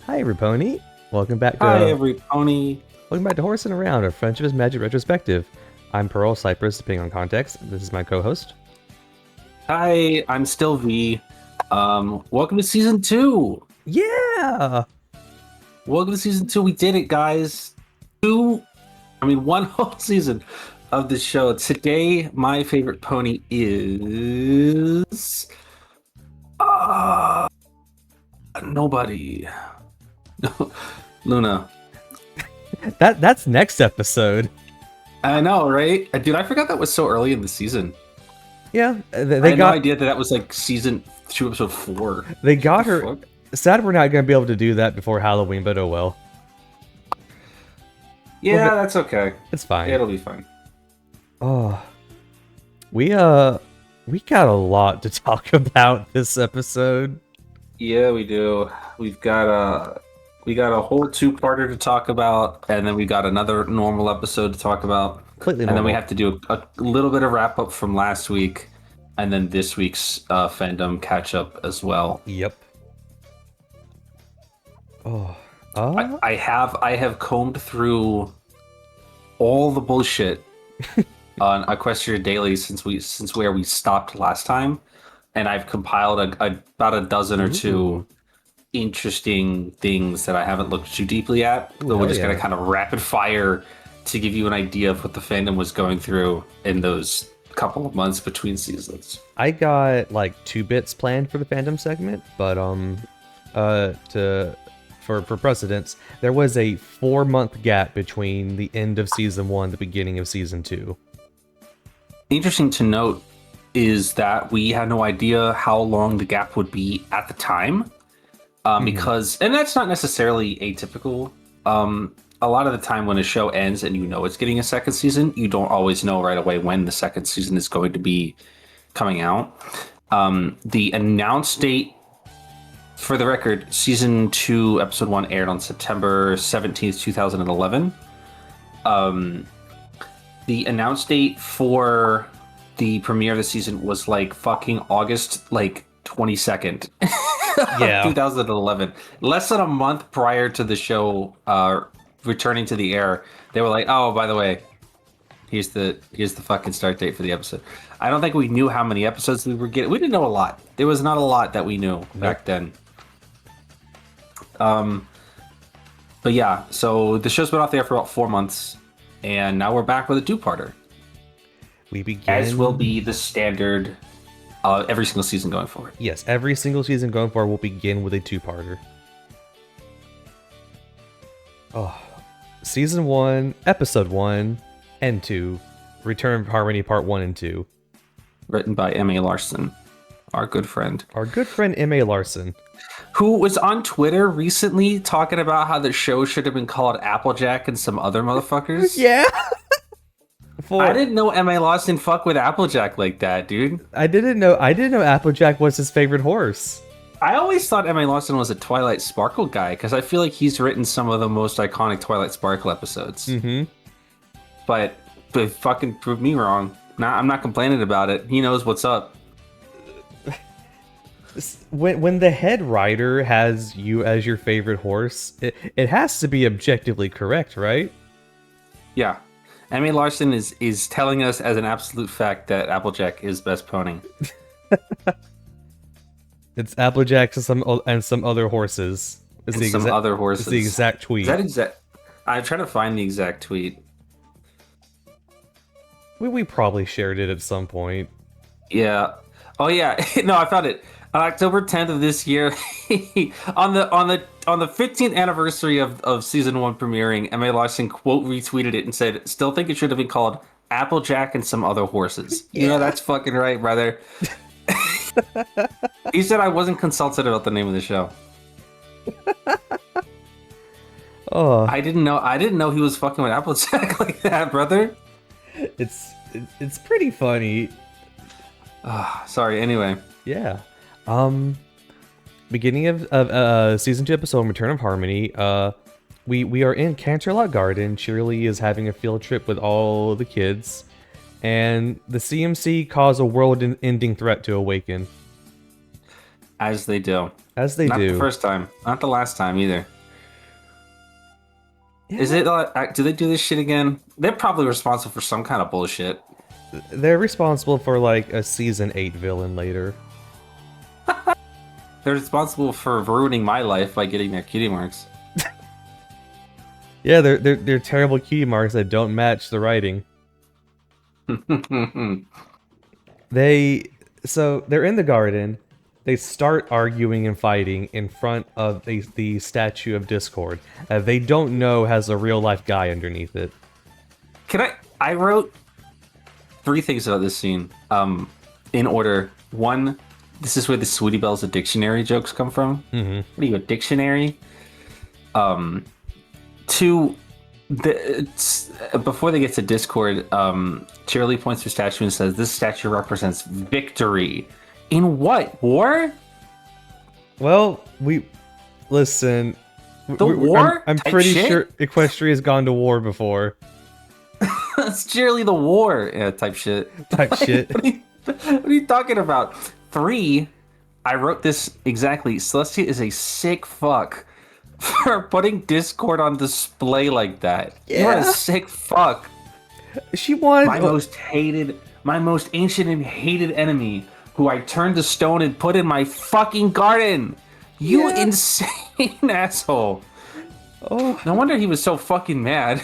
Hi, every pony. Welcome back Hi, to every pony. Horsin Around, a Friendship is Magic Retrospective. I'm Pearl Cypress, depending on context. This is my co-host. Hi, I'm still V. Welcome to season 2. Yeah! Welcome to season 2. We did it, guys. One whole season of the show. Today, my favorite pony is nobody. Luna. That's next episode. I know, right? Dude, I forgot that was so early in the season. Yeah, I had no idea that was like season 2, episode 4. They got her. Fuck? Sad we're not going to be able to do that before Halloween, but oh well. Yeah, that's okay. It's fine. It'll be fine. Oh, we got a lot to talk about this episode. Yeah, we do. We got a whole two-parter to talk about, and then we got another normal episode to talk about. Completely normal. And then we have to do a little bit of wrap-up from last week, and then this week's fandom catch-up as well. Yep. Oh. I have combed through all the bullshit on Equestria Daily since where we stopped last time, and I've compiled about a dozen or two interesting things that I haven't looked too deeply at. So we're just gonna kind of rapid fire to give you an idea of what the fandom was going through in those couple of months between seasons. I got like 2 bits planned for the fandom segment, but for precedence, there was a 4-month gap between the end of season 1 and the beginning of season 2. Interesting to note is that we had no idea how long the gap would be at the time. Because, and that's not necessarily atypical. A lot of the time when a show ends and you know it's getting a second season, you don't always know right away when the second season is going to be coming out. The announced date, for the record, season 2, episode 1 aired on September 17th, 2011. The announced date for the premiere of the season was like fucking August, like 22nd. Yeah. 2011. Less than a month prior to the show returning to the air, they were like, "Oh, by the way, here's the fucking start date for the episode." I don't think we knew how many episodes we were getting. We didn't know a lot. There was not a lot that we knew back then. But yeah, so the show's been off the air for about 4 months, and now we're back with a 2-parter. We begin, as will be the standard every single season going forward. Yes, every single season going forward will begin with a 2-parter. Oh, season 1, episode 1 and 2, Return of Harmony Part 1 and 2. Written by M.A. Larson, our good friend. Our good friend M.A. Larson. Who was on Twitter recently talking about how the show should have been called Applejack and some other motherfuckers. Yeah. I didn't know M.A. Larson fuck with Applejack like that, dude. I didn't know Applejack was his favorite horse. I always thought M.A. Larson was a Twilight Sparkle guy, because I feel like he's written some of the most iconic Twilight Sparkle episodes. Mm-hmm. But fucking proved me wrong. I'm not complaining about it. He knows what's up. When the head writer has you as your favorite horse, it has to be objectively correct, right? Yeah. M.A. Larson is telling us as an absolute fact that Applejack is best pony. It's Applejack and some other horses. It's the exact tweet. Is that exact? I'm trying to find the exact tweet. We probably shared it at some point. Yeah. Oh yeah. No, I found it. On October 10th of this year, on the 15th anniversary of season 1 premiering, M.A. Larson quote retweeted it and said, "Still think it should have been called Applejack and some other horses." Yeah. You know, that's fucking right, brother. He said I wasn't consulted about the name of the show. Oh, I didn't know he was fucking with Applejack like that, brother. It's pretty funny. Sorry. Anyway. Yeah. Beginning of season 2 episode Return of Harmony. We are in Canterlot Garden. Shirley is having a field trip with all the kids, and the CMC cause a world-ending threat to awaken. As they do. As they do. Not the first time. Not the last time either. Is it? Do they do this shit again? They're probably responsible for some kind of bullshit. They're responsible for like a season 8 villain later. They're responsible for ruining my life by getting their cutie marks. Yeah, they're terrible cutie marks that don't match the writing. They're in the garden. They start arguing and fighting in front of the statue of Discord that they don't know has a real life guy underneath it. I wrote 3 things about this scene. In order. 1, this is where the Sweetie Belle's a dictionary jokes come from. Mm-hmm. What are you, a dictionary? 2, before they get to Discord, Cheerily points to a statue and says, "This statue represents victory." In what? War? Well, listen. The war? I'm pretty sure Equestria's gone to war before. It's Cheerily the war. Yeah, type shit. Shit. What are you talking about? 3, I wrote this exactly. Celestia is a sick fuck for putting Discord on display like that. Yeah. You're a sick fuck. She won. My most ancient and hated enemy, who I turned to stone and put in my fucking garden. You insane asshole. Oh. No wonder he was so fucking mad.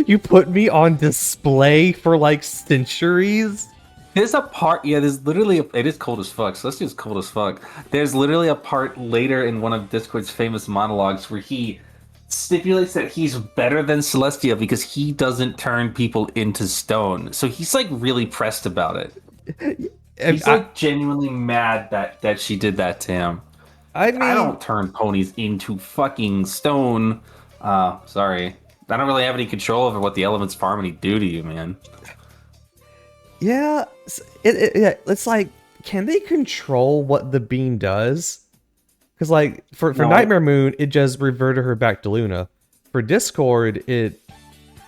You put me on display for like centuries? There's a part, there's literally, it is cold as fuck. Celestia's cold as fuck. There's literally a part later in one of Discord's famous monologues where he stipulates that he's better than Celestia because he doesn't turn people into stone. So he's like really pressed about it. He's like genuinely mad that she did that to him. I mean, I don't turn ponies into fucking stone. Sorry. I don't really have any control over what the elements of harmony do to you, man. Yeah, it's like, can they control what the beam does? Because like for Nightmare Moon, it just reverted her back to Luna. For Discord, it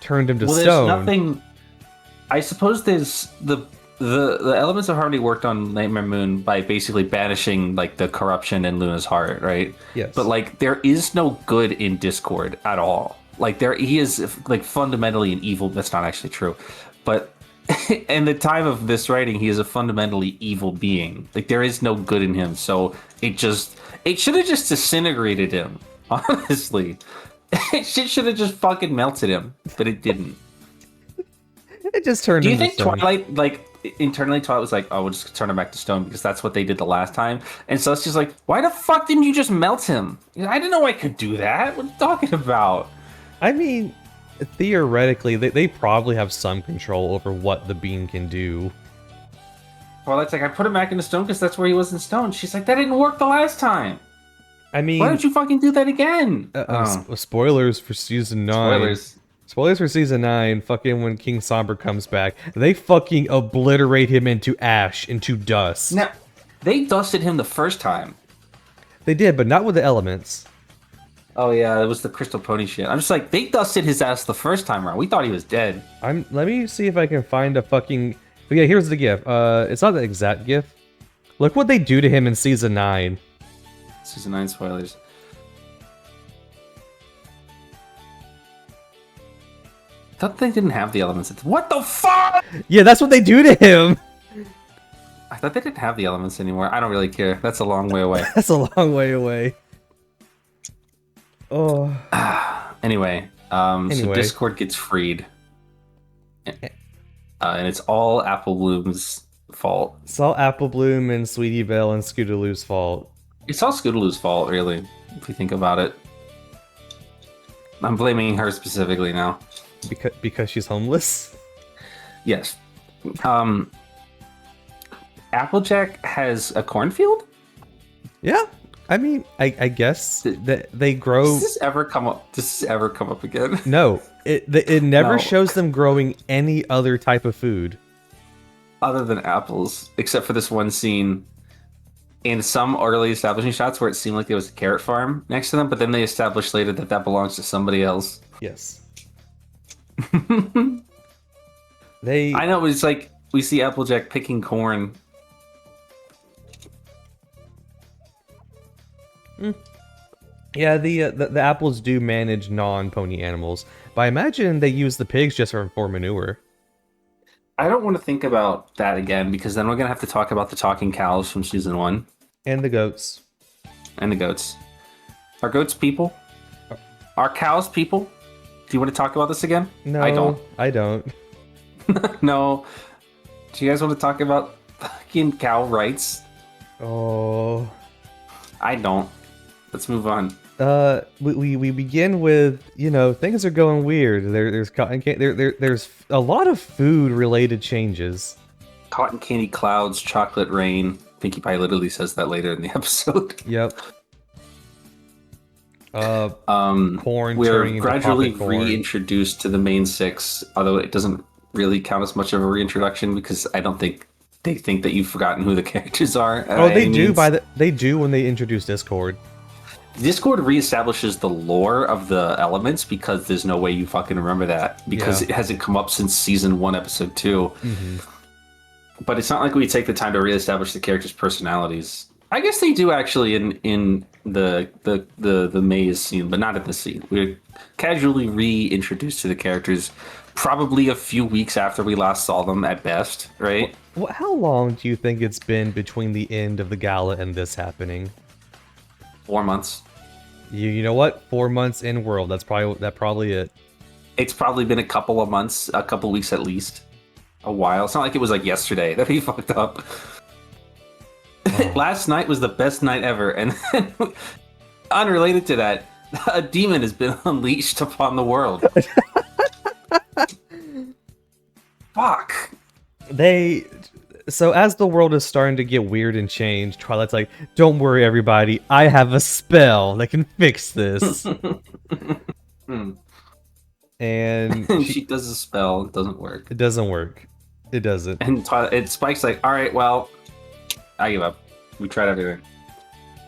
turned him to stone. There's nothing. I suppose there's the elements of harmony worked on Nightmare Moon by basically banishing like the corruption in Luna's heart, right? Yes. But like there is no good in Discord at all. Like he is like fundamentally an evil. That's not actually true, but in the time of this writing, he is a fundamentally evil being. Like there is no good in him. So it should have just disintegrated him. Honestly, it should have just fucking melted him, but it didn't. It just turned. Do you think Twilight, like internally, Twilight was like, "Oh, we'll just turn him back to stone because that's what they did the last time"? And so it's just like, "Why the fuck didn't you just melt him? I didn't know I could do that. What are you talking about?" I mean, theoretically, they probably have some control over what the beam can do. Well, it's like, I put him back into stone because that's where he was in stone. She's like, that didn't work the last time. I mean, why don't you fucking do that again? Spoilers for season 9. Spoilers for season 9. Fucking when King Somber comes back, they fucking obliterate him into ash, into dust. Now, they dusted him the first time. They did, but not with the elements. Oh yeah, it was the Crystal Pony shit. I'm just like, they dusted his ass the first time around. We thought he was dead. Let me see if I can find a fucking... But yeah, here's the GIF. It's not the exact GIF. Look what they do to him in season 9. Season 9 spoilers. I thought they didn't have the elements. What the fuck? Yeah, that's what they do to him. I thought they didn't have the elements anymore. I don't really care. That's a long way away. That's a long way away. Oh. Anyway, so Discord gets freed. And it's all Apple Bloom's fault. It's all Apple Bloom and Sweetie Belle and Scootaloo's fault. It's all Scootaloo's fault, really, if you think about it. I'm blaming her specifically now. Because she's homeless? Yes. Applejack has a cornfield? Yeah. I mean, I guess that they grow... Does this ever come up again? No. It never shows them growing any other type of food. Other than apples. Except for this one scene in some early establishing shots where it seemed like there was a carrot farm next to them, but then they established later that belongs to somebody else. Yes. I know, it's like we see Applejack picking corn. Yeah, the apples do manage non-pony animals, but I imagine they use the pigs just for manure. I don't want to think about that again because then we're gonna have to talk about the talking cows from season 1 And the goats. and the goats. Are goats people? Are cows people? Do you want to talk about this again? No, I don't. I don't. No. Do you guys want to talk about fucking cow rights? Oh. I don't. Let's move on. We begin with, things are going weird. There's cotton there's a lot of food related changes. Cotton candy clouds, chocolate rain. Pinkie Pie literally says that later in the episode. Yep. Corn We're turning into gradually popping corn. reintroduced to the main 6, although it doesn't really count as much of a reintroduction because I don't think they think that you've forgotten who the characters are. Oh, they do they do when they introduce Discord. Discord reestablishes the lore of the elements because there's no way you fucking remember that because it hasn't come up since season 1, episode 2. Mm-hmm. But it's not like we take the time to reestablish the characters' personalities. I guess they do actually in the maze scene, but not at the scene. We're casually reintroduced to the characters probably a few weeks after we last saw them at best, right? How long do you think it's been between the end of the gala and this happening? 4 months. You know what? 4 months in world. That's probably it. It's probably been a couple of months, a couple weeks at least. A while. It's not like it was like yesterday. That'd be fucked up. Oh. Last night was the best night ever, and then, unrelated to that, a demon has been unleashed upon the world. Fuck. So as the world is starting to get weird and change, Twilight's like, "Don't worry, everybody. I have a spell that can fix this." And she does a spell. It doesn't work. It doesn't work. It doesn't. And Spike's like, all right, well, I give up. We tried everything.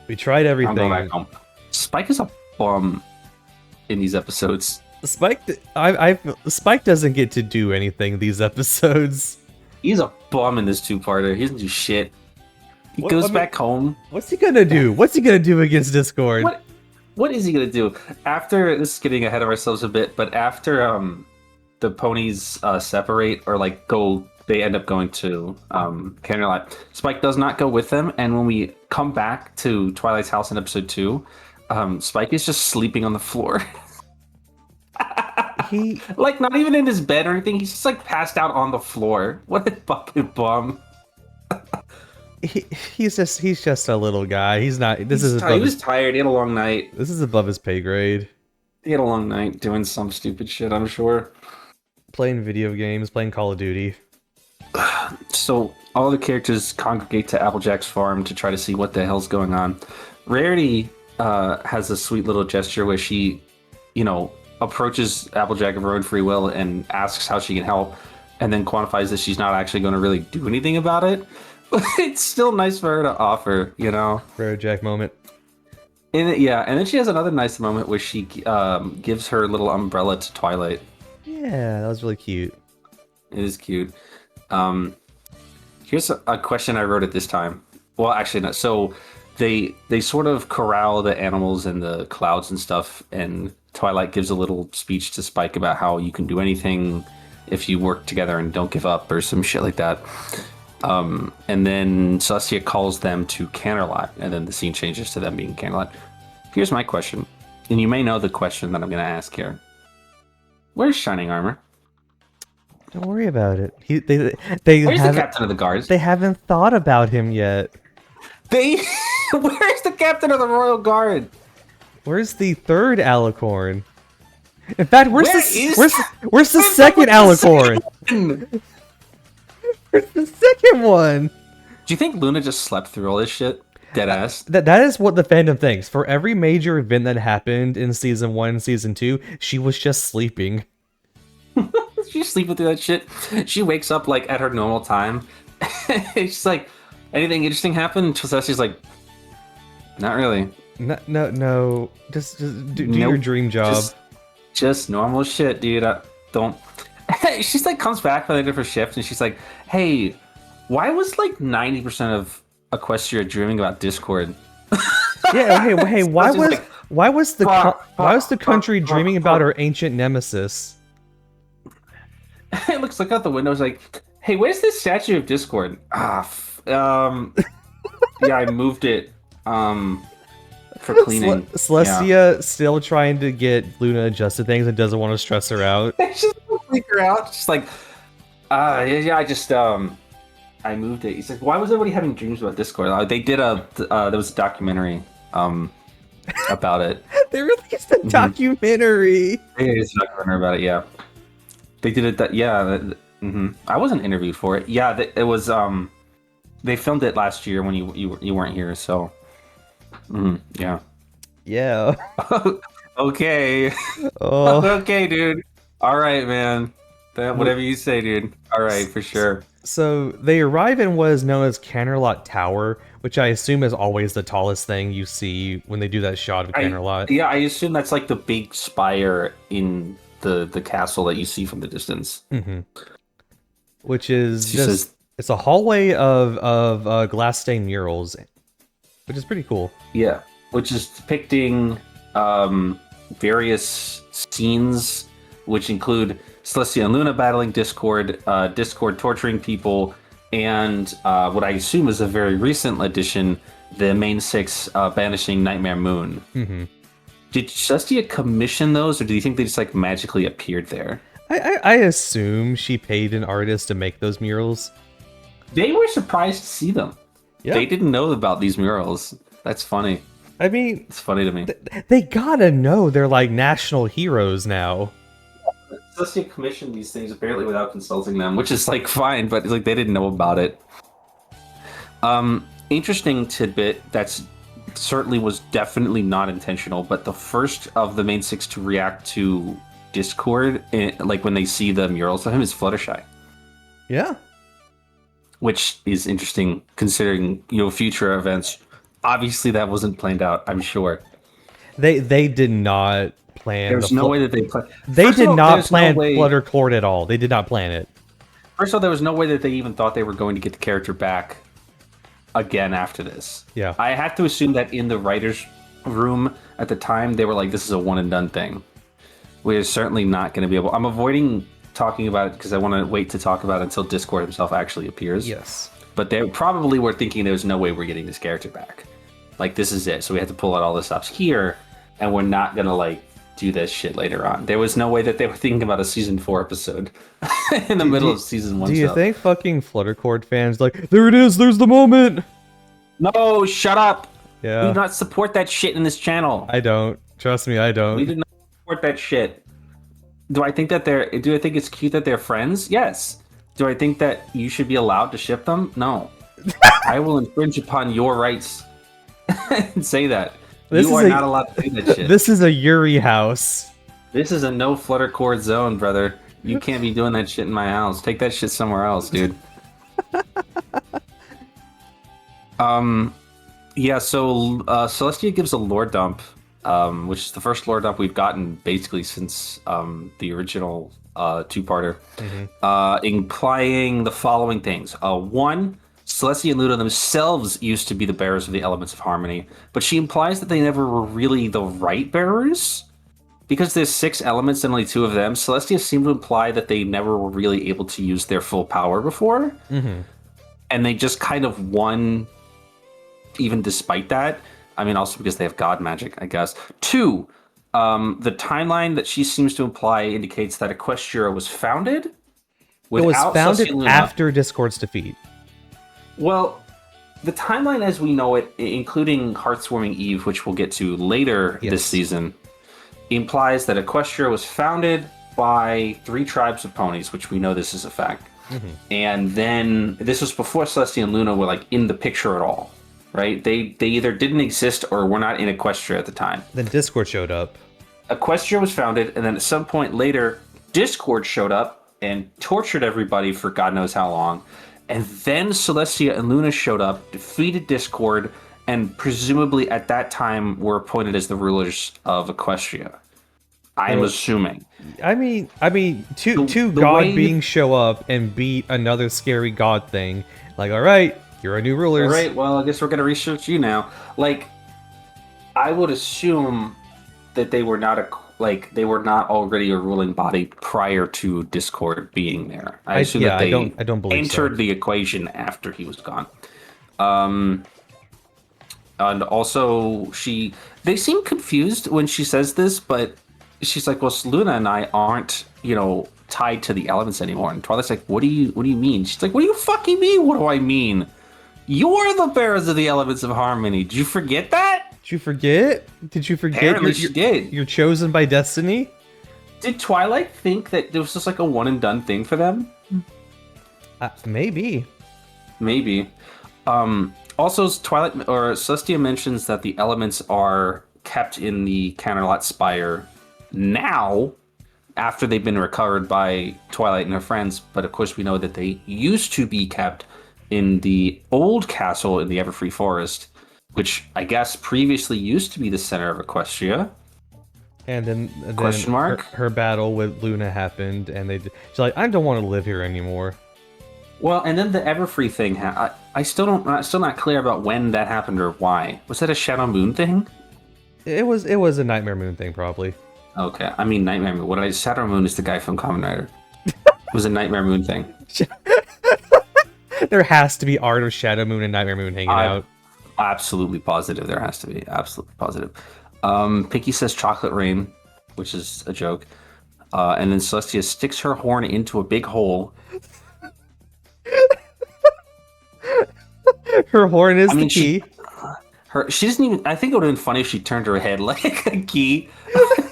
We tried everything. I'm going back home. Spike is a bum in these episodes. Spike doesn't get to do anything these episodes. He's a bum in this 2-parter. He doesn't do shit. He goes back home. What's he gonna do? What's he gonna do against Discord? What is he gonna do after? This is getting ahead of ourselves a bit, but after the ponies separate or like go, they end up going to Candlelight. Spike does not go with them, and when we come back to Twilight's house in episode 2, Spike is just sleeping on the floor. He like not even in his bed or anything. He's just like passed out on the floor. What a fucking bum. He's just a little guy. He's not. He was tired. He had a long night. This is above his pay grade. He had a long night doing some stupid shit, I'm sure. Playing video games, playing Call of Duty. So all the characters congregate to Applejack's farm to try to see what the hell's going on. Rarity has a sweet little gesture where she, approaches Applejack of her own free will and asks how she can help, and then quantifies that she's not actually going to really do anything about it. But it's still nice for her to offer, Rare Jack moment. And then she has another nice moment where she gives her little umbrella to Twilight. Yeah, that was really cute. It is cute. Here's a question I wrote at this time. Well, actually, no. So they sort of corral the animals and the clouds and stuff, and Twilight gives a little speech to Spike about how you can do anything if you work together and don't give up or some shit like that. And then Celestia calls them to Canterlot, and then the scene changes to them being Canterlot. Here's my question, and you may know the question that I'm going to ask here. Where's Shining Armor? Don't worry about it. Where's the captain of the guards? They haven't thought about him yet. Where's the captain of the Royal Guard? Where's the third alicorn? In fact, where's the second alicorn? Where's the second one? Do you think Luna just slept through all this shit? Deadass. That is what the fandom thinks. For every major event that happened in season 1 and season 2, she was just sleeping. She's sleeping through that shit. She wakes up like at her normal time. She's like, anything interesting happened? Celestia's like, not really. No. Just do your dream job. Just normal shit, dude. Don't. She's like comes back by the end of her shift and she's like, hey, why was like 90% of Equestria dreaming about Discord? Yeah, hey, why was like, Why was the why was the country fuck, dreaming fuck, about fuck. her ancient nemesis? It looks like out the window. It's like, hey, where's this statue of Discord? Yeah, I moved it for cleaning. Celestia still trying to get Luna adjusted things and doesn't want to stress her out. She's just freak her out. She's like, yeah, I just I moved it. He's like, why was everybody having dreams about Discord? They did there was a documentary about it. They released a documentary. They released a documentary about it. Yeah, they did it. I wasn't interviewed for it. Yeah, it was. They filmed it last year when you weren't here. So, yeah. Yeah. Okay. Oh. Okay, dude. All right, man. Whatever you say, dude. All right, for sure. So they arrive in what is known as Canterlot Tower, which I assume is always the tallest thing you see when they do that shot of Canterlot. Yeah, I assume that's like the big spire in the castle that you see from the distance. Mm-hmm. Which is it's a hallway of glass stained murals, which is pretty cool. Yeah, which is depicting various scenes, which include Celestia and Luna battling Discord, Discord torturing people, and what I assume is a very recent addition, the main six banishing Nightmare Moon. Mm-hmm. Did Celestia commission those, or do you think they just like magically appeared there? I assume she paid an artist to make those murals. They were surprised to see them. Yeah. They didn't know about these murals. That's funny. I mean, it's funny to me. They gotta know they're like national heroes now. Celestia commissioned these things apparently without consulting them, which is like fine, but it's like they didn't know about it. Interesting tidbit that's certainly was definitely not intentional, but the first of the main six to react to Discord, like when they see the murals of him, is Fluttershy. Yeah. Which is interesting considering, future events. Obviously that wasn't planned out, I'm sure. They did not plan. There's no way that they planned. They did not plan Fluttercord at all. They did not plan it. First of all, there was no way that they even thought they were going to get the character back again after this. Yeah. I have to assume that in the writer's room at the time, they were like, this is a one and done thing. We're certainly not going to be able... I'm avoiding talking about it because I want to wait to talk about it until Discord himself actually appears. Yes. But they probably were thinking there's no way we're getting this character back. Like, this is it. So we have to pull out all the stops here, and we're not going to, like, do this shit later on. There was no way that they were thinking about a season 4 episode in the middle of season 1 Do you think fucking Fluttercord fans like, there it is, there's the moment? No, shut up. Yeah. We do not support that shit in this channel. I don't. Trust me, I don't. We do not support that shit. Do I think it's cute that they're friends? Yes. Do I think that you should be allowed to ship them? No. I will infringe upon your rights and say that. You are not allowed to do that shit. This is a Yuri house. This is a no Fluttercord zone, brother. You can't be doing that shit in my house. Take that shit somewhere else, dude. Yeah, so Celestia gives a lore dump, which is the first lore dump we've gotten basically since the original two-parter, implying the following things. One, Celestia and Luna themselves used to be the bearers of the elements of harmony, but she implies that they never were really the right bearers. Because there's 6 elements and only 2 of them, Celestia seemed to imply that they never were really able to use their full power before. And they just kind of won even despite that. I mean, also because they have god magic, I guess. 2, the timeline that she seems to imply indicates that Equestria was founded. It was founded after Discord's defeat. Well, the timeline as we know it, including Heartswarming Eve, which we'll get to later this season, implies that Equestria was founded by 3 tribes of ponies, which we know this is a fact. And then this was before Celestia and Luna were like in the picture at all, right? They either didn't exist or were not in Equestria at the time. Then Discord showed up. Equestria was founded, and then at some point later, Discord showed up and tortured everybody for God knows how long. And then Celestia and Luna showed up, defeated Discord, and presumably at that time were appointed as the rulers of Equestria. I'm assuming. I mean, two god beings show up and beat another scary god thing. Like, all right, you're our new rulers. All right, well, I guess we're gonna research you now. Like, I would assume that they were not they were not already a ruling body prior to Discord being there. I assume that they I don't believe entered so. the equation after he was gone. Um, and also they seem confused when she says this, but she's like, "Well, Luna and I aren't, tied to the elements anymore." And Twilight's like, "What do you mean?" She's like, "What do you fucking mean? What do I mean? You're the bearers of the elements of harmony. Did you forget that?" Did you forget? Did you forget? Apparently she did. You're chosen by destiny. Did Twilight think that it was just like a one and done thing for them? Maybe. Maybe. Also, Twilight or Celestia mentions that the elements are kept in the Canterlot Spire now, after they've been recovered by Twilight and her friends. But of course, we know that they used to be kept in the old castle in the Everfree Forest, which I guess previously used to be the center of Equestria. And then Question mark? Her battle with Luna happened, and she's like, I don't want to live here anymore. Well, and then the Everfree thing. I still not clear about when that happened or why. Was that a Shadow Moon thing? It was a Nightmare Moon thing, probably. Okay, I mean Nightmare Moon. Shadow Moon is the guy from Kamen Rider. It was a Nightmare Moon thing. There has to be art of Shadow Moon and Nightmare Moon hanging out. Absolutely positive. There has to be. Absolutely positive. Pinky says chocolate rain, which is a joke. And then Celestia sticks her horn into a big hole. Her horn is the key. She doesn't even. I think it would have been funny if she turned her head like a key.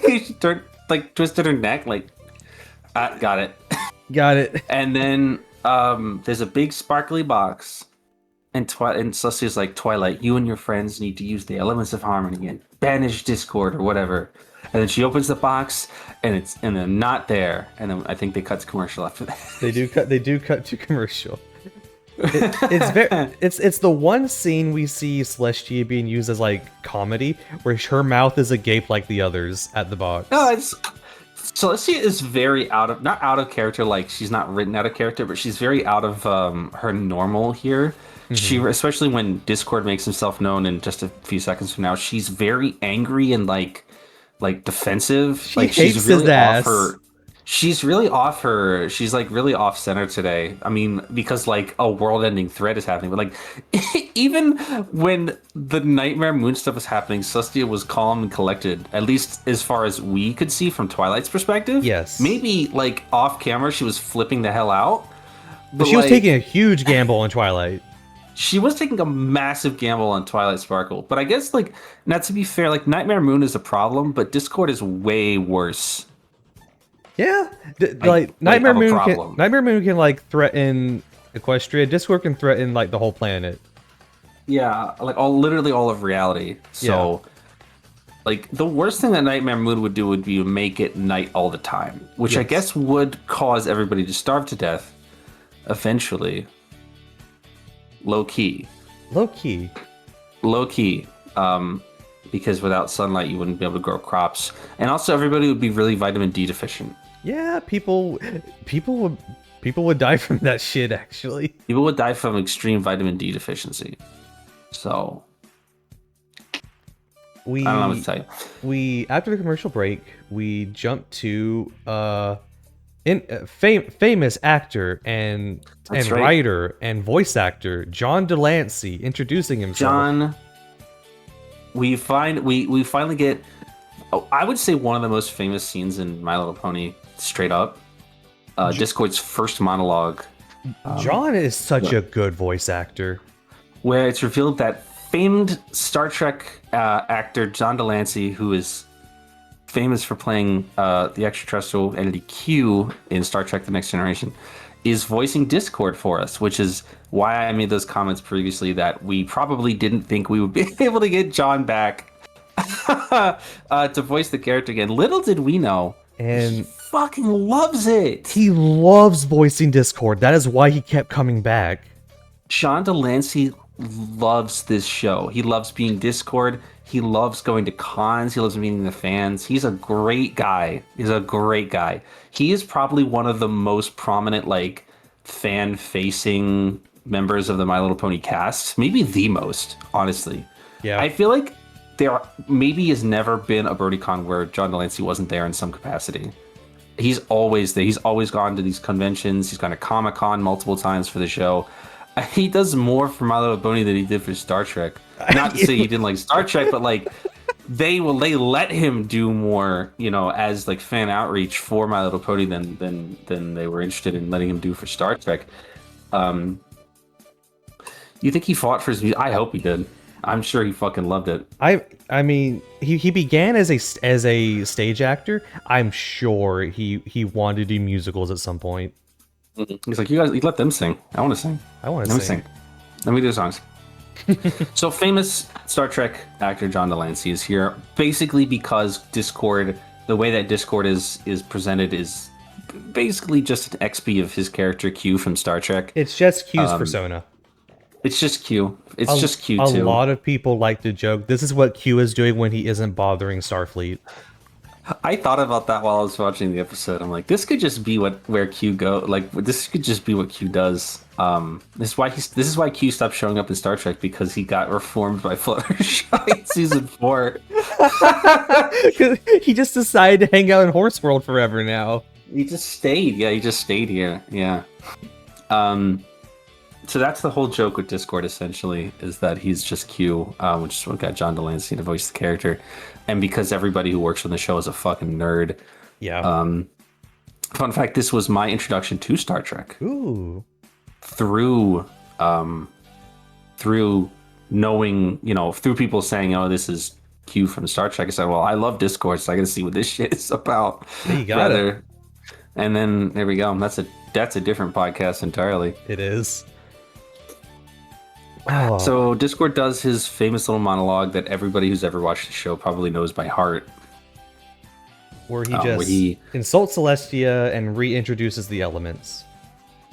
She twisted her neck. Got it. Got it. And then there's a big sparkly box, and Celestia's like, Twilight, you and your friends need to use the elements of harmony and banish Discord or whatever. And then she opens the box, and they're not there. And then I think they cut to commercial after that. They do cut to commercial. It's the one scene we see Celestia being used as comedy, where her mouth is agape like the others at the box. No, Celestia is very not out of character, like she's not written out of character, but she's very out of her normal here. She, especially when Discord makes himself known in just a few seconds from now, she's very angry and like defensive. She hates she's really his ass. She's really really off center today. I mean, because a world-ending threat is happening, but even when the Nightmare Moon stuff was happening, Celestia was calm and collected, at least as far as we could see from Twilight's perspective. Yes. Maybe off camera she was flipping the hell out. But she was taking a huge gamble on Twilight. She was taking a massive gamble on Twilight Sparkle. But I guess not to be fair, Nightmare Moon is a problem, but Discord is way worse. Yeah, Nightmare Moon can threaten Equestria. Discord can threaten the whole planet. Yeah, literally all of reality. So, the worst thing that Nightmare Moon would do would be make it night all the time, which I guess would cause everybody to starve to death eventually. Low key. Because without sunlight, you wouldn't be able to grow crops, and also everybody would be really vitamin D deficient. Yeah, people would die from that shit. Actually, people would die from extreme vitamin D deficiency. So I don't know what to tell you. After the commercial break, we jump to famous actor and writer and voice actor John Delancey introducing himself. We finally get, I would say, one of the most famous scenes in My Little Pony, straight up. Discord's first monologue. John is such a good voice actor. Where it's revealed that famed Star Trek actor John Delancey, who is famous for playing the extraterrestrial entity Q in Star Trek The Next Generation, is voicing Discord for us, which is why I made those comments previously that we probably didn't think we would be able to get John back to voice the character again. Little did we know, and he fucking loves it. He loves voicing Discord. That is why he kept coming back. John Delancey loves this show. He loves being Discord. He loves going to cons. He loves meeting the fans. He's a great guy. He is probably one of the most prominent, fan-facing members of the My Little Pony cast. Maybe the most, honestly. Yeah. I feel like there maybe has never been a BronyCon where John Delancey wasn't there in some capacity. He's always there. He's always gone to these conventions. He's gone to Comic-Con multiple times for the show. He does more for My Little Pony than he did for Star Trek. Not to say he didn't like Star Trek, but like they let him do more, you know, as like fan outreach for My Little Pony than they were interested in letting him do for Star Trek. You think he fought for his music? I hope he did. I'm sure he fucking loved it. I mean, he began as a stage actor. I'm sure he wanted to do musicals at some point. He's like, you guys, let them sing. I want to sing. Let me sing. Let me do songs. So famous Star Trek actor John Delancey is here basically because Discord, the way that Discord is presented is basically just an XP of his character Q from Star Trek. It's just Q's persona. It's just Q. It's just Q too. A lot of people like to joke, this is what Q is doing when he isn't bothering Starfleet. I thought about that while I was watching the episode. I'm like, this could just be where Q go. Like, this could just be what Q does. This is why Q stopped showing up in Star Trek, because he got reformed by Fluttershy in season 4. He just decided to hang out in Horse World forever now. He just stayed. Yeah, he just stayed here. Yeah. So that's the whole joke with Discord, essentially, is that he's just Q, which is what got John Delancey to voice the character. And because everybody who works on the show is a fucking nerd. Yeah. Fun fact, this was my introduction to Star Trek. Ooh. Through knowing, you know, through people saying, oh, this is Q from Star Trek. I said, well, I love Discord, so I gotta see what this shit is about. You got it. And then there we go. That's a different podcast entirely. It is. Oh. So Discord does his famous little monologue that everybody who's ever watched the show probably knows by heart. Where he insults Celestia and reintroduces the elements.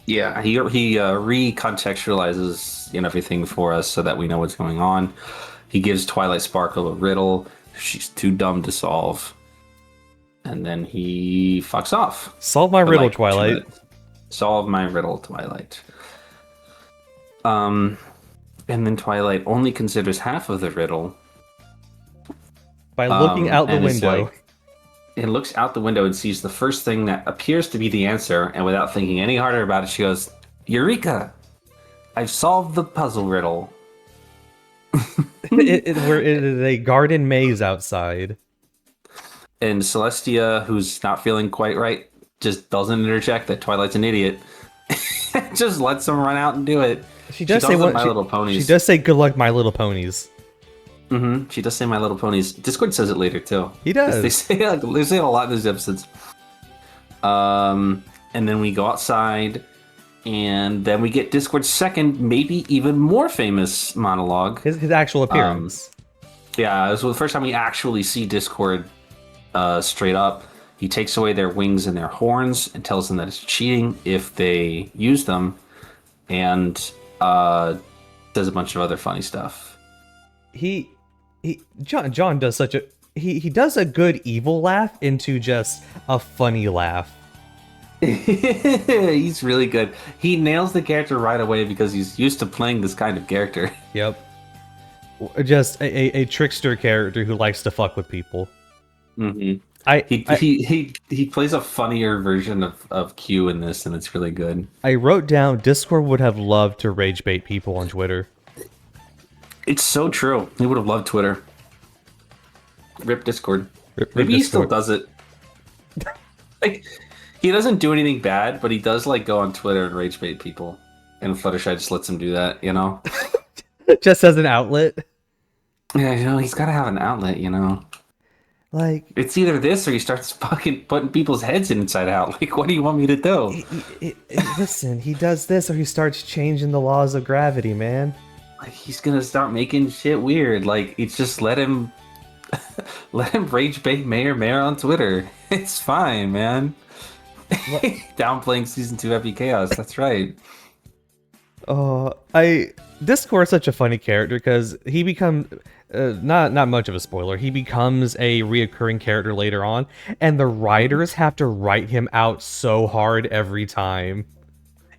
Yeah, he recontextualizes everything for us so that we know what's going on. He gives Twilight Sparkle a riddle she's too dumb to solve. And then he fucks off. Solve my riddle, Twilight. Solve my riddle, Twilight. And then Twilight only considers half of the riddle. By looking out the window. It looks out the window and sees the first thing that appears to be the answer, and without thinking any harder about it, she goes, Eureka! I've solved the puzzle riddle. It is a garden maze outside. And Celestia, who's not feeling quite right, just doesn't interject that Twilight's an idiot. Just lets him run out and do it. She does say My Little Ponies. She does say good luck, My Little Ponies. Mm-hmm. She does say My Little Ponies. Discord says it later too. He does. They say it a lot in these episodes. And then we go outside, and then we get Discord's second, maybe even more famous monologue. His actual appearance. Yeah, this was the first time we actually see Discord straight up. He takes away their wings and their horns and tells them that it's cheating if they use them, and does a bunch of other funny stuff. John does such a he does a good evil laugh into just a funny laugh. He's really good. He nails the character right away because he's used to playing this kind of character. Yep. Just a trickster character who likes to fuck with people. Mm-hmm. He plays a funnier version of Q in this, and it's really good. I wrote down Discord would have loved to rage bait people on Twitter. It's so true. He would have loved Twitter. Rip Discord. Maybe he still does it. Like, he doesn't do anything bad, but he does like go on Twitter and rage bait people. And Fluttershy just lets him do that, you know? Just as an outlet. Yeah, he's got to have an outlet, Like, it's either this or he starts fucking putting people's heads inside out. Like, what do you want me to do? Listen, he does this or he starts changing the laws of gravity, man. Like, he's gonna start making shit weird. Like, it's just let him rage bait Mayor on Twitter. It's fine, man. Downplaying season 2 Epic Chaos. That's right. Discord's such a funny character because he becomes not much of a spoiler. He becomes a reoccurring character later on, and the writers have to write him out so hard every time.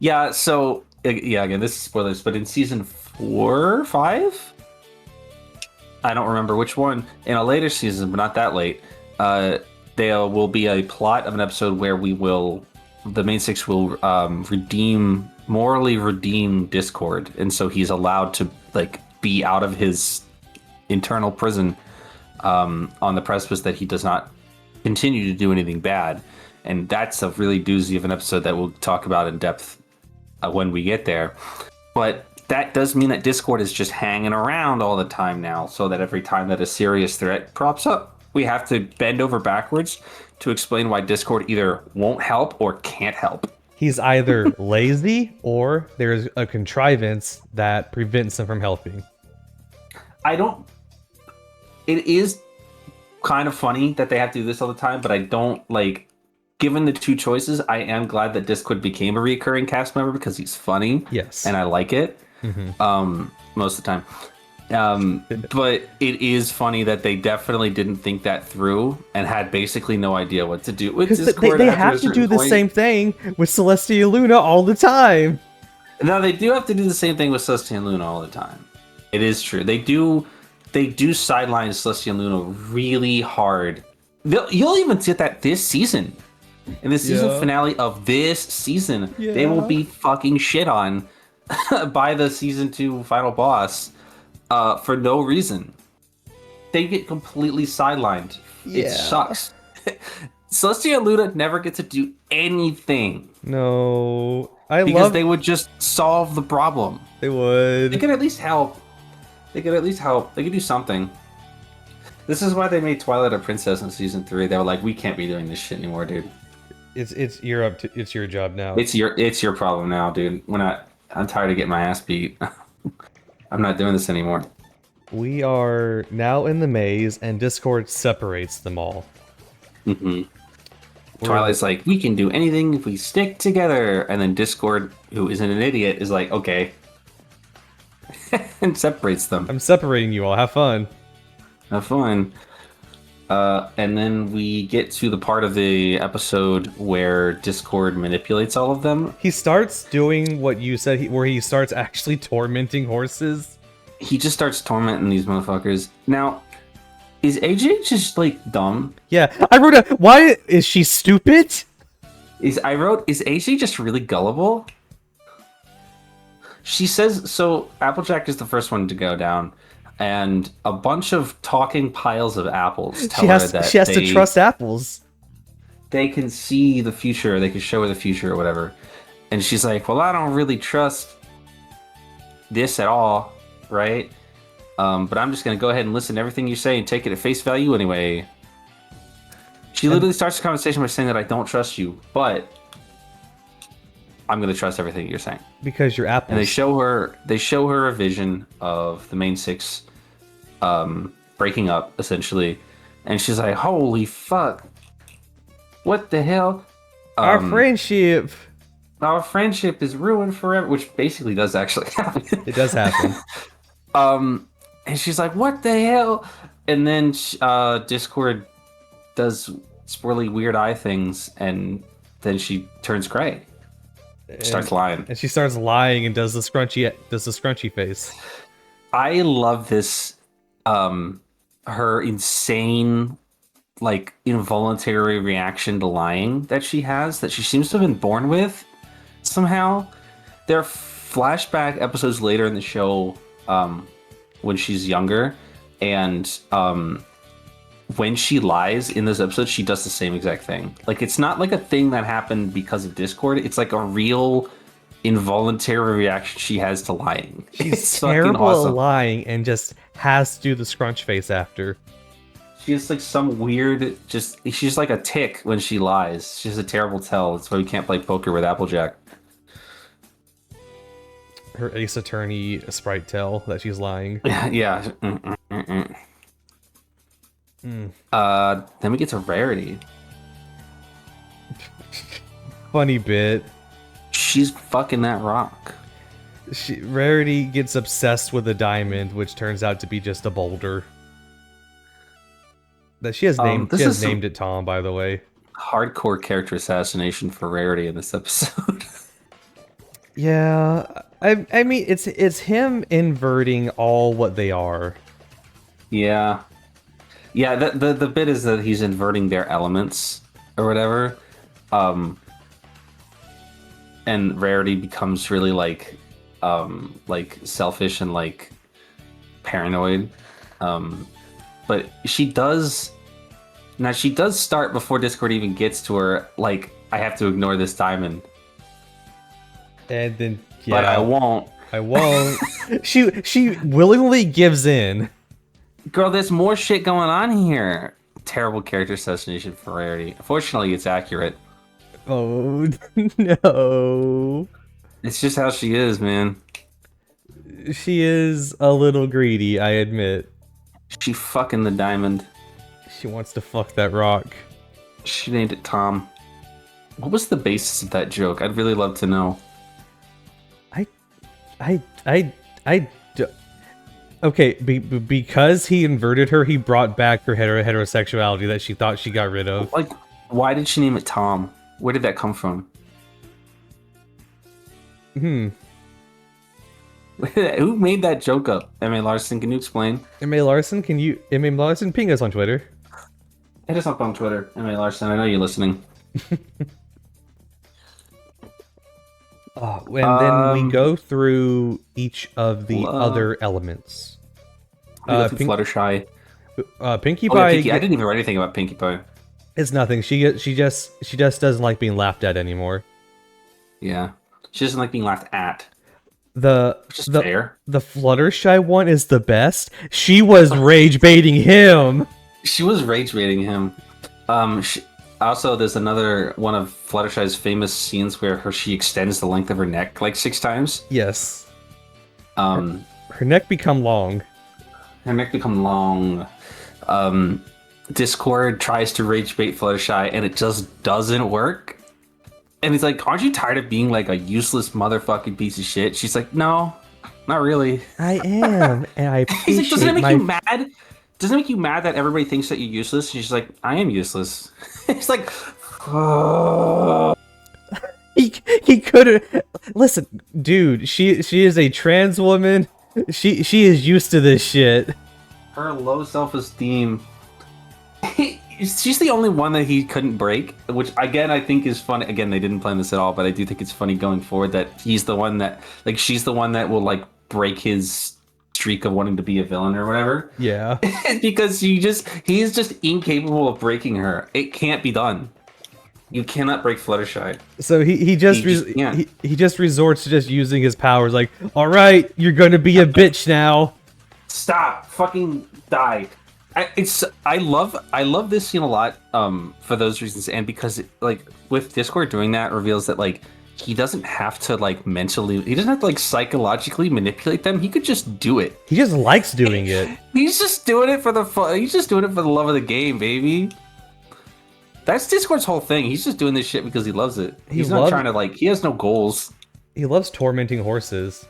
Yeah. So again, this is spoilers, but in season 4 or 5, I don't remember which one, in a later season, but not that late, there will be a plot of an episode where the main six will morally redeem Discord, and so he's allowed to like be out of his internal prison on the precipice that he does not continue to do anything bad. And that's a really doozy of an episode that we'll talk about in depth when we get there. But that does mean that Discord is just hanging around all the time now, so that every time that a serious threat props up, we have to bend over backwards to explain why Discord either won't help or can't help. He's either lazy or there's a contrivance that prevents him from helping. It is kind of funny that they have to do this all the time, but I don't like. Given the two choices, I am glad that Discord became a recurring cast member because he's funny. Yes. And I like it. Most of the time. But it is funny that they definitely didn't think that through and had basically no idea what to do with Discord. They have to do the same thing with Celestia Luna all the time. No, they do have to do the same thing with Celestia and Luna all the time. It is true. They do sideline Celestia and Luna really hard. You'll even get that this season. In the season finale of this season, they will be fucking shit on by the season 2 final boss for no reason. They get completely sidelined. It sucks. Celestia and Luna never get to do anything. No. Because they would just solve the problem. They would. They could at least help. They could do something. This is why they made Twilight a princess in season 3. They were like, we can't be doing this shit anymore, dude. It's your job now. It's your problem now, dude. I'm tired of getting my ass beat. I'm not doing this anymore. We are now in the maze, and Discord separates them all. Twilight's like, we can do anything if we stick together, and then Discord, who isn't an idiot, is like, okay, and separates them. I'm separating you all. Have fun. Have fun. And then we get to the part of the episode where Discord manipulates all of them. He starts doing what you said, where he starts actually tormenting horses. He just starts tormenting these motherfuckers. Now, is AJ just, like, dumb? Yeah, I wrote why is she stupid? Is AJ just really gullible? She says, so Applejack is the first one to go down. And a bunch of talking piles of apples tell her that she has to trust apples. They can see the future. They can show her the future or whatever. And she's like, well, I don't really trust this at all, right? But I'm just going to go ahead and listen to everything you say and take it at face value anyway. She literally starts the conversation by saying that I don't trust you, but I'm going to trust everything you're saying. Because you're apples. And they show her a vision of the main six breaking up, essentially. And she's like, holy fuck. What the hell? Our friendship is ruined forever, which basically does actually happen. It does happen. And she's like, what the hell? And then Discord does swirly weird eye things, and then she turns gray. Starts lying. And she starts lying and does the scrunchy face. I love this her insane, like, involuntary reaction to lying that she has, that she seems to have been born with somehow. There are flashback episodes later in the show when she's younger, and when she lies in those episodes, she does the same exact thing. Like, it's not like a thing that happened because of Discord. It's like a real involuntary reaction she has to lying. She's terrible at lying and just has to do the scrunch face after. She has like some weird, she's like a tick when she lies. She has a terrible tell. That's why we can't play poker with Applejack. Her Ace Attorney sprite tell that she's lying. Yeah. Then we get to Rarity. Funny bit. She's fucking that rock. Rarity gets obsessed with a diamond, which turns out to be just a boulder. That she has named. She has named it Tom, by the way. Hardcore character assassination for Rarity in this episode. Yeah, I mean it's him inverting all what they are. Yeah. Yeah, the bit is that he's inverting their elements or whatever. Um, and Rarity becomes really like selfish and like paranoid. Um, but she does start before Discord even gets to her, like, I have to ignore this diamond. And then But I yeah, won't. I won't. She willingly gives in. Girl, there's more shit going on here. Terrible character assassination for Rarity. Fortunately, it's accurate. Oh no. It's just how she is, man. She is a little greedy, I admit. She fucking the diamond. She wants to fuck that rock. She named it Tom. What was the basis of that joke? I'd really love to know. I, I, I, d- okay, because he inverted her, he brought back her heterosexuality that she thought she got rid of. Like, why did she name it Tom? Where did that come from? Hmm. Who made that joke up? M.A. Larson, can you explain? M.A. Larson, M.A. Larson, ping us on Twitter. Hit us up on Twitter, M.A. Larson. I know you're listening. Oh, and then we go through each of the Love. other elements. We go through Fluttershy. Pinkie Oh, yeah, Pie. Pinkie. I didn't even write anything about Pinkie Pie. It's nothing. She just doesn't like being laughed at anymore. Yeah, she doesn't like being laughed at. Which is fair. The Fluttershy one is the best. She was rage baiting him. She was rage baiting him. Also, there's another one of Fluttershy's famous scenes where she extends the length of her neck like 6 times. Yes. Her neck become long. Her neck become long. Discord tries to rage bait Fluttershy, and it just doesn't work. And he's like, "Aren't you tired of being like a useless motherfucking piece of shit?" She's like, "No, not really." I am, and I appreciate. He's like, "Doesn't it make you mad? Doesn't it make you mad that everybody thinks that you're useless?" She's like, "I am useless." It's like, he could have. Listen, dude. She is a trans woman. She is used to this shit. Her low self-esteem. She's the only one that he couldn't break, which again I think is funny. Again, they didn't plan this at all, but I do think it's funny going forward that he's the one that, like, she's the one that will like break his streak of wanting to be a villain or whatever. Yeah. Because he's just incapable of breaking her. It can't be done. You cannot break Fluttershy. So he just resorts to just using his powers. Like, all right, you're gonna be a bitch now. Stop! Fucking die! I love this scene a lot. For those reasons, and because like with Discord doing that reveals that like he doesn't have to like mentally, he doesn't have to like psychologically manipulate them. He could just do it. He just likes doing it. He's just doing it for the fun. He's just doing it for the love of the game, baby. That's Discord's whole thing. He's just doing this shit because he loves it. He's not trying to like. He has no goals. He loves tormenting horses.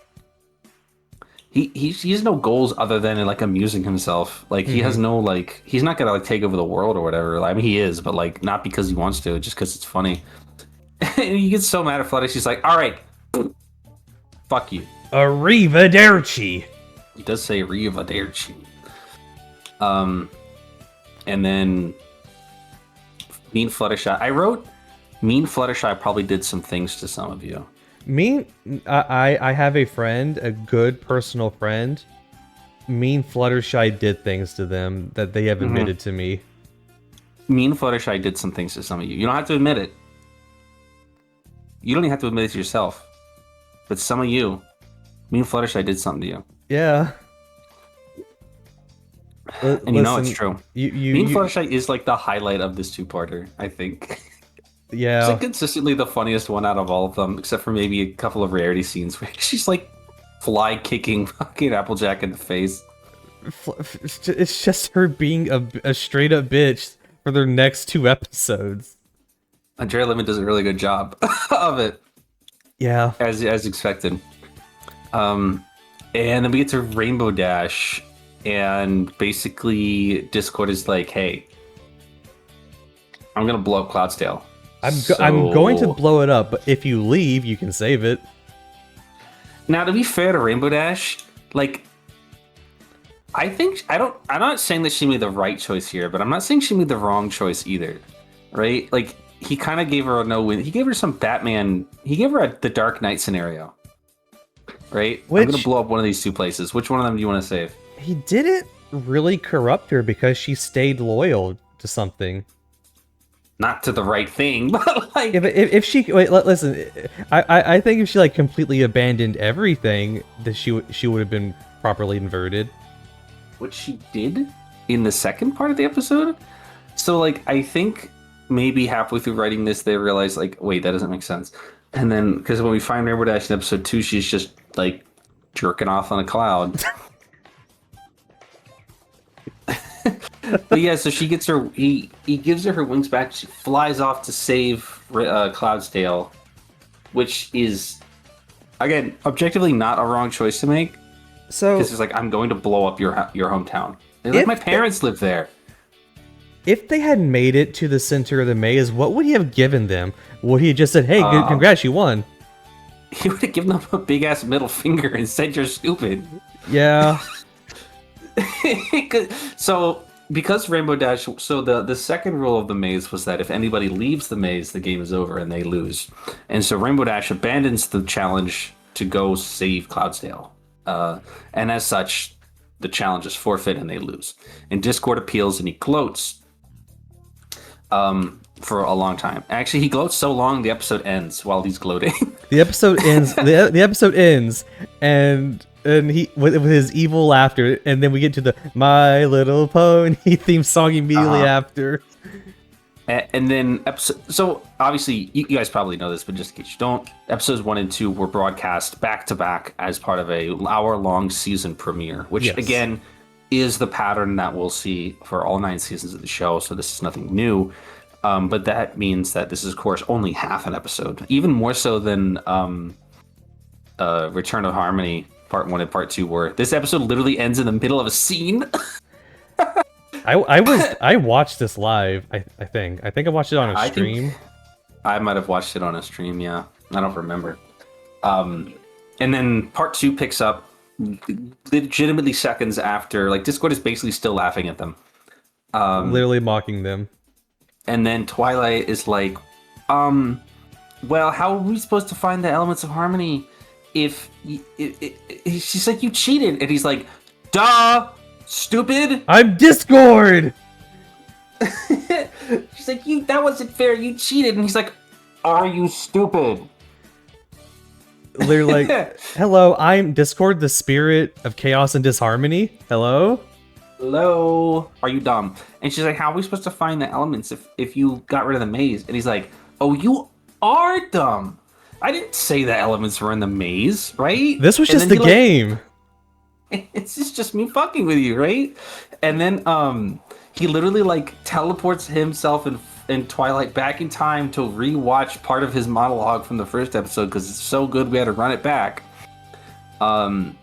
He has no goals other than like amusing himself. Like he has no like. He's not gonna like take over the world or whatever. I mean, he is, but like not because he wants to, just because it's funny. And he gets so mad at Fluttershy. She's like, "All right, fuck you." Arrivederci. He does say Arrivederci. And then Mean Fluttershy. I wrote Mean Fluttershy probably did some things to some of you. I have a friend, a good personal friend. Mean Fluttershy did things to them that they have admitted to me. Mean Fluttershy did some things to some of you. You don't have to admit it. You don't even have to admit it to yourself. But some of you, Mean Fluttershy did something to you. Yeah. And you know it's true. Mean you, Fluttershy is like the highlight of this two-parter, I think. Yeah. It's like consistently the funniest one out of all of them, except for maybe a couple of Rarity scenes where she's like fly kicking fucking Applejack in the face. It's just her being a straight up bitch for their next 2 episodes. Andrea Lemon does a really good job of it. Yeah. As expected. And then we get to Rainbow Dash, and basically Discord is like, "Hey, I'm gonna blow up Cloudsdale. I'm going to blow it up, but if you leave, you can save it." Now, to be fair to Rainbow Dash, like, I think I don't. I'm not saying that she made the right choice here, but I'm not saying she made the wrong choice either, right? Like he kind of gave her a no win. He gave her some Batman. He gave her the Dark Knight scenario, right? I'm gonna Which blow up one of these two places. Which one of them do you want to save? he didn't really corrupt her because she stayed loyal to something. Not to the right thing, but like If she wait, listen, I think if she like completely abandoned everything, that she would have been properly inverted. what she did in the second part of the episode. So like I think maybe halfway through writing this, they realized like, wait, that doesn't make sense. And then because when we find Rainbow Dash in episode 2, she's just like jerking off on a cloud. But yeah, so she gets her. He gives her wings back. She flies off to save Cloudsdale, which is again objectively not a wrong choice to make. So Because it's like I'm going to blow up your hometown. And, like my parents live there. if they had made it to the center of the maze, what would he have given them? Would he have just said, "Hey, congrats, you won"? He would have given them a big ass middle finger and said you're stupid. Yeah. So because Rainbow Dash, so the second rule of the maze was that if anybody leaves the maze, the game is over and they lose. And so Rainbow Dash abandons the challenge to go save Cloudsdale, and as such, the challenge is forfeit and they lose. And Discord appeals and he gloats for a long time. Actually, he gloats so long the episode ends while he's gloating. The episode ends. The episode ends, and he with his evil laughter, and then we get to the My Little Pony theme song immediately after. And then so obviously you guys probably know this, but just in case you don't, episodes 1 and 2 were broadcast back to back as part of a hour-long season premiere, which again is the pattern that we'll see for all 9 seasons of the show. So this is nothing new. But that means that this is, of course, only half an episode, even more so than Return of Harmony Part 1 and Part 2 were. This episode literally ends in the middle of a scene. I watched this live. I think I watched it on a stream. I might have watched it on a stream. Yeah, I don't remember. And then Part 2 picks up legitimately seconds after. Like Discord is basically still laughing at them, Literally mocking them. and then Twilight is like, well, how are we supposed to find the elements of harmony if she's like, you cheated, and he's like, duh, stupid. I'm Discord. She's like, that wasn't fair, you cheated, and he's like, are you stupid? They're like, hello, I'm Discord, the spirit of chaos and disharmony. Hello? Are you dumb? And she's like, how are we supposed to find the elements if you got rid of the maze? And he's like, oh, you are dumb. I didn't say the elements were in the maze, right? This was just the game. It's just me fucking with you, right? And then he literally like teleports himself and Twilight back in time to rewatch part of his monologue from the first episode because it's so good we had to run it back. And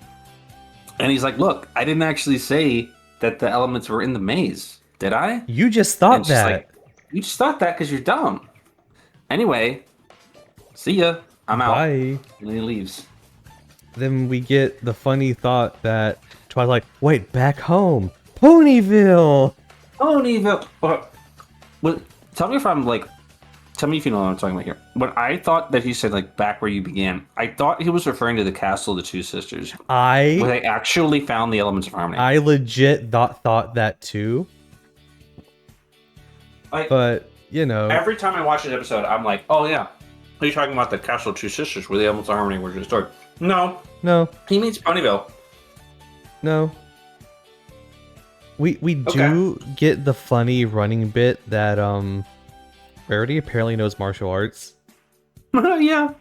he's like, look, I didn't actually say that the elements were in the maze, did I? You just thought that. Like, you just thought that because you're dumb. Anyway, see ya. I'm out. Bye. And he leaves. Then we get the funny thought that Twilight, wait, back home, Ponyville. Ponyville. Well, tell me if you know what I'm talking about here. When I thought that he said like back where you began, I thought he was referring to the castle of the two sisters. Where they actually found the elements of harmony. I legit thought that too. But, you know. Every time I watch this episode, I'm like, oh yeah. Are you talking about the castle of two sisters where the elements of harmony were restored? No. He means Ponyville. No. We do get the funny running bit that Rarity apparently knows martial arts. Yeah.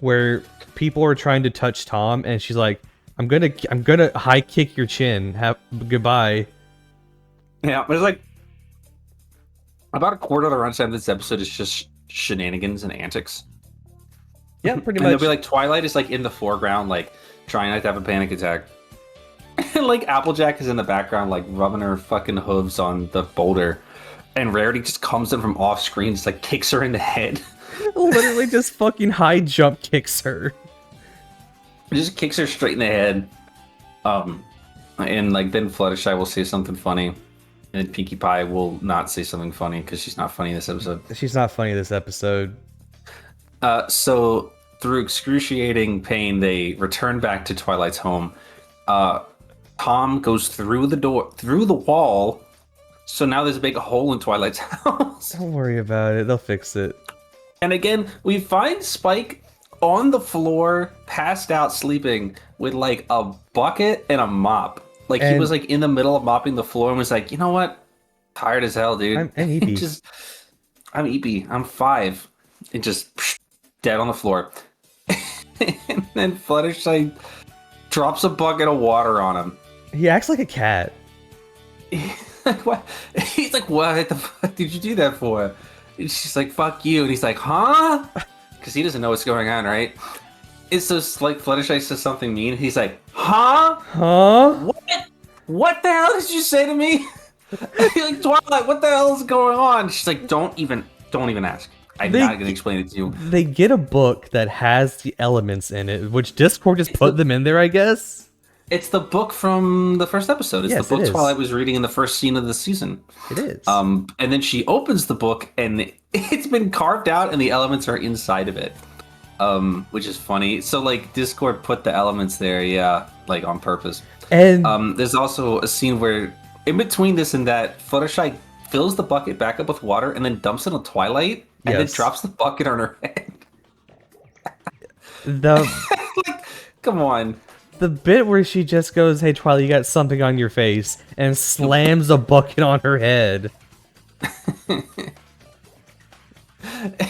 Where people are trying to touch Tom and she's like, I'm gonna high kick your chin. Goodbye. Yeah, there's like about a quarter of the runtime of this episode is just shenanigans and antics. Yeah, pretty and much. They'll be like Twilight is like in the foreground, like trying not to have a panic attack. And like Applejack is in the background, like rubbing her fucking hooves on the boulder. And Rarity just comes in from off screen, just like kicks her in the head. Literally just fucking high jump kicks her. Just kicks her straight in the head. And like then Fluttershy will say something funny, and Pinkie Pie will not say something funny because she's not funny in this episode. She's not funny this episode. So through excruciating pain, they return back to Twilight's home. Tom goes through the wall. So now there's a big hole in Twilight's house. Don't worry about it. They'll fix it. And again, we find Spike on the floor, passed out, sleeping with like a bucket and a mop. Like he was like in the middle of mopping the floor and was like, you know what? Tired as hell, dude. I'm EP. I'm EP. I'm 5. And just dead on the floor. And then Fluttershy drops a bucket of water on him. He acts like a cat. What? He's like, what the fuck did you do that for? And she's like, fuck you. And he's like, huh? Because he doesn't know what's going on, right? It's just like Fluttershy says something mean. He's like, huh? Huh? What the hell did you say to me? Like, Twilight, what the hell is going on? She's like, don't even ask. I'm not gonna explain it to you. They get a book that has the elements in it, which Discord just put them in there, I guess. It's the book from the first episode. It's the book Twilight was reading in the first scene of the season. It is. And then she opens the book and it's been carved out and the elements are inside of it. Which is funny. So like Discord put the elements there, yeah, like on purpose. And there's also a scene where in between this and that, Fluttershy fills the bucket back up with water and then dumps it on Twilight and then drops the bucket on her head. Like, come on. The bit where she just goes, hey, Twilight, you got something on your face, and slams a bucket on her head.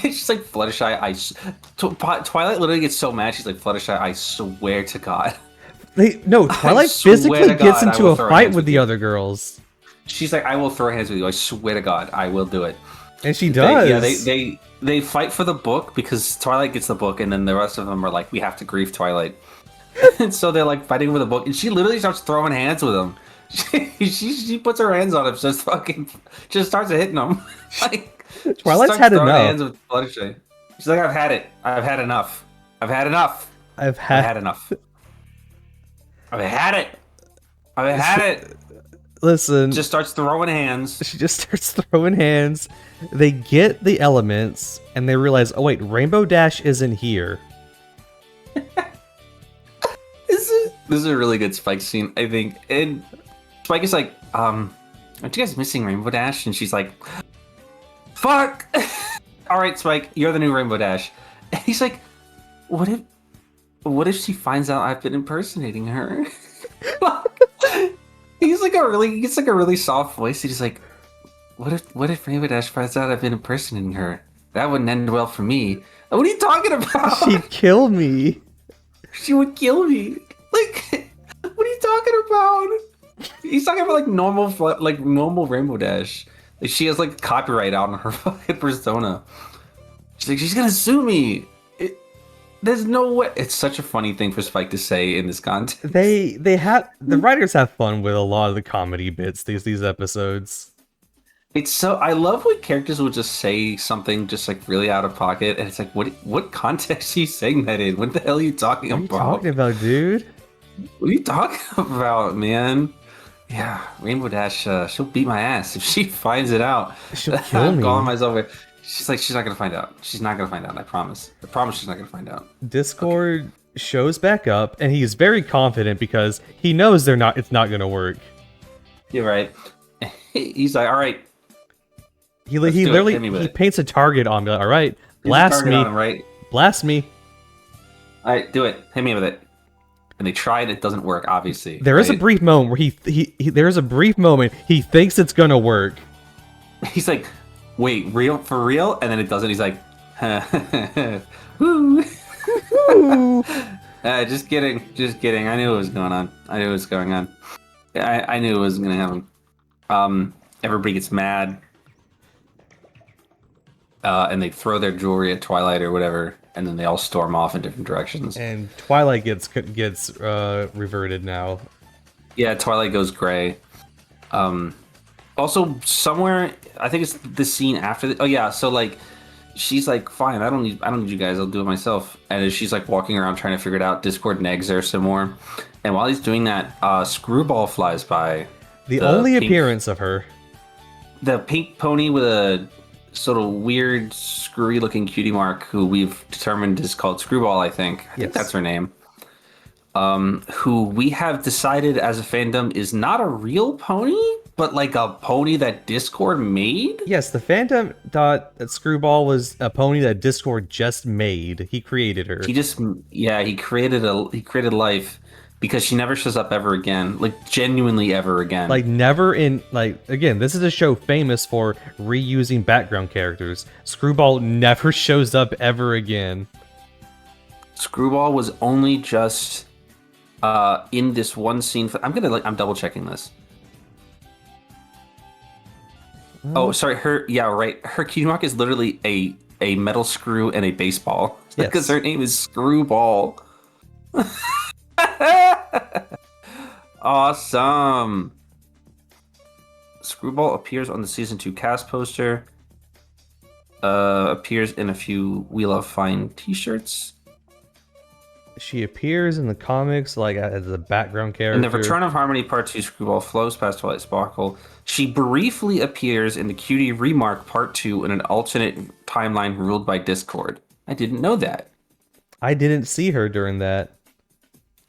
She's like, Fluttershy, Twilight literally gets so mad, she's like, Fluttershy, I swear to God. Twilight physically gets into a fight with the other girls. She's like, I will throw hands with you, I swear to God, I will do it. And she does. They fight for the book because Twilight gets the book, and then the rest of them are like, we have to grieve Twilight. And so they're like fighting with the book, and she literally starts throwing hands with him. She puts her hands on him, just starts hitting him. Like Twilight's had enough. Hands with Fluttershy. She's like, I've had it. I've had enough. I've had enough. I've had enough. I've had it. I've had it. Listen. Just starts throwing hands. She just starts throwing hands. They get the elements, and they realize, oh wait, Rainbow Dash isn't here. This is a really good Spike scene, I think. And Spike is like, aren't you guys missing Rainbow Dash? And she's like, fuck! Alright, Spike, you're the new Rainbow Dash. And he's like, what if she finds out I've been impersonating her? He gets like a really soft voice. He's like, what if Rainbow Dash finds out I've been impersonating her? That wouldn't end well for me. What are you talking about? She'd kill me. She would kill me. Like, what are you talking about? He's talking about like normal Rainbow Dash. Like, she has like copyright out on her fucking persona. She's like, she's gonna sue me. There's no way. It's such a funny thing for Spike to say in this content. The writers have fun with a lot of the comedy bits these episodes. It's so, I love when characters will just say something just like really out of pocket, and it's like, what context are you saying that in? What the hell are you talking about? What are you talking about, dude? What are you talking about, man? Yeah, Rainbow Dash, she'll beat my ass if she finds it out. She'll kill me. I'm calling myself. She's like, she's not gonna find out. She's not gonna find out. I promise. I promise she's not gonna find out. Discord shows back up, and he's very confident because he knows it's not gonna work. You're right. He's like, all right. He literally paints a target on me. Like, all right, blast me. Right? Blast me. All right, do it. Hit me with it. And they tried. It doesn't work. Obviously, there is a brief moment where he thinks it's gonna work. He's like, wait, real for real? And then it doesn't. He's like, woo. Just kidding. I knew what was going on. I knew it was gonna happen. Everybody gets mad. And they throw their jewelry at Twilight or whatever, and then they all storm off in different directions. And Twilight gets reverted now. Yeah, Twilight goes gray. Also, somewhere, I think it's the scene after. Oh yeah, so like, she's like, fine, I don't need you guys. I'll do it myself. And as she's like walking around trying to figure it out, Discord nags her some more, And while he's doing that, Screwball flies by. The The only pink- appearance of her. The pink pony with a sort of weird, screwy-looking cutie mark, who we've determined is called Screwball. I think Yes. that's her name. Who we have decided as a fandom is not a real pony, but like a pony that Discord made. Yes, the fandom thought that Screwball was a pony that Discord just made. He created her. He created life because she never shows up ever again, like genuinely ever again. Like never in again, this is a show famous for reusing background characters. Screwball never shows up ever again. Screwball was only just in this one scene. I'm double checking this. Oh, sorry. Her cutie mark is literally a metal screw and a baseball Yes. because her name is Screwball. Awesome. Screwball appears on the season 2 cast poster. Appears in a few We Love Fine t-shirts. She appears in the comics like as a background character. In the Return of Harmony Part 2, Screwball flows past Twilight Sparkle. She briefly appears in the Cutie Remark Part 2 in an alternate timeline ruled by Discord. I didn't know that. I didn't see her during that.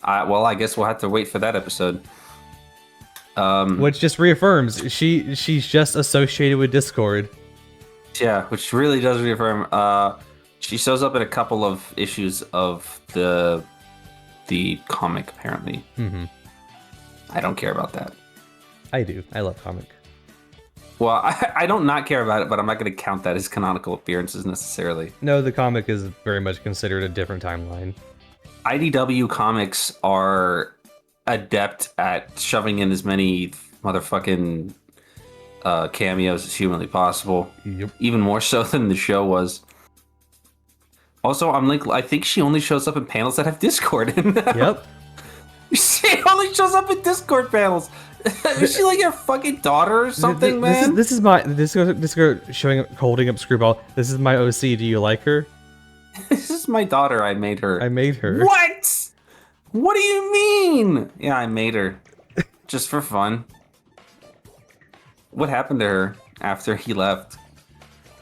Well, I guess we'll have to wait for that episode. Which just reaffirms she's just associated with Discord. Yeah, which really does reaffirm. She shows up in a couple of issues of the comic, apparently. Mm-hmm. I don't care about that. I do. I love comic. Well, I don't not care about it, but I'm not going to count that as canonical appearances necessarily. No, the comic is very much considered a different timeline. IDW comics are adept at shoving in as many motherfucking cameos as humanly possible. Yep. Even more so than the show was. Also, I think she only shows up in panels that have Discord in them. Yep. She only shows up in Discord panels. Is she like your fucking daughter or something, man? This girl showing up, holding up Screwball. This is my OC. Do you like her? This is my daughter. I made her. I made her. What? What do you mean? Yeah, I made her. Just for fun. What happened to her after he left?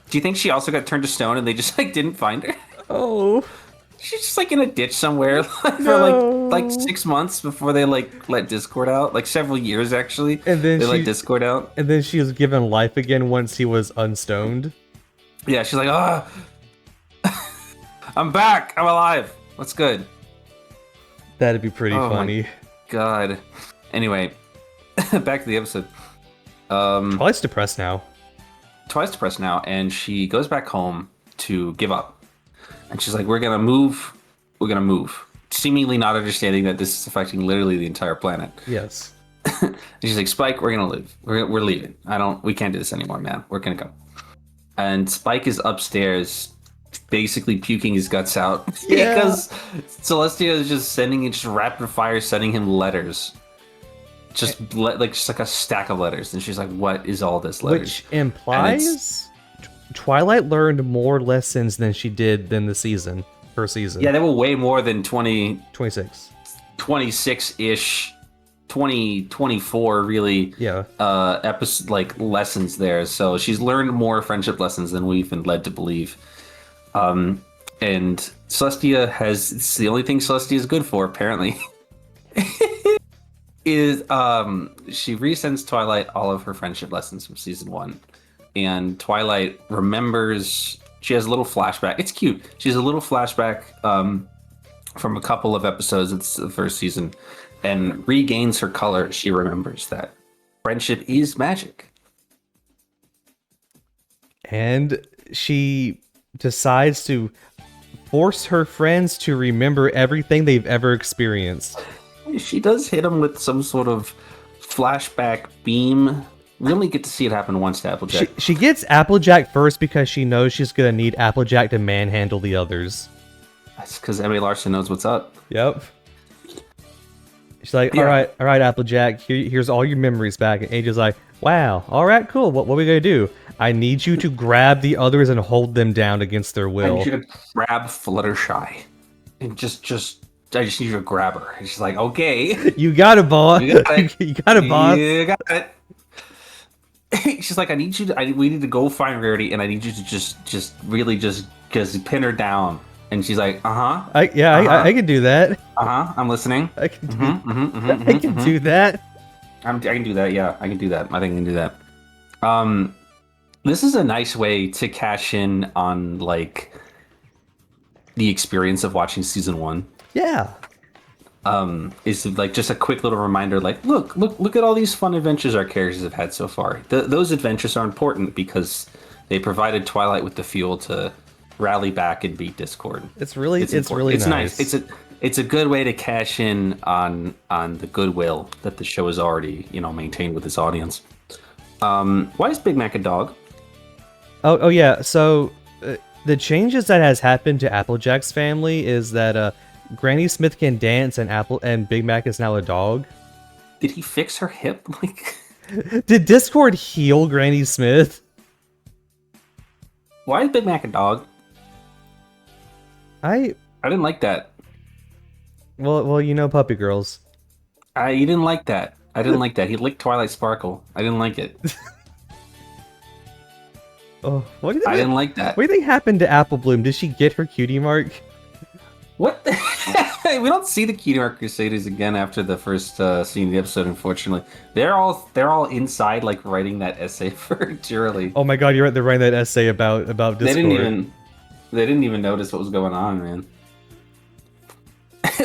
Do you think she also got turned to stone and they just like didn't find her? Oh. She's just like in a ditch somewhere for like 6 months before they like let Discord out. Like several years actually. And then they let Discord out. And then she was given life again once he was unstoned. Yeah, she's like, I'm back. I'm alive. What's good? That'd be pretty funny. God. Anyway, back to the episode. Twilight's depressed now. Twilight's depressed now, and she goes back home to give up. And she's like, we're gonna move. We're gonna move. Seemingly not understanding that this is affecting literally the entire planet. Yes. And she's like, Spike, we're gonna leave. We're leaving. We can't do this anymore, man. We're gonna go. And Spike is upstairs, basically puking his guts out because Celestia is just rapid fire sending him letters. Just like a stack of letters, and she's like, "What is all this letters?" Which implies Twilight learned more lessons than she did than the first season. Yeah, they were way more than 26-ish, 24 really. Yeah. Episode like lessons there. So she's learned more friendship lessons than we've been led to believe. And Celestia it's the only thing Celestia is good for, apparently. Is she resends Twilight all of her friendship lessons from season 1, and Twilight remembers. She has a little flashback. It's cute. She has a little flashback from a couple of episodes. It's the first season, and regains her color. She remembers that friendship is magic, and she decides to force her friends to remember everything they've ever experienced. She does hit him with some sort of flashback beam. We only get to see it happen once to Applejack. She gets Applejack first because she knows she's gonna need Applejack to manhandle the others. That's because Emily Larson knows what's up. Yep. She's like, all right, Applejack, here's all your memories back. And Angel's like, wow, all right, cool. What are we gonna do? I need you to grab the others and hold them down against their will. I need you to grab Fluttershy and just I just need you to grab her. And she's like, okay, You got it, boss. you got it. You got it, boss. You got it. She's like, I need you to. We need to go find Rarity, and I need you to just really just pin her down. And she's like, I can do that. I'm listening. I can do, I can do that. I can do that. Yeah, I can do that. I think I can do that. This is a nice way to cash in on like the experience of watching season 1. Yeah. Is like just a quick little reminder, like, look at all these fun adventures our characters have had so far. Those adventures are important because they provided Twilight with the fuel to rally back and beat Discord. It's really nice. It's a good way to cash in on the goodwill that the show has already maintained with its audience. Why is Big Mac a dog? Oh yeah. So the changes that has happened to Applejack's family is that Granny Smith can dance and Big Mac is now a dog. Did he fix her hip? Like, did Discord heal Granny Smith? Why is Big Mac a dog? I didn't like that. Well, puppy girls. You didn't like that. I didn't like that. He licked Twilight Sparkle. I didn't like it. Oh, what do you think? I didn't like that. What do you think happened to Apple Bloom? Did she get her cutie mark? What? We don't see the Cutie Mark Crusaders again after the first scene of the episode. Unfortunately, they're all inside, like writing that essay for Cheerily. Oh my God, you're right. They're writing that essay about Discord. They didn't even notice what was going on, man.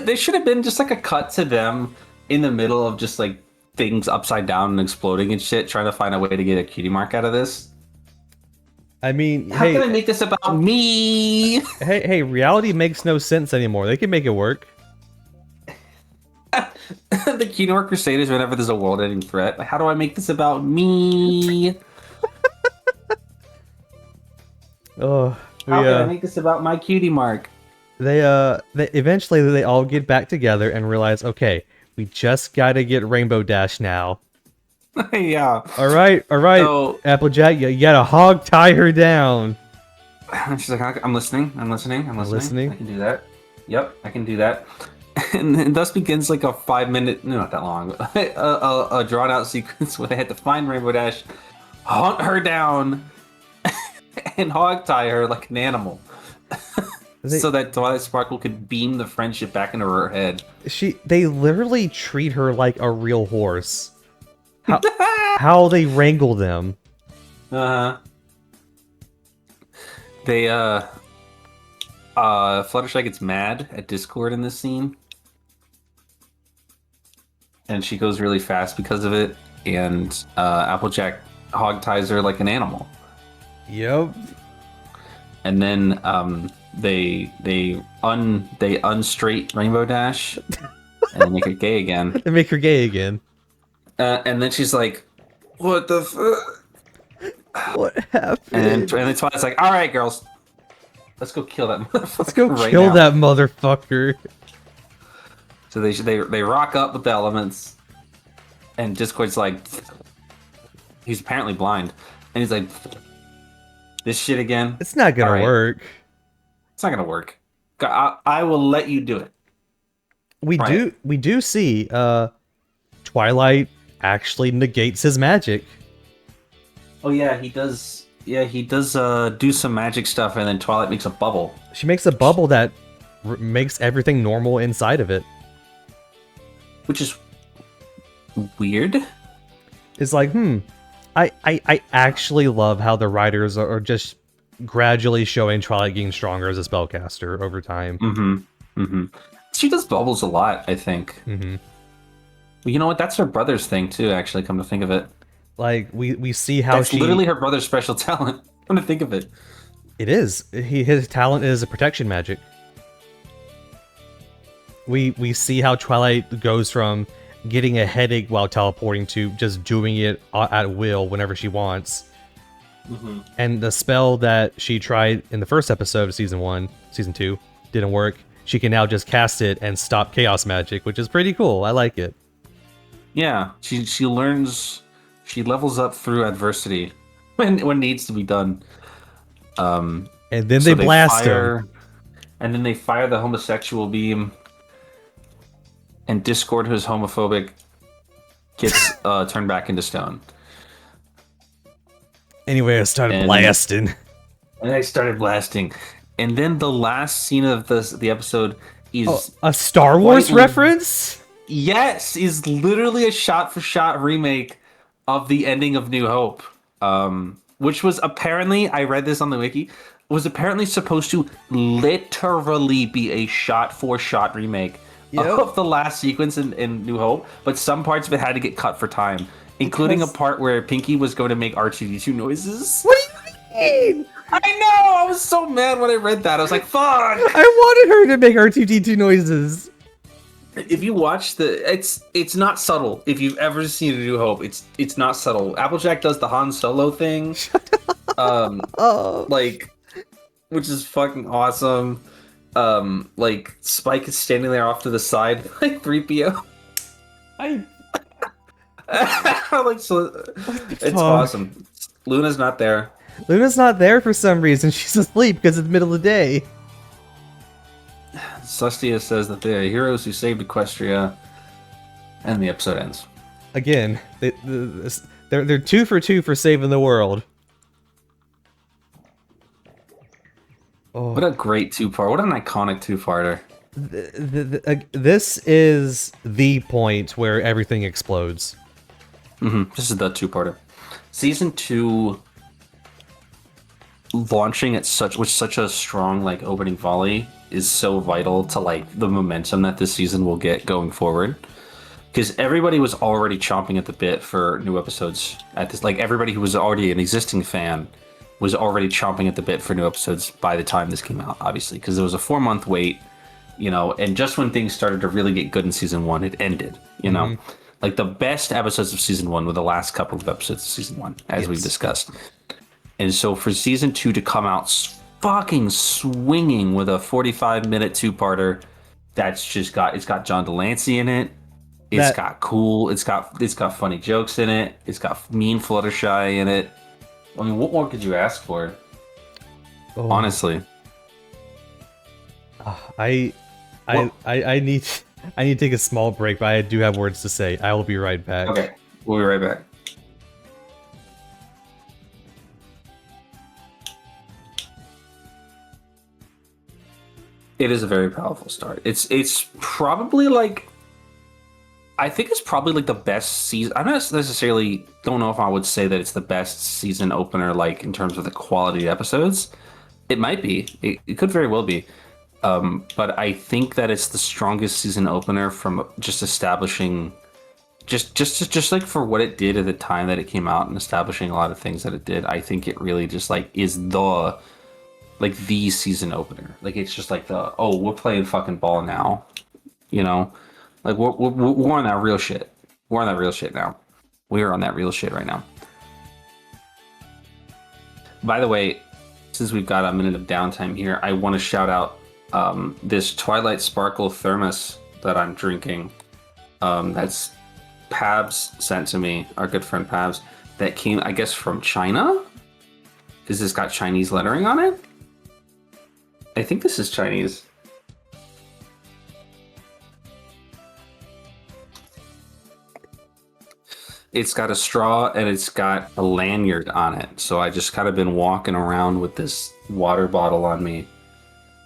There should have been just like a cut to them in the middle of just like things upside down and exploding and shit, trying to find a way to get a cutie mark out of this. I mean, how can I make this about me? Hey, reality makes no sense anymore. They can make it work. The Cutie Mark Crusaders, whenever there's a world-ending threat, how do I make this about me? Oh, how can I make this about my cutie mark? They eventually they all get back together and realize, okay, we just gotta get Rainbow Dash now. Yeah. All right. So, Applejack, you gotta hog tie her down. She's like, I'm listening. I can do that. Yep, I can do that. And thus begins like a 5-minute, no, not that long, a drawn out sequence where they had to find Rainbow Dash, hunt her down, and hog tie her like an animal. So that Twilight Sparkle could beam the friendship back into her head. They literally treat her like a real horse. How they wrangle them. They Fluttershy gets mad at Discord in this scene. And she goes really fast because of it, and Applejack hog ties her like an animal. Yep. And then they unstraight Rainbow Dash and make her gay again. They make her gay again. And then she's like, "What the fuck? What happened?" And then Twilight's like, "All right, girls, let's go kill that motherfucker. Let's go kill that motherfucker." So they rock up with the elements, and Discord's like, he's apparently blind, and he's like, "This shit again? It's not gonna work. It's not gonna work. I will let you do it." We do see Twilight actually negates his magic. Oh yeah, he does. Yeah, he does do some magic stuff, and then Twilight makes a bubble. She makes a bubble that makes everything normal inside of it. Which is weird. It's like, I actually love how the writers are just gradually showing Twilight getting stronger as a spellcaster over time. She does bubbles a lot, I think. Well, you know what? That's her brother's thing too, actually, come to think of it. Like, we see how That's literally her brother's special talent. Come to think of it. It is. His talent is a protection magic. We see how Twilight goes from getting a headache while teleporting to just doing it at will whenever she wants. And the spell that she tried in the first episode of season 2 didn't work. She can now just cast it and stop chaos magic, which is pretty cool. I like it. Yeah, she learns, she levels up through adversity when needs to be done. And then they blast her. And then they fire the homosexual beam. and Discord, who's homophobic, gets turned back into stone. Anyway, I started blasting. And I started blasting. And then the last scene of the episode is a Star Wars reference? Yes, is literally a shot-for-shot remake of the ending of New Hope. Which was apparently, I read this on the wiki, was apparently supposed to literally be a shot-for-shot remake of the last sequence in New Hope, but some parts of it had to get cut for time, including a part where Pinky was going to make R2-D2 noises. What do you mean? I know! I was so mad when I read that. I was like, fuck! I wanted her to make R2-D2 noises. If you watch it's not subtle. If you've ever seen A New Hope, it's not subtle. Applejack does the Han Solo thing. Like, which is fucking awesome. Like, Spike is standing there off to the side, like 3PO. Like, so, it's awesome. Luna's not there. Luna's not there for some reason. She's asleep because it's the middle of the day. Celestia says that they are heroes who saved Equestria, and the episode ends. Again, they're 2 for 2 for saving the world. Oh. What a great two-part! What an iconic two-parter. This is the point where everything explodes. This is the two-parter. Season 2 launching at such a strong like opening volley is so vital to like the momentum that this season will get going forward, because everybody was already chomping at the bit for new episodes at this. Like, everybody who was already an existing fan was already chomping at the bit for new episodes by the time this came out, obviously, because there was a 4-month wait, you know, and just when things started to really get good in season 1, it ended, you know. Like, the best episodes of season 1 were the last couple of episodes of season 1, as we've discussed. And so for season 2 to come out fucking swinging with a 45-minute two-parter that's just got John Delancey in it. It's got funny jokes in it. It's got mean Fluttershy in it. I mean, what more could you ask for? Honestly. I need to take a small break, but I do have words to say. I will be right back. Okay, we'll be right back. It is a very powerful start. It's probably like, I think it's probably like the best season. I'm not necessarily, don't know if I would say that it's the best season opener, like in terms of the quality episodes. It might be. It could very well be. But I think that it's the strongest season opener from just establishing, just like for what it did at the time that it came out and establishing a lot of things that it did. I think it really just like is the season opener. Like, it's just like we're playing fucking ball now, you know, like we're on that real shit. We're on that real shit now. We are on that real shit right now. By the way, since we've got a minute of downtime here, I want to shout out this Twilight Sparkle thermos that I'm drinking. That's Pabs sent to me, our good friend Pabs, that came, I guess, from China. Is this got Chinese lettering on it? I think this is Chinese. It's got a straw and it's got a lanyard on it. So I just kind of been walking around with this water bottle on me,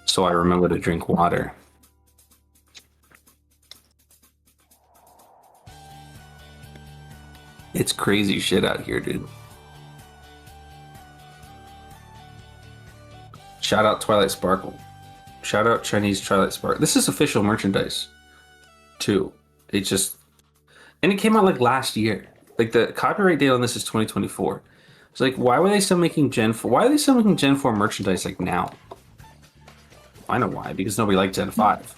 so I remember to drink water. It's crazy shit out here, dude. Shout out Twilight Sparkle. Shout out Chinese Twilight Sparkle. This is official merchandise, too. It just... And it came out, like, last year. Like, the copyright date on this is 2024. It's like, why were they still making Gen 4? Why are they still making Gen 4 merchandise, like, now? I know why. Because nobody liked Gen 5.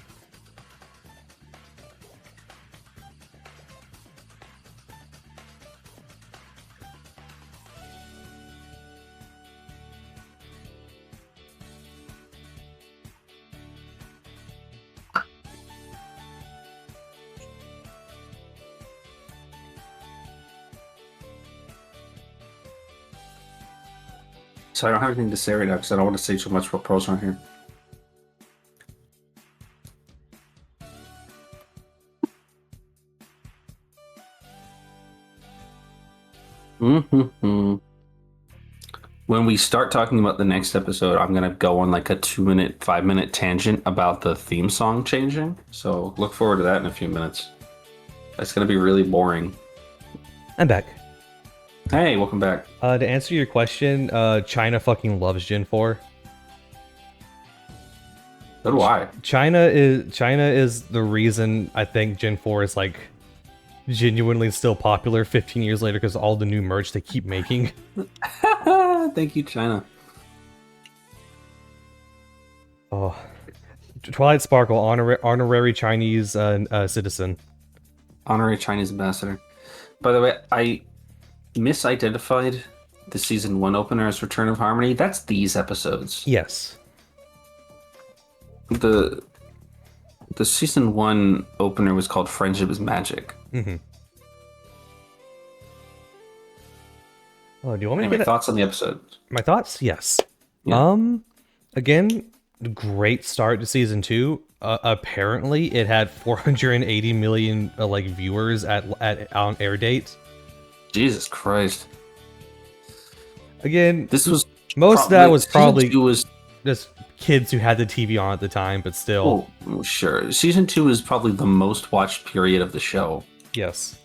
So I don't have anything to say right now because I don't want to say too much about pros on here. When we start talking about the next episode, I'm gonna go on like a 2-minute, 5-minute tangent about the theme song changing. So look forward to that in a few minutes. It's gonna be really boring. I'm back. Hey, welcome back. To answer your question, China fucking loves Gen 4. So do I. China is the reason I think Gen 4 is like genuinely still popular 15 years later because all the new merch they keep making. Thank you, China. Oh, Twilight Sparkle, honorary Chinese citizen. Honorary Chinese ambassador. By the way, I misidentified the season 1 opener as Return of Harmony. That's these episodes. Yes. The season 1 opener was called Friendship is Magic. Mm-hmm. Oh, do you want me Anyway, to get thoughts on the episode? my thoughts? Yes. Yeah. Again, great start to season 2. Apparently, it had 480 million like viewers on air date. Jesus Christ. Again, This was most of that was season probably 2 was just kids who had the TV on at the time, but still. oh, sure. Season 2 is probably the most watched period of the show. Yes.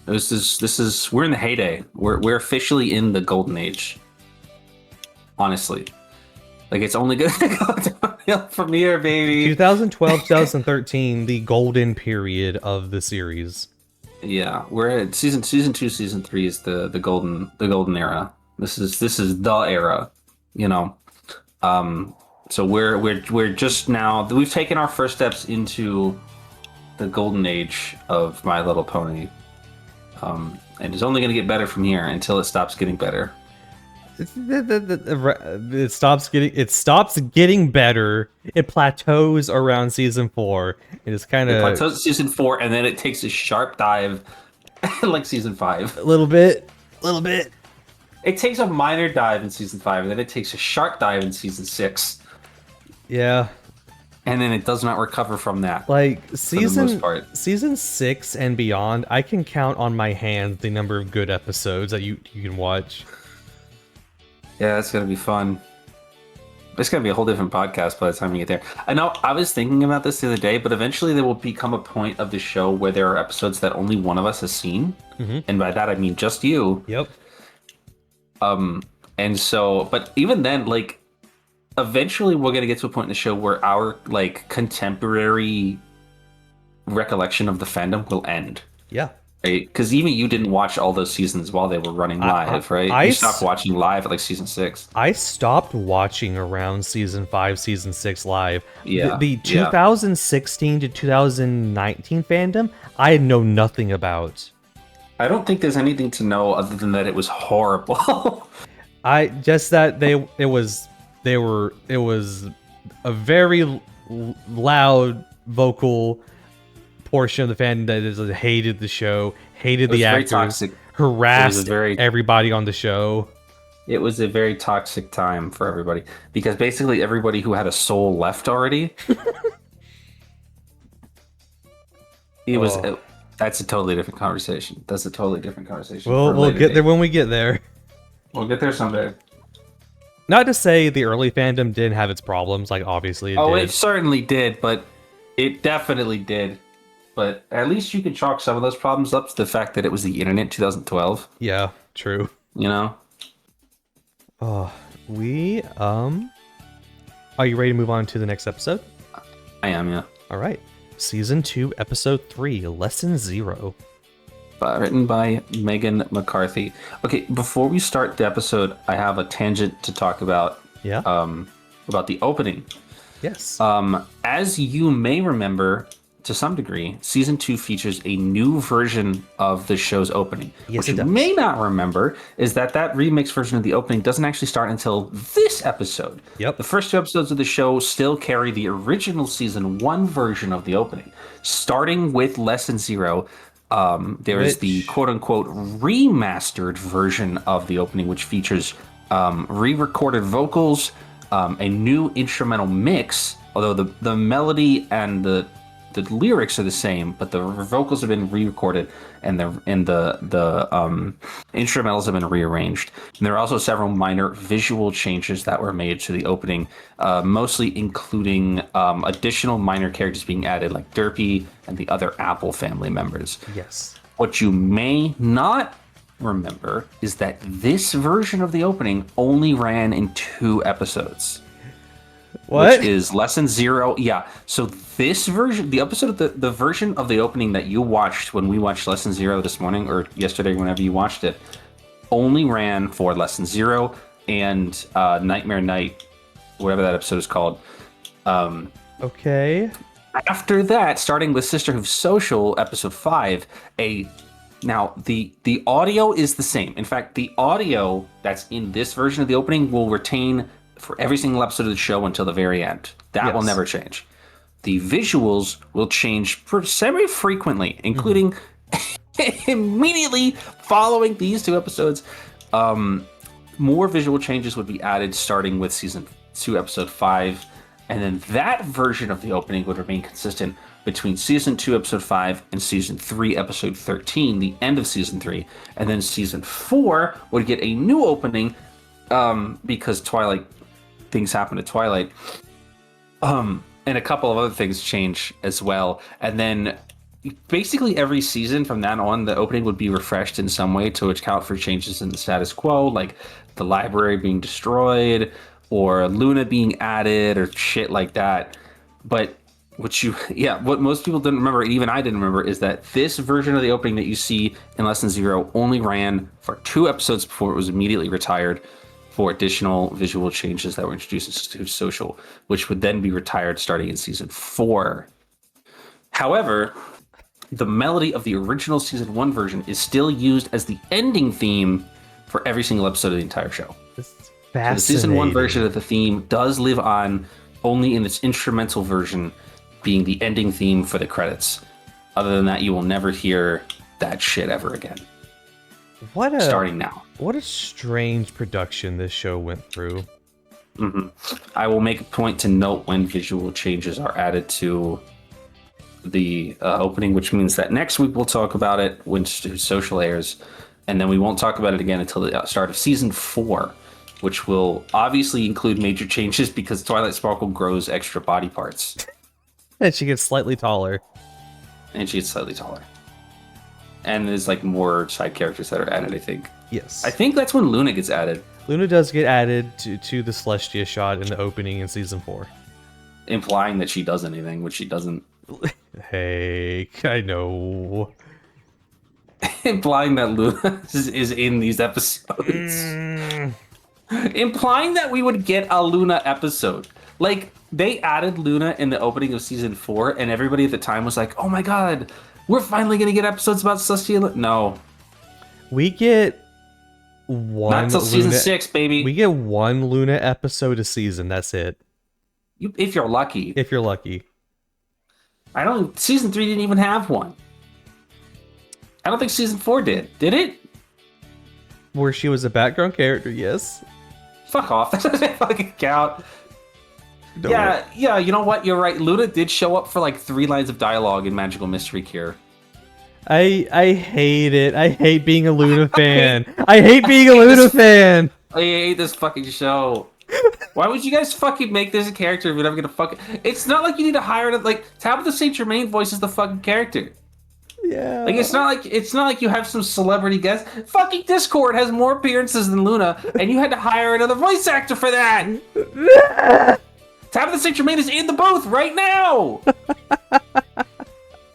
This is we're in the heyday. We're officially in the golden age. Honestly. Like it's only gonna go downhill from here, baby. 2012, 2013, the golden period of the series. Yeah, we're at season 2, season 3 is the golden era. This is the era, you know. So we're just now we've taken our first steps into the golden age of My Little Pony. And it's only going to get better from here until it stops getting better. It stops getting better. It plateaus around season 4. It is kind It of plateaus at season 4, and then it takes a sharp dive, like season 5. a little bit. It takes a minor dive in season 5, and then it takes a sharp dive in season 6, Yeah, and then it does not recover from that. like most part. season 6 and beyond, I can count on my hands the number of good episodes that you can watch. Yeah, that's gonna be fun. It's gonna be a whole different podcast by the time we get there. I know I was thinking about this the other day, but eventually there will become a point of the show where there are episodes that only one of us has seen, and by that I mean just you. Yep. And so, but even then, like, eventually we're gonna get to a point in the show where our like contemporary recollection of the fandom will end. Yeah. Right? Because even you didn't watch all those seasons while they were running live, right? You stopped watching live at like season 6. I stopped watching around season 5, season 6 live. Yeah. The 2016 to 2019 fandom, I know nothing about. I don't think there's anything to know other than that it was horrible. I just that it was a very loud vocal portion of the fandom that is hated the show, hated the actors, toxic. harassed everybody on the show. It was a very toxic time for everybody because basically everybody who had a soul left already. It was. That's a totally different conversation. That's a totally different conversation. We'll get there when we get there. We'll get there someday. Not to say the early fandom didn't have its problems, like obviously it did. It certainly did, but it definitely did. But at least you could chalk some of those problems up to the fact that it was the internet 2012. Yeah, true. You know? Oh, are you ready to move on to the next episode? I am, yeah. All right. Season 2, Episode 3, Lesson 0. Written by Megan McCarthy. Okay, before we start the episode, I have a tangent to talk about. Yeah. About the opening. Yes. As you may remember, to some degree, Season 2 features a new version of the show's opening. Yes, what it you does. may not remember is that remixed version of the opening doesn't actually start until this episode. Yep. The first 2 episodes of the show still carry the original Season 1 version of the opening. Starting with Lesson 0, there is the quote-unquote remastered version of the opening, which features re-recorded vocals, a new instrumental mix, although the melody and the the lyrics are the same, but the vocals have been re-recorded and the instrumentals have been rearranged. And there are also several minor visual changes that were made to the opening, mostly including additional minor characters being added, like Derpy and the other Apple family members. Yes. What you may not remember is that this version of the opening only ran in 2 episodes. What? Which is Lesson 0. Yeah. So this version, the episode of the version of the opening that you watched when we watched Lesson 0 this morning or yesterday, whenever you watched it, only ran for Lesson 0 and Nightmare Night, whatever that episode is called. Okay. After that, starting with Sisterhood Social, episode 5, now the audio is the same. In fact, the audio that's in this version of the opening will retain for every single episode of the show until the very end. That will never change. The visuals will change semi-frequently, including immediately following these 2 episodes. More visual changes would be added starting with season 2, episode 5, and then that version of the opening would remain consistent between season 2, episode 5, and season 3, episode 13, the end of season 3. And then season 4 would get a new opening because Twilight, things happen to Twilight. And a couple of other things change as well. And then basically every season from then on, the opening would be refreshed in some way to account for changes in the status quo, like the library being destroyed or Luna being added or shit like that. But what most people didn't remember, and even I didn't remember, is that this version of the opening that you see in Lesson 0 only ran for 2 episodes before it was immediately retired for additional visual changes that were introduced to Social, which would then be retired starting in season 4. However, the melody of the original season 1 version is still used as the ending theme for every single episode of the entire show. This is fascinating. fascinating. So the season 1 version of the theme does live on, only in its instrumental version being the ending theme for the credits. Other than that, you will never hear that shit ever again. Starting now. What a strange production this show went through. Mm-hmm. I will make a point to note when visual changes are added to the opening, which means that next week we'll talk about it when Social airs, and then we won't talk about it again until the start of season 4, which will obviously include major changes because Twilight Sparkle grows extra body parts. And she gets slightly taller. And there's like more side characters that are added, I think. Yes. I think that's when Luna gets added. Luna does get added to the Celestia shot in the opening in season 4. Implying that she does anything, which she doesn't. Hey, I know. Implying that Luna is in these episodes. Implying that we would get a Luna episode. Like, they added Luna in the opening of season 4, and everybody at the time was like, oh my god, we're finally going to get episodes about Celestia. No. We get one. Not until season 6, baby. We get one Luna episode a season. That's it. If you're lucky. If you're lucky. Season 3 didn't even have one. I don't think season 4 did. Did it? Where she was a background character, yes. Fuck off. That doesn't fucking count. Yeah, you know what? You're right. Luna did show up for like 3 lines of dialogue in Magical Mystery Cure. I hate it. I hate being a Luna fan. I hate being a Luna fan. I hate this fucking show. Why would you guys fucking make this a character if you're never gonna fucking... It's not like you need to hire it. Like, Tabitha St. Germain voices the fucking character. Yeah. Like, it's not like you have some celebrity guest. Fucking Discord has more appearances than Luna, and you had to hire another voice actor for that. Tabitha St. Germain is in the booth right now!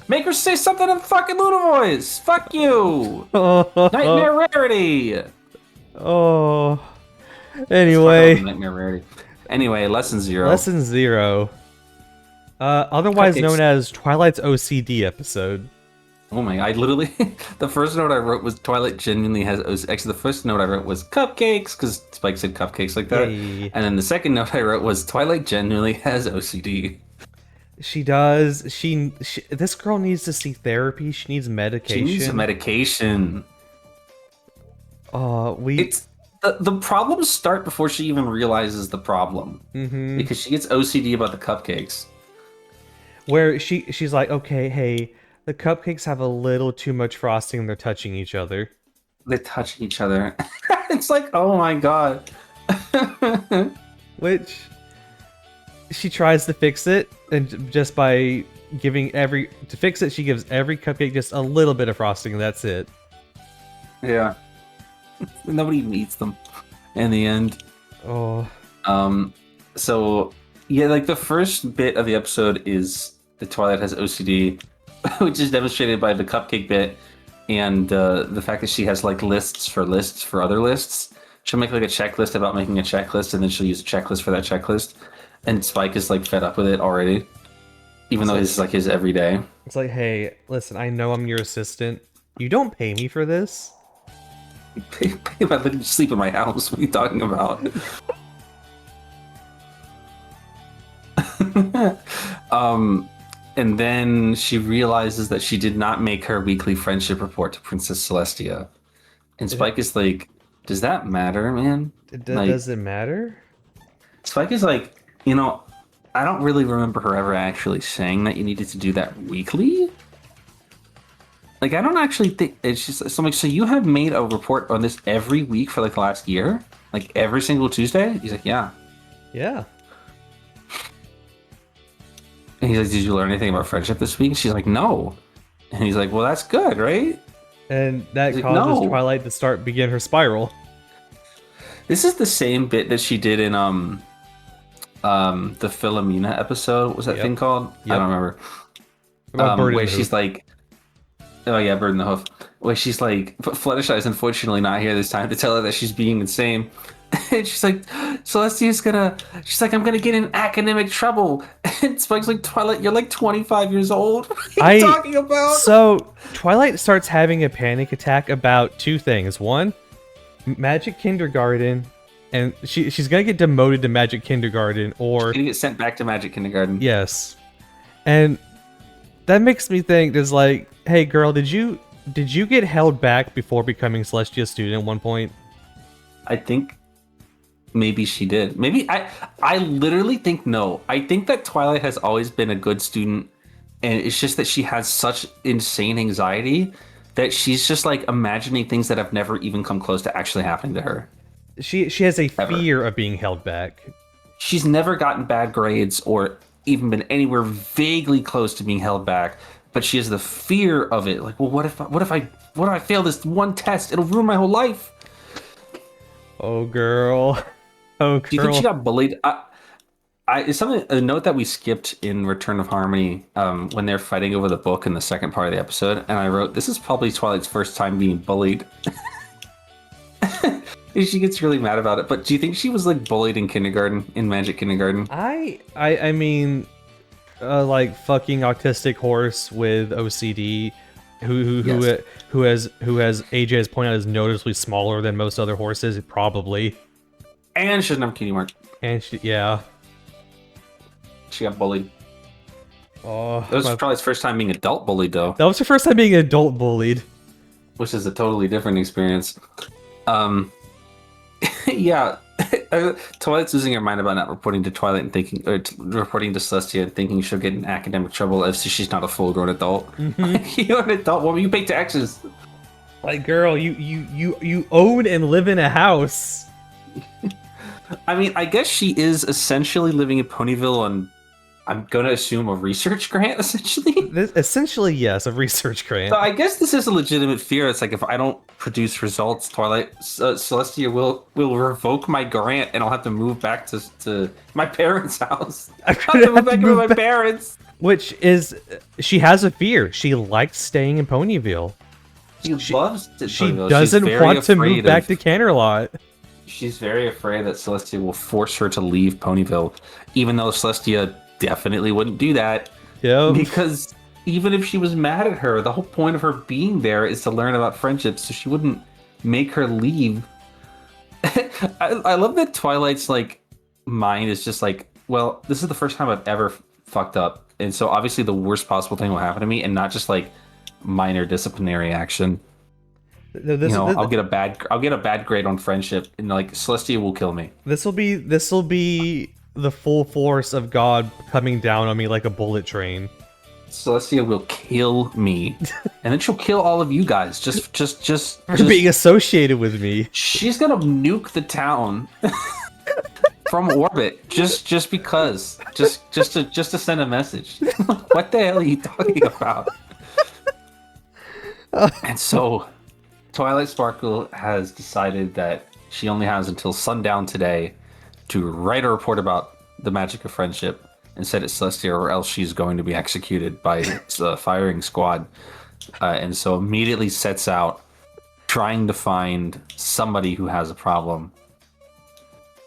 Make her say something in fucking Luna voice! Fuck you! Nightmare Rarity! Oh. Anyway. Nightmare Rarity. Anyway, Lesson 0. Lesson 0. Otherwise known as Twilight's OCD episode. Oh my god, I literally... the first note I wrote was Twilight genuinely has... Actually, the first note I wrote was cupcakes, because Spike said cupcakes like that. Yay. And then the second note I wrote was Twilight genuinely has OCD. She does. She this girl needs to see therapy. She needs medication. She needs some medication. It's... The problems start before she even realizes the problem. Mm-hmm. Because she gets OCD about the cupcakes. where she's like, okay, hey, the cupcakes have a little too much frosting and they're touching each other. They touch each other. It's like, oh my god. Which she tries to fix it, and just by to fix it, she gives every cupcake just a little bit of frosting, and that's it. Yeah. Nobody even eats them in the end. Oh. So yeah, like the first bit of the episode is the Twilight has OCD, which is demonstrated by the cupcake bit and the fact that she has like lists for other lists. She'll make like a checklist about making a checklist, and then she'll use a checklist for that checklist. And Spike is like fed up with it already, even though it's like his everyday. It's like, hey, listen, I know I'm your assistant. You don't pay me for this. If I let you sleep in my house, what are you talking about? And then she realizes that she did not make her weekly friendship report to Princess Celestia. And Spike is like, does that matter, man? Does it matter? Spike is like, you know, I don't really remember her ever actually saying that you needed to do that weekly. Like, I don't actually think it's just so. I'm like, so you have made a report on this every week for like the last year, like every single Tuesday? He's like, yeah. Yeah. And he's like, did you learn anything about friendship this week? And she's like, no. And he's like, well, that's good, right? And that He's causes like, no. Twilight to begin her spiral. This is the same bit that she did in the Philomena episode. What was that thing called? Yep. I don't remember. Where she's like, oh yeah, Bird in the Hoof. Where she's like, Fluttershy is unfortunately not here this time to tell her that she's being insane. And she's like, Celestia's she's like, I'm gonna get in academic trouble. And Spike's like, Twilight, you're like 25 years old. What are you talking about? So Twilight starts having a panic attack about two things. One, Magic Kindergarten, and she's gonna get demoted to Magic Kindergarten, or She's gonna get sent back to Magic Kindergarten. yes. And that makes me think, there's like, hey girl, did you get held back before becoming Celestia's student at one point? I think maybe she did. Maybe I literally think no. I think that Twilight has always been a good student, and it's just that she has such insane anxiety that she's just like imagining things that have never even come close to actually happening to her. She has a Ever. fear of being held back. She's never gotten bad grades or even been anywhere vaguely close to being held back, but she has the fear of it. Like, well, what if I fail this one test? It'll ruin my whole life. Oh girl. Oh girl. Do you think she got bullied? It's something, a note that we skipped in Return of Harmony when they're fighting over the book in the second part of the episode, and I wrote, this is probably Twilight's first time being bullied. She gets really mad about it, but do you think she was like bullied in kindergarten, in Magic Kindergarten? I mean, like fucking autistic horse with OCD, who has AJ has pointed out is noticeably smaller than most other horses, probably. And she doesn't have a cutie mark. And she got bullied. Oh, That was probably his first time being adult bullied, though. That was her first time being adult bullied. Which is a totally different experience. Yeah. Twilight's losing her mind about not reporting to Twilight and thinking, or reporting to Celestia and thinking she'll get in academic trouble if she's not a full-grown adult. Mm-hmm. You're an adult woman, you pay taxes. Like, girl, you own and live in a house. I mean, I guess she is essentially living in Ponyville on, I'm going to assume, a research grant, essentially. Essentially, yes, a research grant. So I guess this is a legitimate fear. It's like, if I don't produce results, Twilight, Celestia will revoke my grant, and I'll have to move back to my parents' house. I have to move back to my parents. Which is, she has a fear. She likes staying in Ponyville. She loves it. She doesn't want to move back to Canterlot. She's very afraid that Celestia will force her to leave Ponyville, even though Celestia definitely wouldn't do that. Yeah. Because even if she was mad at her, the whole point of her being there is to learn about friendship, so she wouldn't make her leave. I love that Twilight's like mind is just like, well, this is the first time I've ever fucked up, and so obviously the worst possible thing will happen to me, and not just like minor disciplinary action. I'll get a bad grade on friendship, and like Celestia will kill me. This will be the full force of God coming down on me like a bullet train. Celestia will kill me, and then she'll kill all of you guys. Just For being associated with me. She's gonna nuke the town from orbit, just because, just to send a message. What the hell are you talking about? And so, Twilight Sparkle has decided that she only has until sundown today to write a report about the magic of friendship and set it Celestia, or else she's going to be executed by the firing squad. And so immediately sets out trying to find somebody who has a problem.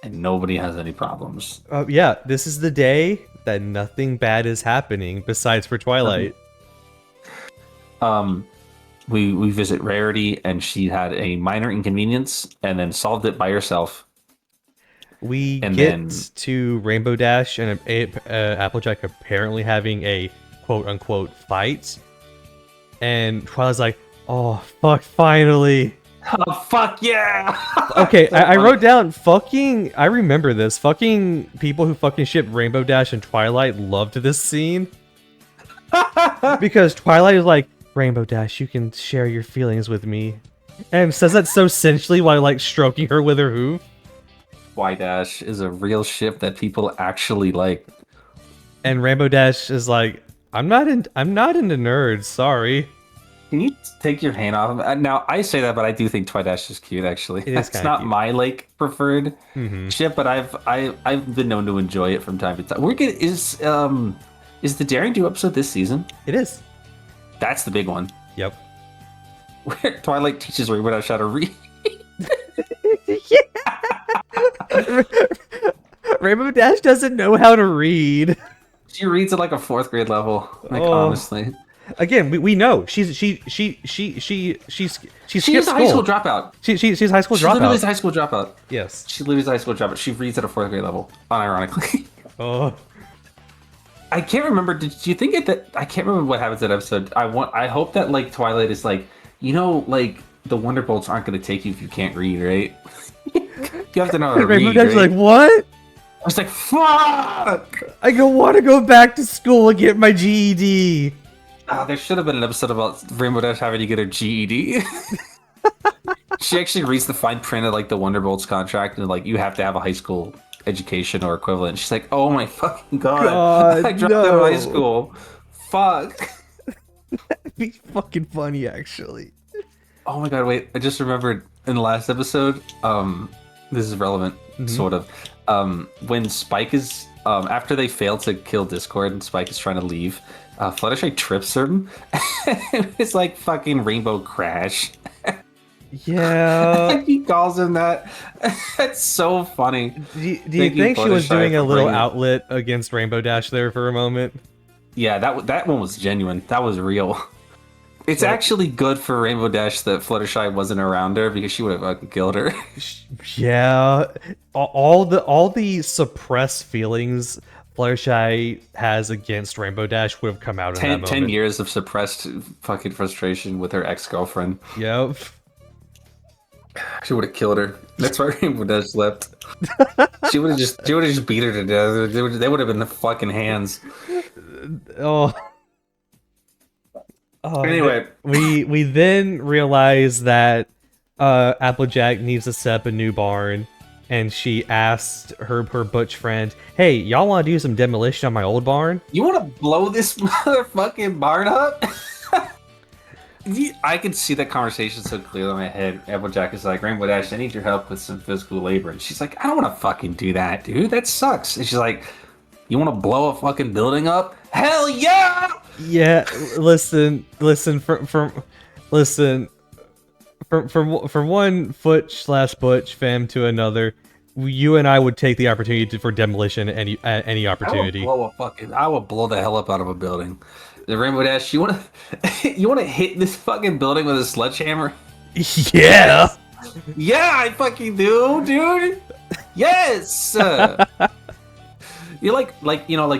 And nobody has any problems. Yeah, this is the day that nothing bad is happening besides for Twilight. We visit Rarity, and she had a minor inconvenience and then solved it by herself. We get to Rainbow Dash and Applejack apparently having a quote-unquote fight. And Twilight's like, oh, fuck, finally. Oh, fuck yeah! Okay, I wrote down I remember this. Fucking people who fucking ship Rainbow Dash and Twilight loved this scene. Because Twilight is like, Rainbow Dash, you can share your feelings with me. And says that so sensually while like stroking her with her hoof. Y-Dash is a real ship that people actually like. And Rainbow Dash is like, I'm not into nerds, sorry. Can you take your hand off him? Now, I say that, but I do think Twidash is cute, actually. It's not cute. My like preferred ship, but I've been known to enjoy it from time to time. Is the Daring Do episode this season? It is. That's the big one. Yep. Where Twilight teaches Rainbow Dash how to read. Rainbow Dash doesn't know how to read. She reads at like a 4th grade level. Like honestly. Again, we know she's a high school dropout. She's a high school dropout. She's literally a high school dropout. Yes. She literally is a high school dropout. She reads at a 4th grade level, unironically. Oh. I can't remember. Did you think that? I can't remember what happens in that episode. I hope that like Twilight is like, like the Wonderbolts aren't going to take you if you can't read, right? You have to know how to read. Right? Like, what? I was like, fuck! I don't want to go back to school and get my GED. There should have been an episode about Rainbow Dash having to get her GED. She actually reads the fine print of like the Wonderbolts contract, and like you have to have a high school education or equivalent. She's like, oh my fucking god, I dropped out of high school. Fuck. That'd be fucking funny, actually. Oh my god, wait! I just remembered in the last episode. This is relevant, sort of. When Spike is after they fail to kill Discord and Spike is trying to leave, Fluttershy trips him. It's like fucking Rainbow Crash. Yeah. He calls him that. That's so funny. Do you think she was doing a little outlet against Rainbow Dash there for a moment? Yeah, that one was genuine. That was real. It's actually good for Rainbow Dash that Fluttershy wasn't around her, because she would have fucking killed her. Yeah, all the suppressed feelings Fluttershy has against Rainbow Dash would have come out in that moment. 10 years of suppressed fucking frustration with her ex-girlfriend. Yep. She would have killed her. That's why Rainbow Dash left. She would have just beat her to death. They would have been the fucking hands. Oh. Anyway, we then realize that Applejack needs to set up a new barn, and she asked her butch friend, "Hey, y'all want to do some demolition on my old barn? You want to blow this motherfucking barn up?" I can see that conversation so clearly in my head. Applejack is like, "Rainbow Dash, I need your help with some physical labor," and she's like, "I don't want to fucking do that, dude. That sucks." And she's like, "You want to blow a fucking building up? Hell yeah!" Yeah, listen, from one foot/butch fam to another, you and I would take the opportunity for demolition any opportunity. I will blow the hell up out of a building. The Rainbow Dash, you wanna hit this fucking building with a sledgehammer? Yeah. Yeah, I fucking do, dude. Yes. You like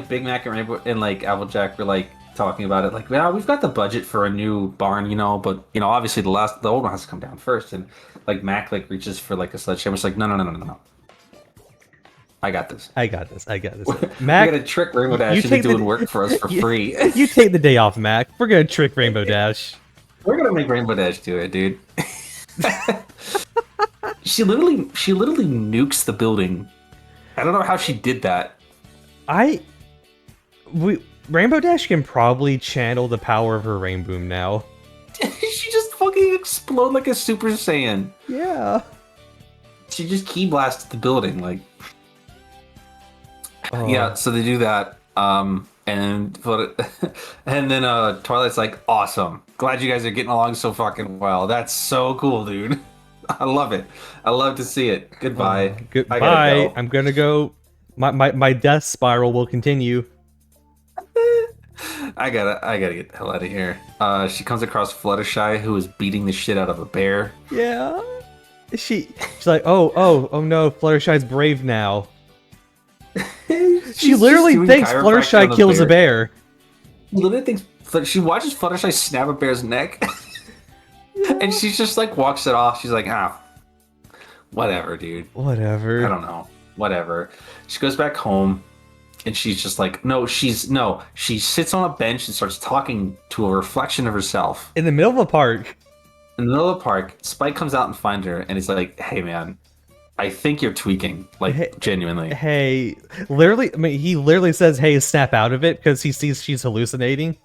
Big Mac and Rainbow and like Applejack were like talking about it, like, yeah, we've got the budget for a new barn, but obviously the old one has to come down first, and like Mac like reaches for like a sledgehammer. It's like, no. I got this. I got this. I got this. We're Mac, gonna trick Rainbow Dash into take the- doing work for us for free. you take the day off, Mac. We're gonna trick Rainbow Dash. We're gonna make Rainbow Dash do it, dude. She literally nukes the building. I don't know how she did that. Rainbow Dash can probably channel the power of her Rainboom now. She just fucking explode like a Super Saiyan. Yeah. She just key blasted the building, like. Oh. Yeah, so they do that. And then Twilight's like, awesome. Glad you guys are getting along so fucking well. That's so cool, dude. I love it. I love to see it. Goodbye. Goodbye. I gotta go. I'm gonna go. My death spiral will continue. I gotta get the hell out of here. She comes across Fluttershy, who is beating the shit out of a bear. Yeah. She's like, oh no, Fluttershy's brave now. She literally thinks Fluttershy kills a bear. She literally thinks she watches Fluttershy snap a bear's neck, and she's just like walks it off. She's like, whatever, dude. Whatever. I don't know. Whatever. She goes back home, and she's just like, she sits on a bench and starts talking to a reflection of herself in the middle of a park. In the middle of the park, Spike comes out and finds her, and he's like, "Hey, man, I think you're tweaking, like genuinely." Hey, literally, I mean, he literally says, "Hey, snap out of it," because he sees she's hallucinating.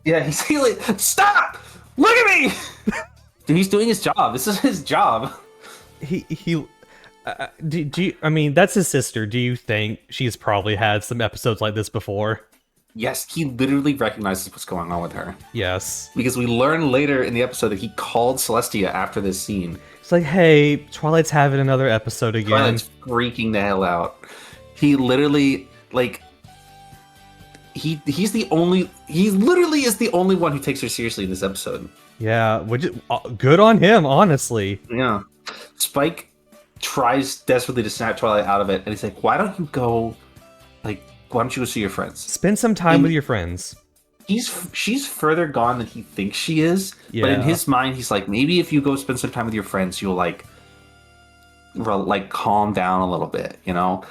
Yeah, he's like, "Stop! Look at me!" Dude, he's doing his job. This is his job. I mean, that's his sister. Do you think she's probably had some episodes like this before? Yes, he literally recognizes what's going on with her. Yes. Because we learn later in the episode that he called Celestia after this scene. It's like, hey, Twilight's having another episode again. Twilight's freaking the hell out. He literally, like, he literally is the only one who takes her seriously in this episode. Yeah, which is good on him, honestly. Yeah. Spike tries desperately to snap Twilight out of it, and he's like, why don't you go see your friends? Spend some time with your friends. She's further gone than he thinks she is, but in his mind, he's like, maybe if you go spend some time with your friends, you'll calm down a little bit, you know?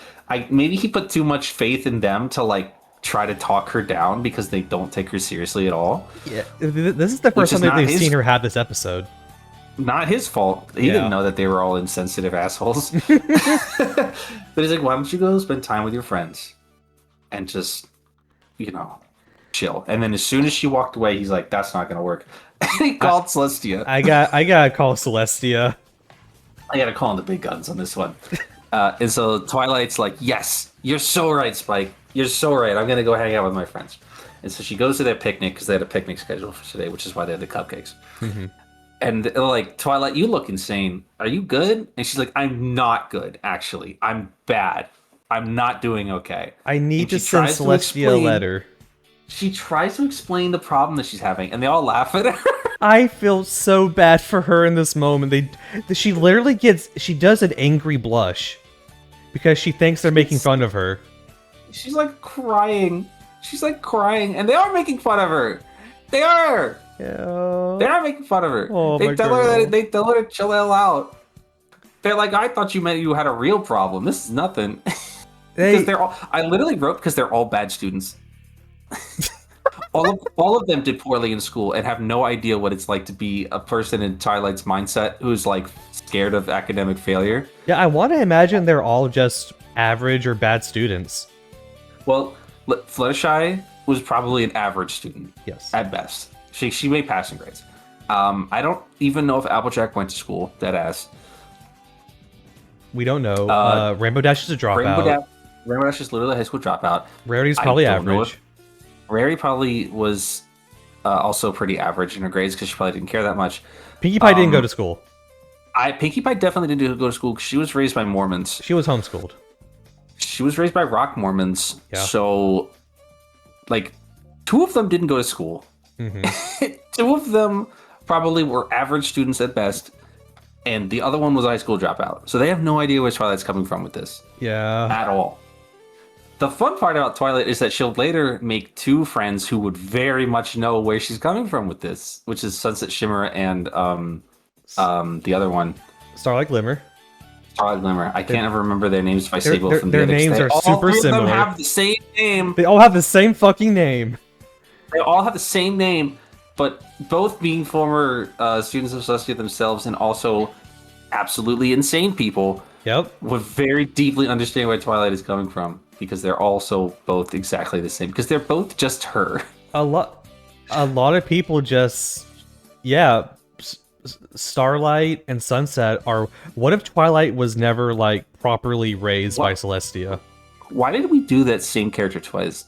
Maybe he put too much faith in them to try to talk her down because they don't take her seriously at all. Yeah, this is the first time that they've seen her have this episode. Not his fault. He didn't know that they were all insensitive assholes. But he's like, why don't you go spend time with your friends? And just, chill. And then as soon as she walked away, he's like, that's not going to work. And he called Celestia. I gotta call Celestia. I gotta call in the big guns on this one. And so Twilight's like, yes, you're so right, Spike. You're so right. I'm going to go hang out with my friends. And so she goes to their picnic because they had a picnic scheduled for today, which is why they had the cupcakes. Mm-hmm. And they're like, Twilight, you look insane. Are you good? And she's like, I'm not good, actually. I'm bad. I'm not doing okay. I need to send Celestia a letter. She tries to explain the problem that she's having, and they all laugh at her. I feel so bad for her in this moment. She literally she does an angry blush because she thinks they're making fun of her. She's like crying. And they are making fun of her. They are. Yeah. They are making fun of her. Oh, they tell her to chill the hell out. They're like, I thought you meant you had a real problem. This is nothing. Because I literally wrote because they're all bad students. all of them did poorly in school and have no idea what it's like to be a person in Twilight's mindset who's scared of academic failure. Yeah, I want to imagine they're all just average or bad students. Well, Fluttershy was probably an average student. Yes. At best. She made passing grades. I don't even know if Applejack went to school, dead ass. We don't know. Rainbow Dash is a dropout. Rainbow Dash is literally a high school dropout. Rarity's probably average. Rary probably was also pretty average in her grades because she probably didn't care that much. Pinkie Pie didn't go to school. Pinkie Pie definitely didn't go to school because she was raised by Mormons. She was homeschooled. She was raised by rock Mormons. Yeah. So, two of them didn't go to school. Mm-hmm. Two of them probably were average students at best. And the other one was a high school dropout. So they have no idea where Twilight's coming from with this. Yeah. At all. The fun part about Twilight is that she'll later make two friends who would very much know where she's coming from with this, which is Sunset Shimmer and the other one. Starlight Glimmer. Starlight Glimmer. I can't ever remember their names if I say both from the Their other. names are all super three of them similar. have the same name. They all have the same fucking name. They all have the same name, but both being former students of Celestia themselves, and also absolutely insane people. Yep. Would very deeply understand where Twilight is coming from, because they're also both exactly the same. Because they're both just her. A lot of people just, yeah. Starlight and Sunset are. What if Twilight was never like properly raised by Celestia? Why did we do that same character twice?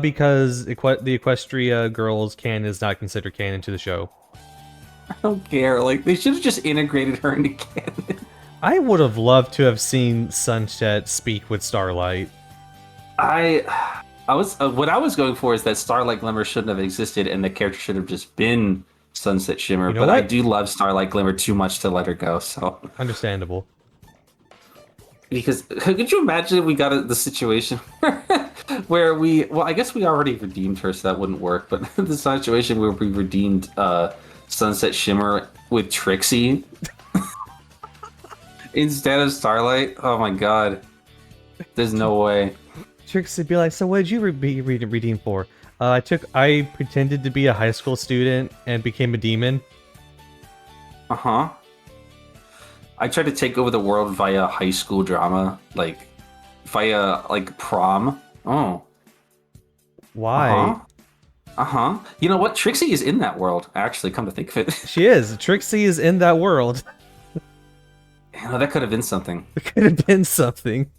Because the Equestria girls canon is not considered canon to the show. I don't care. Like, they should have just integrated her into canon. I would have loved to have seen Sunset speak with Starlight. I was what I was going for is that Starlight Glimmer shouldn't have existed, and the character should have just been Sunset Shimmer. But I do love Starlight Glimmer too much to let her go. So understandable. Because could you imagine if we got the situation where I guess we already redeemed her, so that wouldn't work. But the situation where we redeemed Sunset Shimmer with Trixie instead of Starlight. Oh my god, there's no way. Trixie would be like, so what did you redeem for? I pretended to be a high school student and became a demon. Uh-huh. I tried to take over the world via high school drama, like via like prom. Oh. Why? Uh-huh. You know what? Trixie is in that world, actually, come to think of it. She is. Trixie is in that world. You know, that could have been something. It could have been something.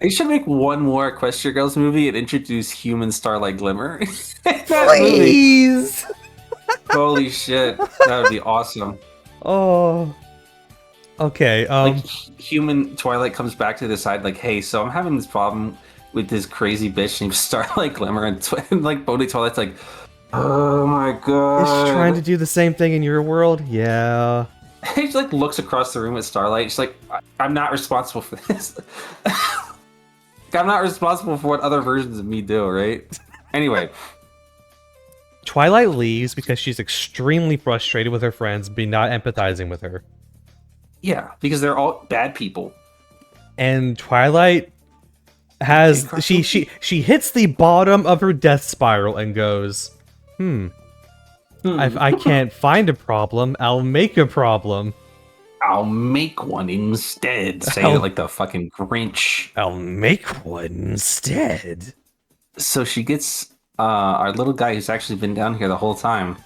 They should make one more Equestria Girls movie and introduce human Starlight Glimmer. Please! Holy shit. That would be awesome. Oh. Okay, like, human Twilight comes back to the side, like, hey, so I'm having this problem with this crazy bitch named Starlight Glimmer, and like, Bodhi Twilight's like, oh my god. Is she trying to do the same thing in your world? Yeah. He just, like, looks across the room at Starlight. She's like, I'm not responsible for this. I'm not responsible for what other versions of me do, right? Anyway. Twilight leaves because she's extremely frustrated with her friends being not empathizing with her. Yeah, because they're all bad people. And Twilight has she hits the bottom of her death spiral and goes, I can't find a problem, I'll make a problem. I'll make one instead. Saying it like the fucking Grinch. I'll make one instead. So she gets our little guy who's actually been down here the whole time.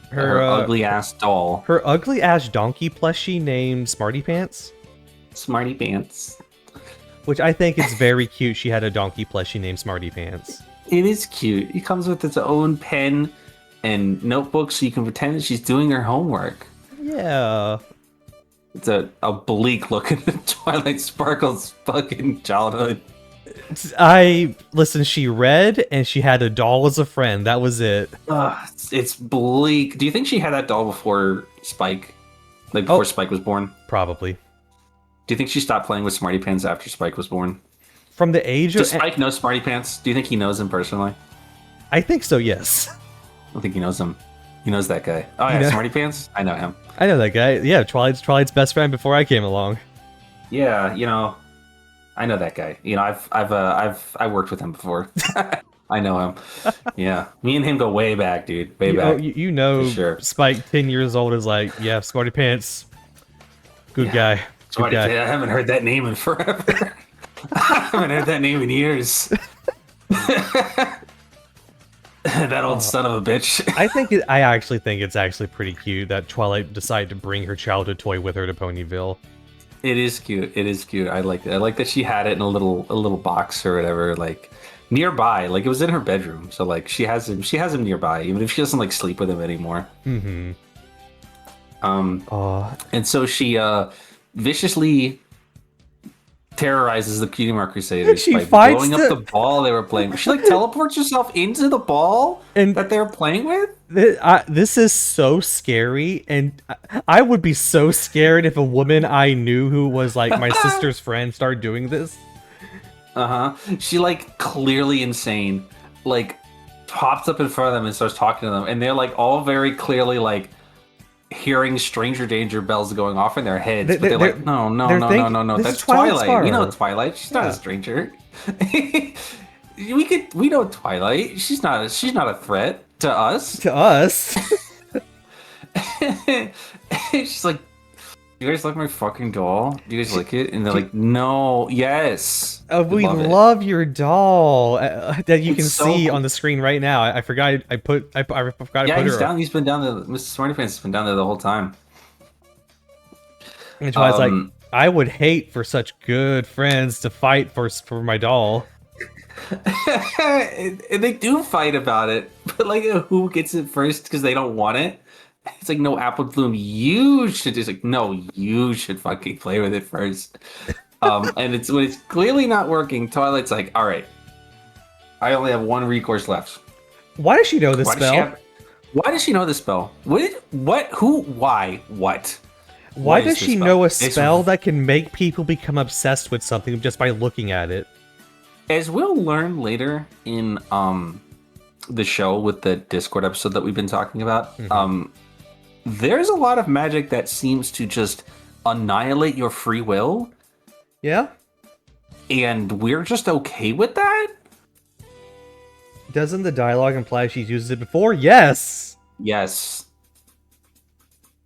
Her ugly ass doll. Her ugly ass donkey plushie named Smarty Pants. Smarty Pants. Which I think is very cute. She had a donkey plushie named Smarty Pants. It is cute. It comes with its own pen and notebook, so you can pretend that she's doing her homework. Yeah. It's a bleak look at Twilight Sparkle's fucking childhood. Listen, she read and she had a doll as a friend. That was it. It's bleak. Do you think she had that doll before Spike? Like before Spike was born? Probably. Do you think she stopped playing with Smarty Pants after Spike was born? From the age of... Does Spike know Smarty Pants? Do you think he knows him personally? I think so, yes. I don't think he knows him. He knows that guy. Oh yeah, Smarty Pants? I know him. I know that guy. Yeah, Twilight's best friend before I came along. Yeah, you know, I know that guy. You know, I've worked with him before. I know him. Yeah, me and him go way back, dude. Way back. You know, sure. Spike, 10 years old, is like, yeah, Smarty Pants, good guy. Smarty Pants. I haven't heard that name in forever. I haven't heard that name in years. That old son of a bitch. I actually think it's actually pretty cute that Twilight decided to bring her childhood toy with her to Ponyville. It is cute. It is cute. I like that. I like that she had it in a little box or whatever, like nearby. Like it was in her bedroom, so like she has him. She has him nearby, even if she doesn't like sleep with him anymore. Mm-hmm. And so she viciously terrorizes the Cutie Mark Crusaders by blowing up the ball they were playing. She like teleports herself into the ball that they were playing with. This is so scary, and I would be so scared if a woman I knew who was like my sister's friend started doing this. She like clearly insane, like pops up in front of them and starts talking to them, and they're like all very clearly like hearing stranger danger bells going off in their heads, They- but they're they're- like, no, no, they're no, no, thinking no, no. this is That's Twilight's Twilight. We know power. Twilight. She's not a Yeah. stranger. We know Twilight. She's not a threat to us. To us. She's like, you guys like my fucking doll? Do you guys like it? And they're like, no, yes. We Love it. love your doll that you It's can so see cool. on the screen right now. I forgot. I forgot to Yeah, put he's her. down. He's been down there. Mr. Smarty Pants has been down there the whole time. And Twilight's like, Um, I would hate for such good friends to fight for my doll. and they do fight about it, but like who gets it first because they don't want it. It's like, no, Apple Bloom, you should. It's like, no, you should fucking play with it first. And it's when it's clearly not working, Twilight's like, all right, I only have one recourse left. Why does she know this Why spell? Why does she know this spell? What? Who? Why? What? Why What is does this she spell? know a It's- spell that can make people become obsessed with something just by looking at it? As we'll learn later in the show with the Discord episode that we've been talking about, there's a lot of magic that seems to just annihilate your free will, Yeah? and we're just okay with that? Doesn't the dialogue imply she's used it before? Yes! Yes.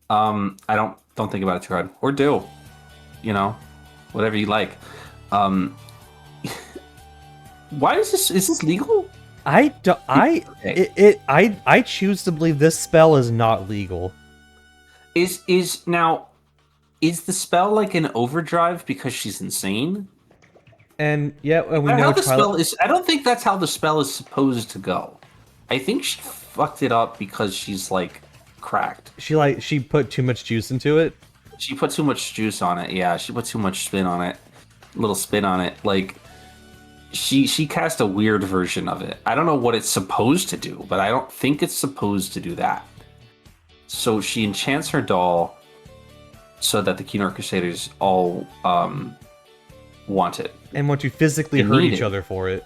I don't think about it too hard. Or do. You know? Whatever you like. Why is this legal? I choose to believe this spell is not legal. Is the spell like an overdrive because she's insane? And yeah, and we How know the Twilight. spell is, I don't think that's how the spell is supposed to go. I think she fucked it up because she's like cracked. She put too much juice into it. She put too much juice on it. Yeah, she put too much spin on it. Little spin on it. Like she cast a weird version of it. I don't know what it's supposed to do, but I don't think it's supposed to do that. So she enchants her doll so that the Keynote Crusaders all want it. And want to physically They hurt need each it. other for it.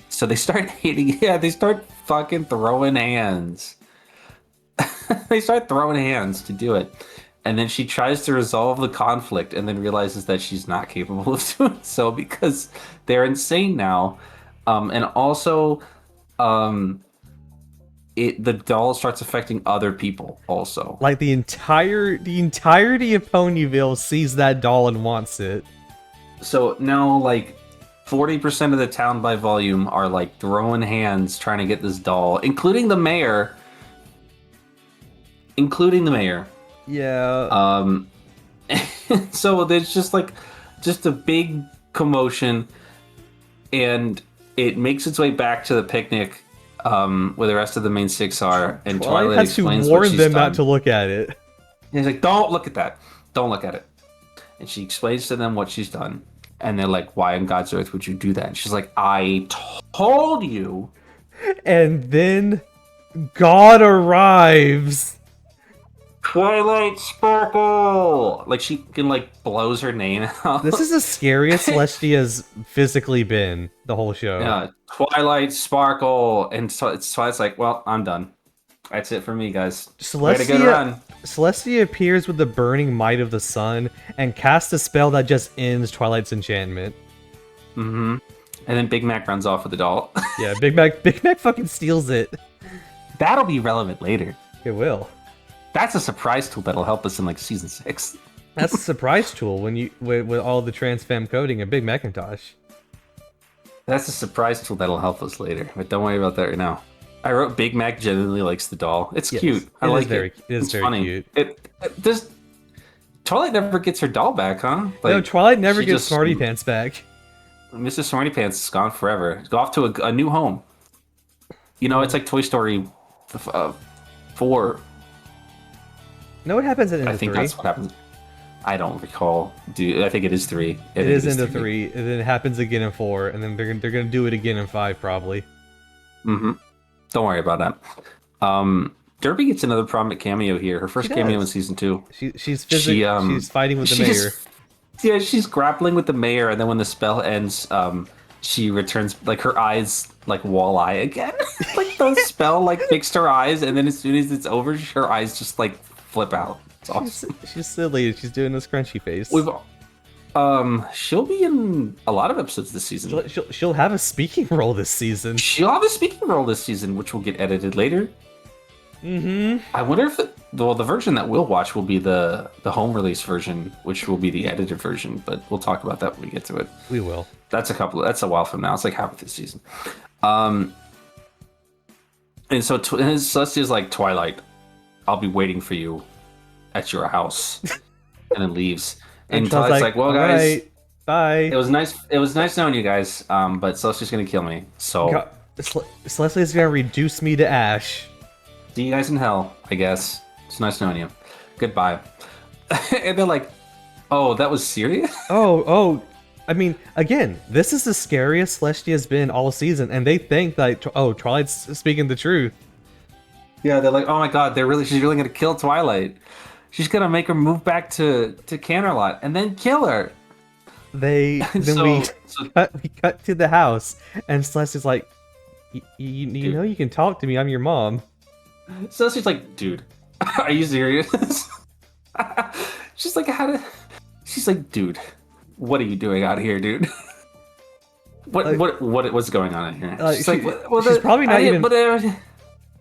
So they start hitting. Yeah, they start fucking throwing hands. They start throwing hands to do it. And then she tries to resolve the conflict and then realizes that she's not capable of doing so because they're insane now. And also, the doll starts affecting other people also. Like the entirety of Ponyville sees that doll and wants it. So now, like, 40% of the town by volume are like throwing hands trying to get this doll, including the mayor. Yeah. So there's just a big commotion, and it makes its way back to the picnic, where the rest of the main six are, and Twilight has to explains what warn she's them done. not to look at it. And he's like, "Don't look at that. Don't look at it." And she explains to them what she's done, and they're like, "Why in God's earth would you do that?" And she's like, "I told you." And then God arrives. Twilight Sparkle! Like, she can, like, blows her name out. This is the scariest Celestia's physically been the whole show. Yeah, Twilight Sparkle! And so Twilight's like, well, I'm done. That's it for me, guys. Way to go run. Celestia appears with the burning might of the sun and casts a spell that just ends Twilight's enchantment. Mm-hmm. And then Big Mac runs off with the doll. Yeah, Big Mac fucking steals it. That'll be relevant later. It will. That's a surprise tool that'll help us in, like, season 6. That's a surprise tool when you with all the trans femme coding and Big Macintosh. That's a surprise tool that'll help us later, but don't worry about that right now. I wrote Big Mac genuinely likes the doll. It's Yes, cute. I it is like very- it. it is It's very funny. cute. Does Twilight never gets her doll back, huh? No, Twilight never she gets just- Smarty Pants back. Mr. Smarty Pants is gone forever. Go off to a new home. You know, it's like Toy Story 4. No, what happens at end I of think 3? that's what happens. I don't recall. I think it is 3. It is into 3, and then it happens again in 4, and then they're gonna do it again in 5 probably. Mm-hmm. Don't worry about that. Derby gets another prominent cameo here. Her first She cameo in does. season 2. She's fighting with the She mayor. Yeah, she's grappling with the mayor, and then when the spell ends, she returns, like, her eyes, like, walleye again. Like, the spell, like, fixed her eyes, and then as soon as it's over, her eyes just, like, flip out. It's awesome. She's silly. She's doing this crunchy face. We've she'll be in a lot of episodes this season. She'll have a speaking role this season. She'll have a speaking role this season, which will get edited later. I wonder if the version that we'll watch will be the home release version, which will be the edited version. But we'll talk about that when we get to it. We will. That's a while from now. It's like half of this season. And so Celestia's like, Twilight, I'll be waiting for you at your house, and then leaves. And Twilight's like, well, guys, right, bye. It was nice knowing you guys. But Celestia's gonna kill me. So Celestia's gonna reduce me to ash. See you guys in hell, I guess. It's nice knowing you. Goodbye. And they're like, oh, that was serious? Oh. I mean, again, this is the scariest Celestia's been all season, and they think that, Twilight's speaking the truth. Yeah, they're like, oh my god, she's really gonna kill Twilight. She's gonna make her move back to Canterlot and then kill her. We cut to the house, and Celestia's like, you know you can talk to me, I'm your mom. So she's like, dude, are you serious? She's like, dude, what are you doing out here, dude? What's going on in here? She's she's probably not even.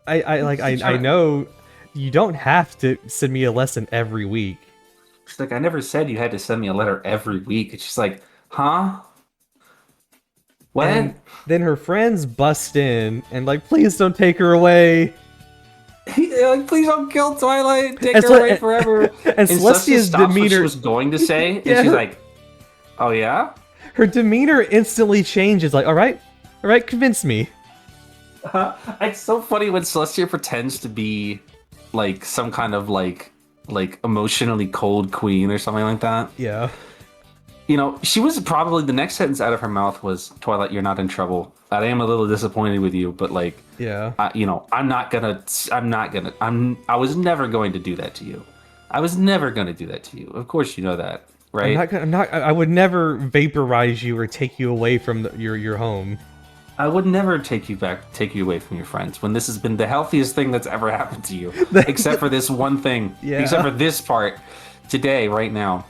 I know you don't have to send me a lesson every week. She's like, I never said you had to send me a letter every week. And she's like, huh? What? And then her friends bust in and like, please don't take her away. Like, please don't kill Twilight. Take her away forever. And Celestia's demeanor. What she was going to say, and she's like, oh yeah? Her demeanor instantly changes. Like, all right, convince me. It's so funny when Celestia pretends to be like some kind of like emotionally cold queen or something like that. Yeah. You know, she was probably, the next sentence out of her mouth was, Twilight, you're not in trouble. I am a little disappointed with you, but like, yeah, I was never going to do that to you. I was never going to do that to you. Of course you know that, right? I would never vaporize you or take you away from your home. I would never take you away from your friends when this has been the healthiest thing that's ever happened to you. Except for this one thing. Yeah. Except for this part today, right now.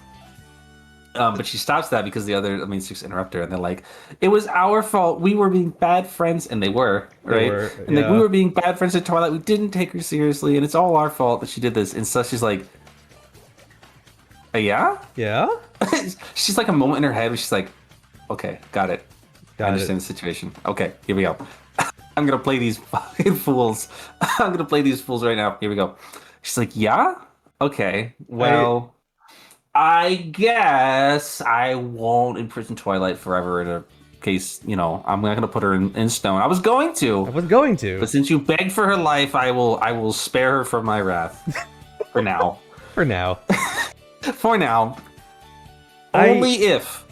But she stops that because the other six interrupt her, and they're like, it was our fault. We were being bad friends. And they were, right? And like, we were being bad friends at Twilight. We didn't take her seriously, and it's all our fault that she did this. And so she's like, yeah? Yeah? She's like a moment in her head where she's like, okay, got it. I understand the situation. Okay, here we go. I'm gonna play these fucking fools. I'm gonna play these fools right now. Here we go. She's like, yeah? Okay, well, I guess I won't imprison Twilight forever in a case, I'm not gonna put her in stone. I was going to. But since you begged for her life, I will spare her from my wrath. For now. For now. Only if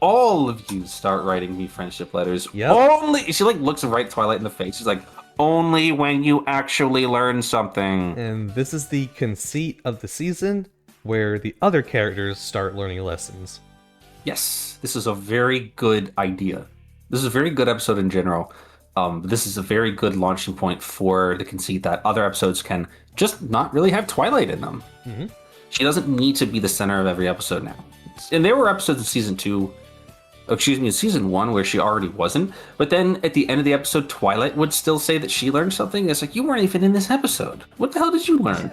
all of you start writing me friendship letters. Yep. Only, she looks right Twilight in the face. She's like, only when you actually learn something. And this is the conceit of the season, where the other characters start learning lessons. Yes, this is a very good idea. This is a very good episode in general. This is a very good launching point for the conceit that other episodes can just not really have Twilight in them. Mm-hmm. She doesn't need to be the center of every episode now. And there were episodes of season 1 where she already wasn't. But then at the end of the episode, Twilight would still say that she learned something. It's like, you weren't even in this episode. What the hell did you learn?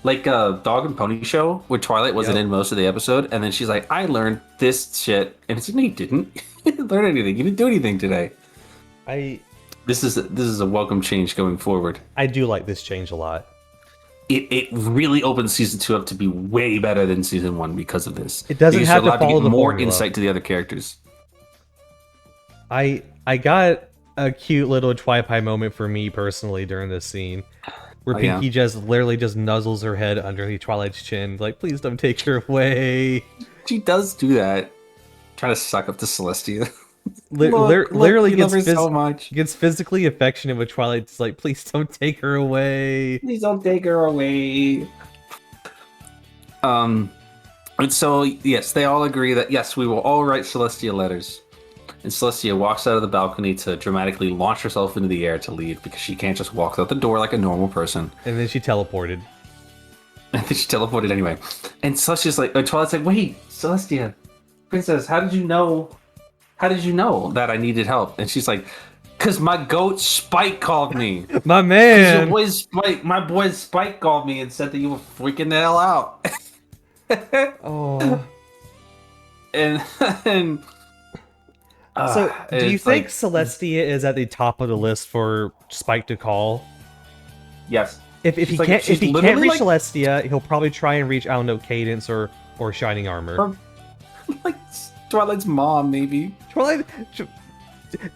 Like Dog and Pony Show, where Twilight wasn't in most of the episode. And then she's like, I learned this shit. And it's like, no, you didn't. You didn't learn anything. You didn't do anything today. This is a welcome change going forward. I do like this change a lot. It really opens season 2 up to be way better than season 1 because of this. It doesn't have to follow the more formula. Insight to the other characters. I got a cute little Twilight moment for me personally during this scene, where Pinky just literally just nuzzles her head underneath Twilight's chin, like, please don't take her away. She does do that, trying to suck up to Celestia. Literally gets gets physically affectionate with Twilight. It's like, please don't take her away. Please don't take her away. And so yes, they all agree that yes, we will all write Celestia letters. And Celestia walks out of the balcony to dramatically launch herself into the air to leave because she can't just walk out the door like a normal person. And then she teleported. And then she teleported anyway. And Celestia's like, Twilight's like, wait, Celestia, Princess, how did you know? How did you know that I needed help? And she's like, because my goat Spike called me. My Because your man. boy Spike, my boy Spike called me and said that you were freaking the hell out. Oh. and and So, do you it's think like, Celestia is at the top of the list for Spike to call? yes. If She's he like- can't she's if he can't literally reach like- Celestia, he'll probably try and reach, I don't know, Cadence or Shining Armor. Or, like Twilight's mom, maybe. Twilight,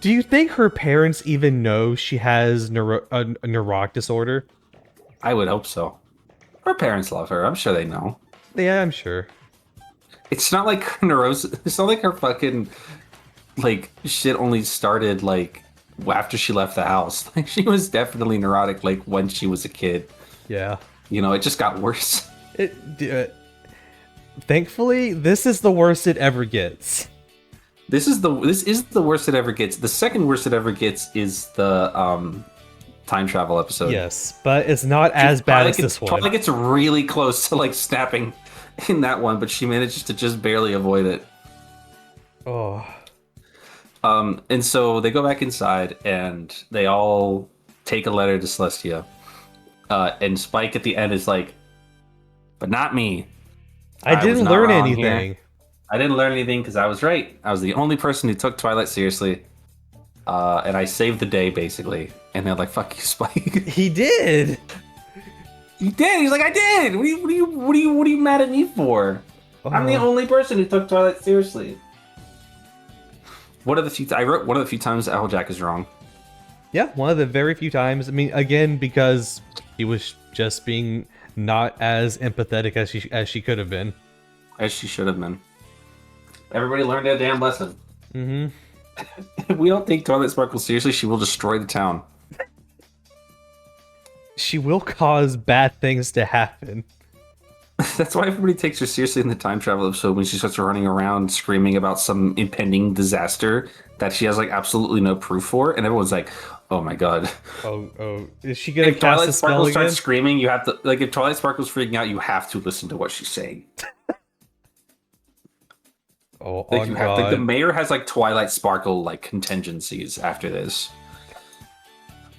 do you think her parents even know she has a neurotic disorder? I would hope so. Her parents love her. I'm sure they know. Yeah, I'm sure. It's not like her neurosis. It's not like her fucking like shit only started like after she left the house. Like she was definitely neurotic like when she was a kid. Yeah. You know, it just got worse. Thankfully, this is the worst it ever gets. This is the worst it ever gets. The second worst it ever gets is the time travel episode. Yes, but it's not as bad as this one. Twilight gets really close to like snapping in that one, but she manages to just barely avoid it. Oh. And so they go back inside and they all take a letter to Celestia. And Spike at the end is like, but not me. I was didn't not learn wrong anything. here. I didn't learn anything because I was right. I was the only person who took Twilight seriously. And I saved the day, basically. And they're like, fuck you, Spike. He did. You did. He's like, I did. What are you mad at me for? I'm the only person who took Twilight seriously. I wrote one of the few times Applejack is wrong. Yeah, one of the very few times. I mean, again, because he was just being not as empathetic as she could have been. As she should have been. Everybody learned their damn lesson. Mm-hmm. If we don't take Twilight Sparkle seriously, she will destroy the town. She will cause bad things to happen. That's why everybody takes her seriously in the time travel episode when she starts running around screaming about some impending disaster that she has like absolutely no proof for, and everyone's like, "Oh my god!" Oh, is she gonna If cast Twilight a spell Sparkle again? starts screaming, you have to like. If Twilight Sparkle's freaking out, you have to listen to what she's saying. Oh, Like oh you god! have. Like the mayor has like Twilight Sparkle like contingencies after this.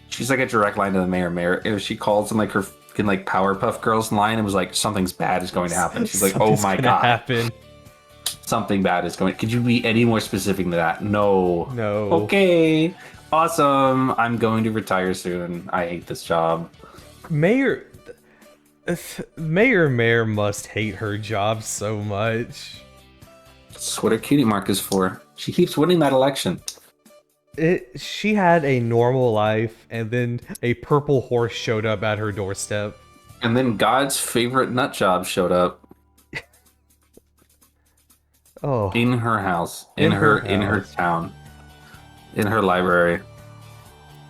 She's like a direct line to the mayor. Mayor, if she calls him like her fucking like Powerpuff Girls line and was like, something's bad is going to happen. She's like, Something's oh my gonna god, happen. something bad is going. Could you be any more specific than that? No. No. Okay. Awesome. I'm going to retire soon. I hate this job. Mayor must hate her job so much. That's what her cutie mark is for. She keeps winning that election. She had a normal life, and then a purple horse showed up at her doorstep. And then God's favorite nut job showed up Oh, in her house, in her town, in her library.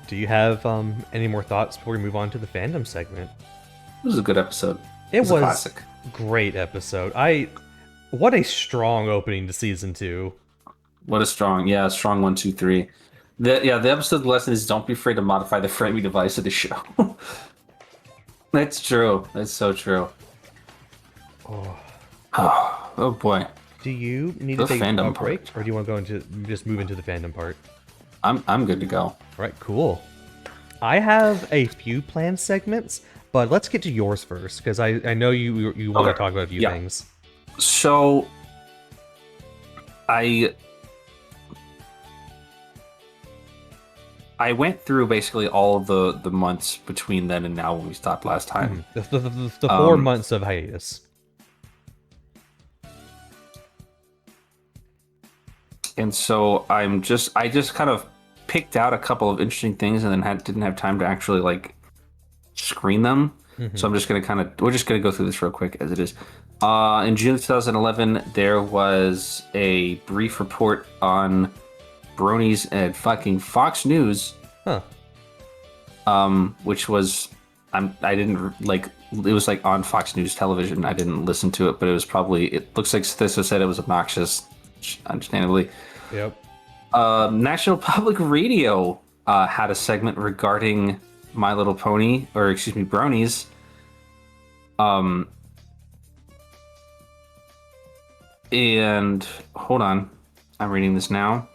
do you have any more thoughts before we move on to the fandom segment? It was a good episode. It was a classic. great episode. What a strong opening to season 2. What a strong 1, 2, 3. The episode lesson is don't be afraid to modify the framing device of the show. That's true. That's so true. Oh boy. Do you need The to take a fandom break, part. or do you want to go into just move into the fandom part? I'm good to go. All right, cool. I have a few planned segments, but let's get to yours first because I know you want to Okay. talk about a few Yeah. things. So I went through basically all of the months between then and now when we stopped last time. The 4 months of hiatus. And so I just kind of picked out a couple of interesting things and then didn't have time to actually like screen them. So I'm just gonna we're just gonna go through this real quick as it is. In June 2011, there was a brief report on bronies at fucking Fox News, Huh. which was I didn't like it was like on Fox News television. I didn't listen to it, but it looks like Stissa said it was obnoxious, understandably. Yep. National Public Radio had a segment regarding My Little Pony, or excuse me, bronies. And hold on, I'm reading this now.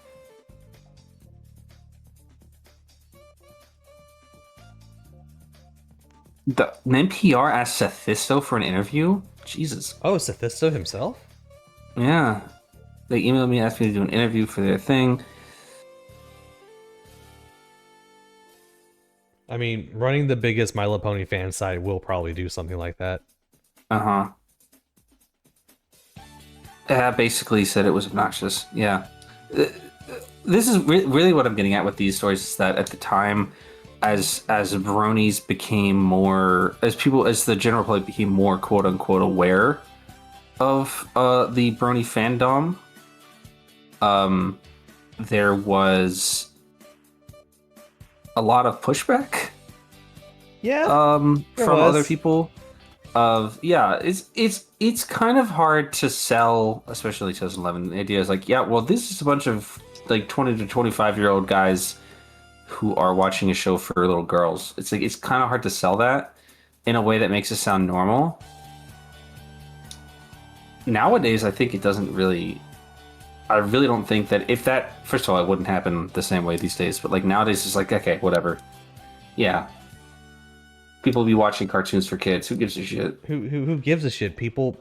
An NPR asked Sethisto for an interview. Jesus. Oh, Sophisto himself? Yeah. They emailed me, asked me to do an interview for their thing. I mean, running the biggest My Little Pony fan site will probably do something like that. Uh-huh. Basically said it was obnoxious. Yeah. This is really what I'm getting at with these stories is that at the time, as bronies became more, as the general public became more quote unquote aware of the brony fandom, there was a lot of pushback Yeah, there from was. other people. It's kind of hard to sell, especially 2011. The idea is like, yeah, well, this is a bunch of like 20 to 25-year-old guys who are watching a show for little girls. It's like it's kind of hard to sell that in a way that makes it sound normal. Nowadays, I think it doesn't really. I really don't think that if that, first of all, it wouldn't happen the same way these days. But like nowadays, it's like, okay, whatever. Yeah, people be watching cartoons for kids. Who gives a shit? Who gives a shit? People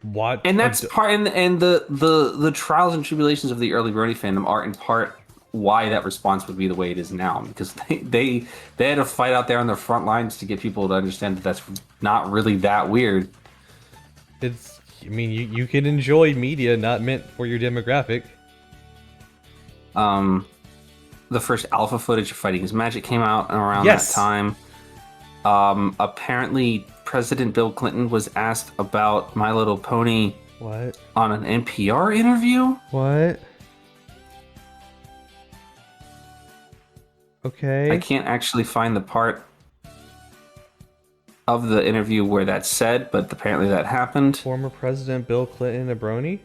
watch. And that's part, and the trials and tribulations of the early Brony fandom are in part why that response would be the way it is now, because they had to fight out there on the front lines to get people to understand that that's not really that weird. It's. I mean, you can enjoy media not meant for your demographic. The first alpha footage of Fighting Is Magic came out around Yes. that time. Apparently, President Bill Clinton was asked about My Little Pony What? on an NPR interview. What? Okay. I can't actually find the part of the interview where that's said, but apparently that happened. Former President Bill Clinton, a brony?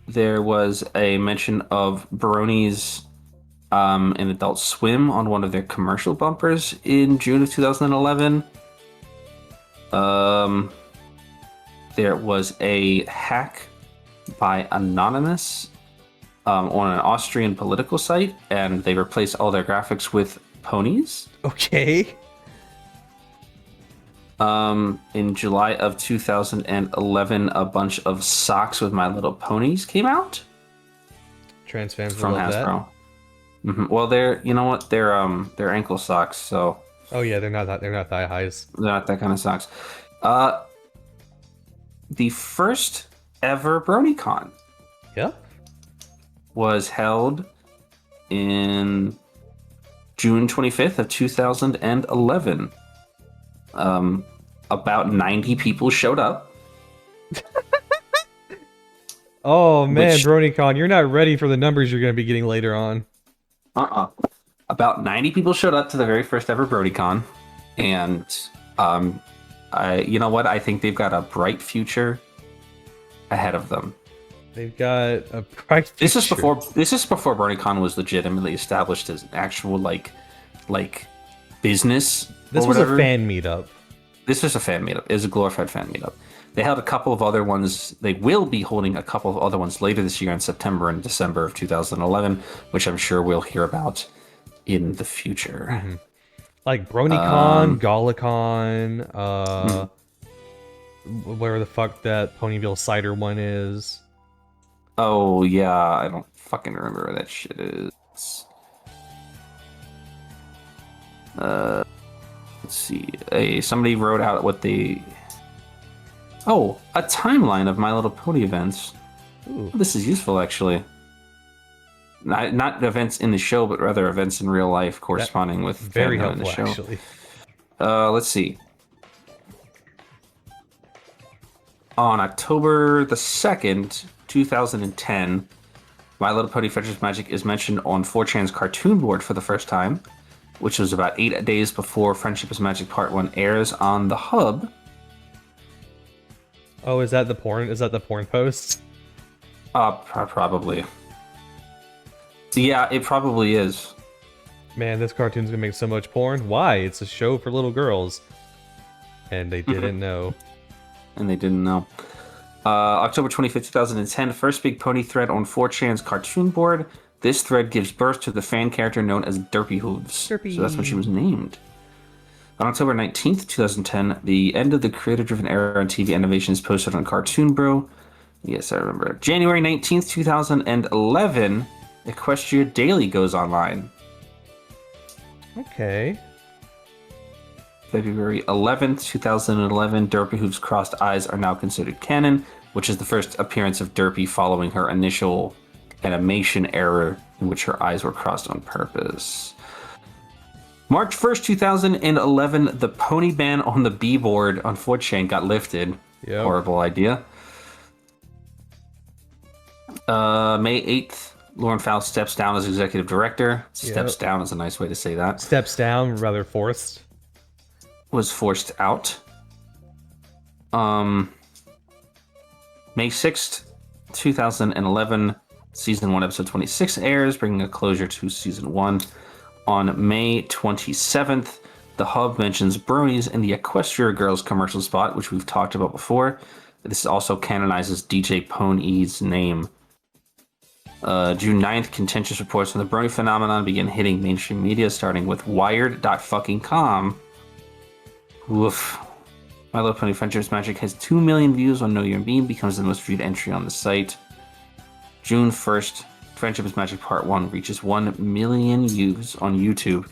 There was a mention of bronies in Adult Swim on one of their commercial bumpers in June of 2011. There was a hack by Anonymous on an Austrian political site, and they replaced all their graphics with ponies. Okay. In July of 2011, a bunch of socks with My Little Ponies came out Trans fans will from love that. Hasbro. Well, you know what? They're ankle socks, so Oh yeah, they're not thigh highs. they're not that kind of socks. The first ever BronyCon Yep. was held in June 25th of 2011. About 90 people showed up. Oh man, Which- BronyCon, you're not ready for the numbers you're going to be getting later on. About 90 people showed up to the very first ever BronyCon, and you know what? I think they've got a bright future ahead of them. They've got a bright future. This is before BronyCon was legitimately established as an actual like business. This or was whatever. a fan meetup. This was a fan meetup. It was a glorified fan meetup. They held a couple of other ones. They will be holding a couple of other ones later this year in September and December of 2011, which I'm sure we'll hear about in the future. Mm-hmm. Like BronyCon, Galacon, where the fuck that Ponyville Cider one is. Oh yeah, I don't fucking remember where that shit is. Let's see. Somebody wrote out what a timeline of My Little Pony events. Ooh. This is useful, actually. Not events in the show, but rather events in real life corresponding with Very fandom in the helpful, show. actually. Let's see. On October the 2nd, 2010, My Little Pony Fetcher's Magic is mentioned on 4chan's cartoon board for the first time, which was about 8 days before Friendship is Magic Part 1 airs on the Hub. Oh, is that the porn? Is that the porn post? Probably. Yeah, it probably is. Man, this cartoon's gonna make so much porn. Why? It's a show for little girls. And they didn't know. And they didn't know. October 25th, 2010, first big pony thread on 4chan's cartoon board. This thread gives birth to the fan character known as Derpy Hooves. Derpy. So that's when she was named. On October 19th, 2010, the end of the creator-driven era on TV animation is posted on Cartoon Bro. Yes, I remember. January 19th, 2011, Equestria Daily goes online. Okay. February 11th, 2011, Derpy Hooves' crossed eyes are now considered canon, which is the first appearance of Derpy following her initial animation error in which her eyes were crossed on purpose. March 1st, 2011, the pony ban on the B board on 4chan got lifted. Yep. Horrible idea. May 8th, Lauren Faust steps down as executive director. Steps down is a nice way to say that. Steps down, rather forced. Was forced out. May 6th, 2011, season 1, episode 26 airs, bringing a closure to season 1. On May 27th, the Hub mentions bronies in the Equestria Girls commercial spot, which we've talked about before. This also canonizes DJ Pony's name. June 9th, contentious reports on the brony phenomenon begin hitting mainstream media, starting with Wired.com. Woof. My Little Pony Friendship's Magic has 2 million views on Know Your Meme, becomes the most viewed entry on the site. June 1st, Friendship is Magic Part 1 reaches 1 million views on YouTube.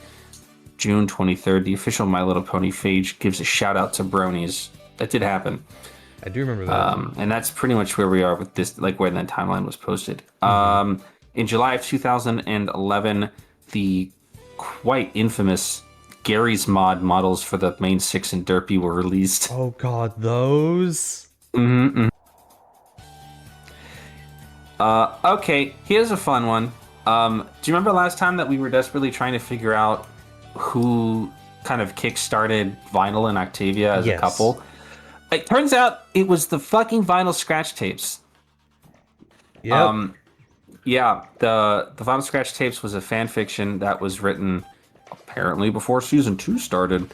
June 23rd, the official My Little Pony page gives a shout out to bronies. That did happen. I do remember that. And that's pretty much where we are with this, like where that timeline was posted. In July of 2011, the quite infamous Gary's Mod models for the main 6 and Derpy were released. Oh god, those? Okay, here's a fun one. Do you remember last time that we were desperately trying to figure out who kind of kick-started Vinyl and Octavia as a couple? It turns out it was the fucking Vinyl scratch tapes. Yep. Yeah, the Vinyl scratch tapes was a fan fiction that was written apparently before season 2 started.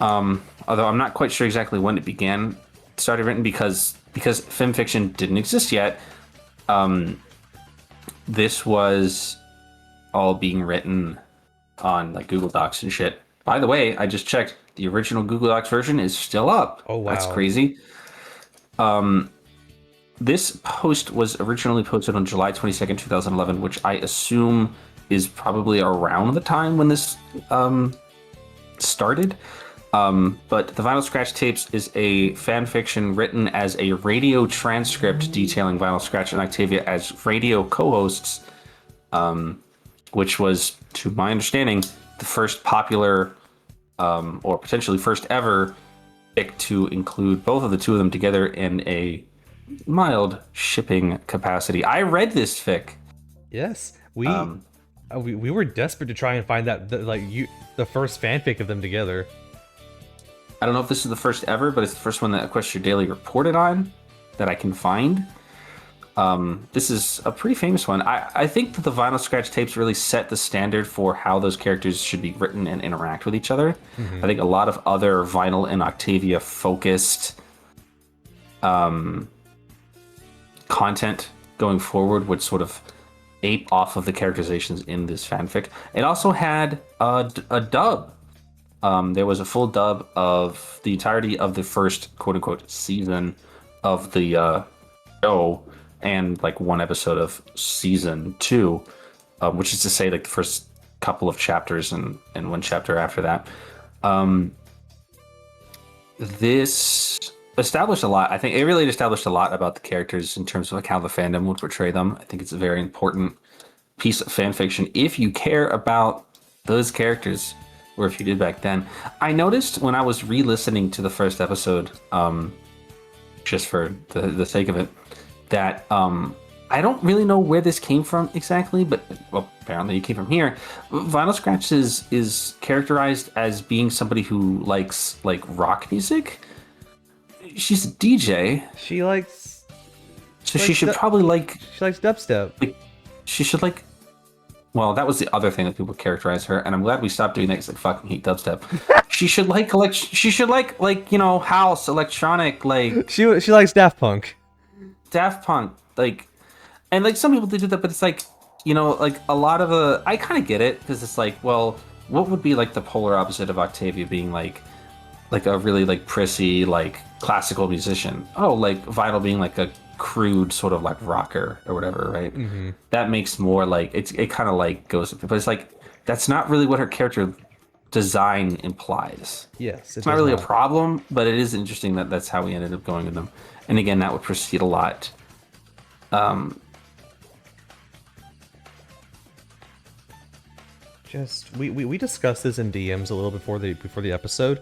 Although I'm not quite sure exactly when it started written because FiM fiction didn't exist yet. This was all being written on like Google Docs and shit. By the way, I just checked. The original Google Docs version is still up. Oh, wow. That's crazy. This post was originally posted on July 22nd, 2011, which I assume is probably around the time when this started. But the Vinyl Scratch Tapes is a fan fiction written as a radio transcript detailing Vinyl Scratch and Octavia as radio co-hosts, which was, to my understanding, the first popular or potentially first ever fic to include both of the two of them together in a mild shipping capacity. I read this fic. Yes, we were desperate to try and find the first fanfic of them together. I don't know if this is the first ever, but it's the first one that Equestria Daily reported on that I can find. This is a pretty famous one. I think that the Vinyl Scratch Tapes really set the standard for how those characters should be written and interact with each other. Mm-hmm. I think a lot of other Vinyl and Octavia focused content going forward would sort of ape off of the characterizations in this fanfic. It also had a dub. There was a full dub of the entirety of the first quote-unquote season of the show, and like one episode of season 2, which is to say like the first couple of chapters and one chapter after that. This established a lot. I think it really established a lot about the characters in terms of like how the fandom would portray them. I think it's a very important piece of fan fiction if you care about those characters, or if you did back then. I noticed when I was re-listening to the first episode, just for the sake of it, that I don't really know where this came from exactly, but well, apparently it came from here. Vinyl Scratch is characterized as being somebody who likes like rock music. She's a DJ. She likes. So she should probably like. She likes dubstep. Like, she should like. Well, that was the other thing that people characterize her, and I'm glad we stopped doing that because I fucking hate dubstep. She should like she should like house electronic like She likes Daft Punk. Daft Punk like, and like some people do that, but it's like like a lot of the I kind of get it because it's like, well, what would be like the polar opposite of Octavia being like a really like prissy like classical musician? Oh, like Vital being like a crude sort of like rocker or whatever, right? That makes more like it kind of like goes, but it's like that's not really what her character design implies. Yes, It's not really a problem, but it is interesting that that's how we ended up going with them. And again, that would proceed a lot. Just we discussed this in DMs a little before the episode.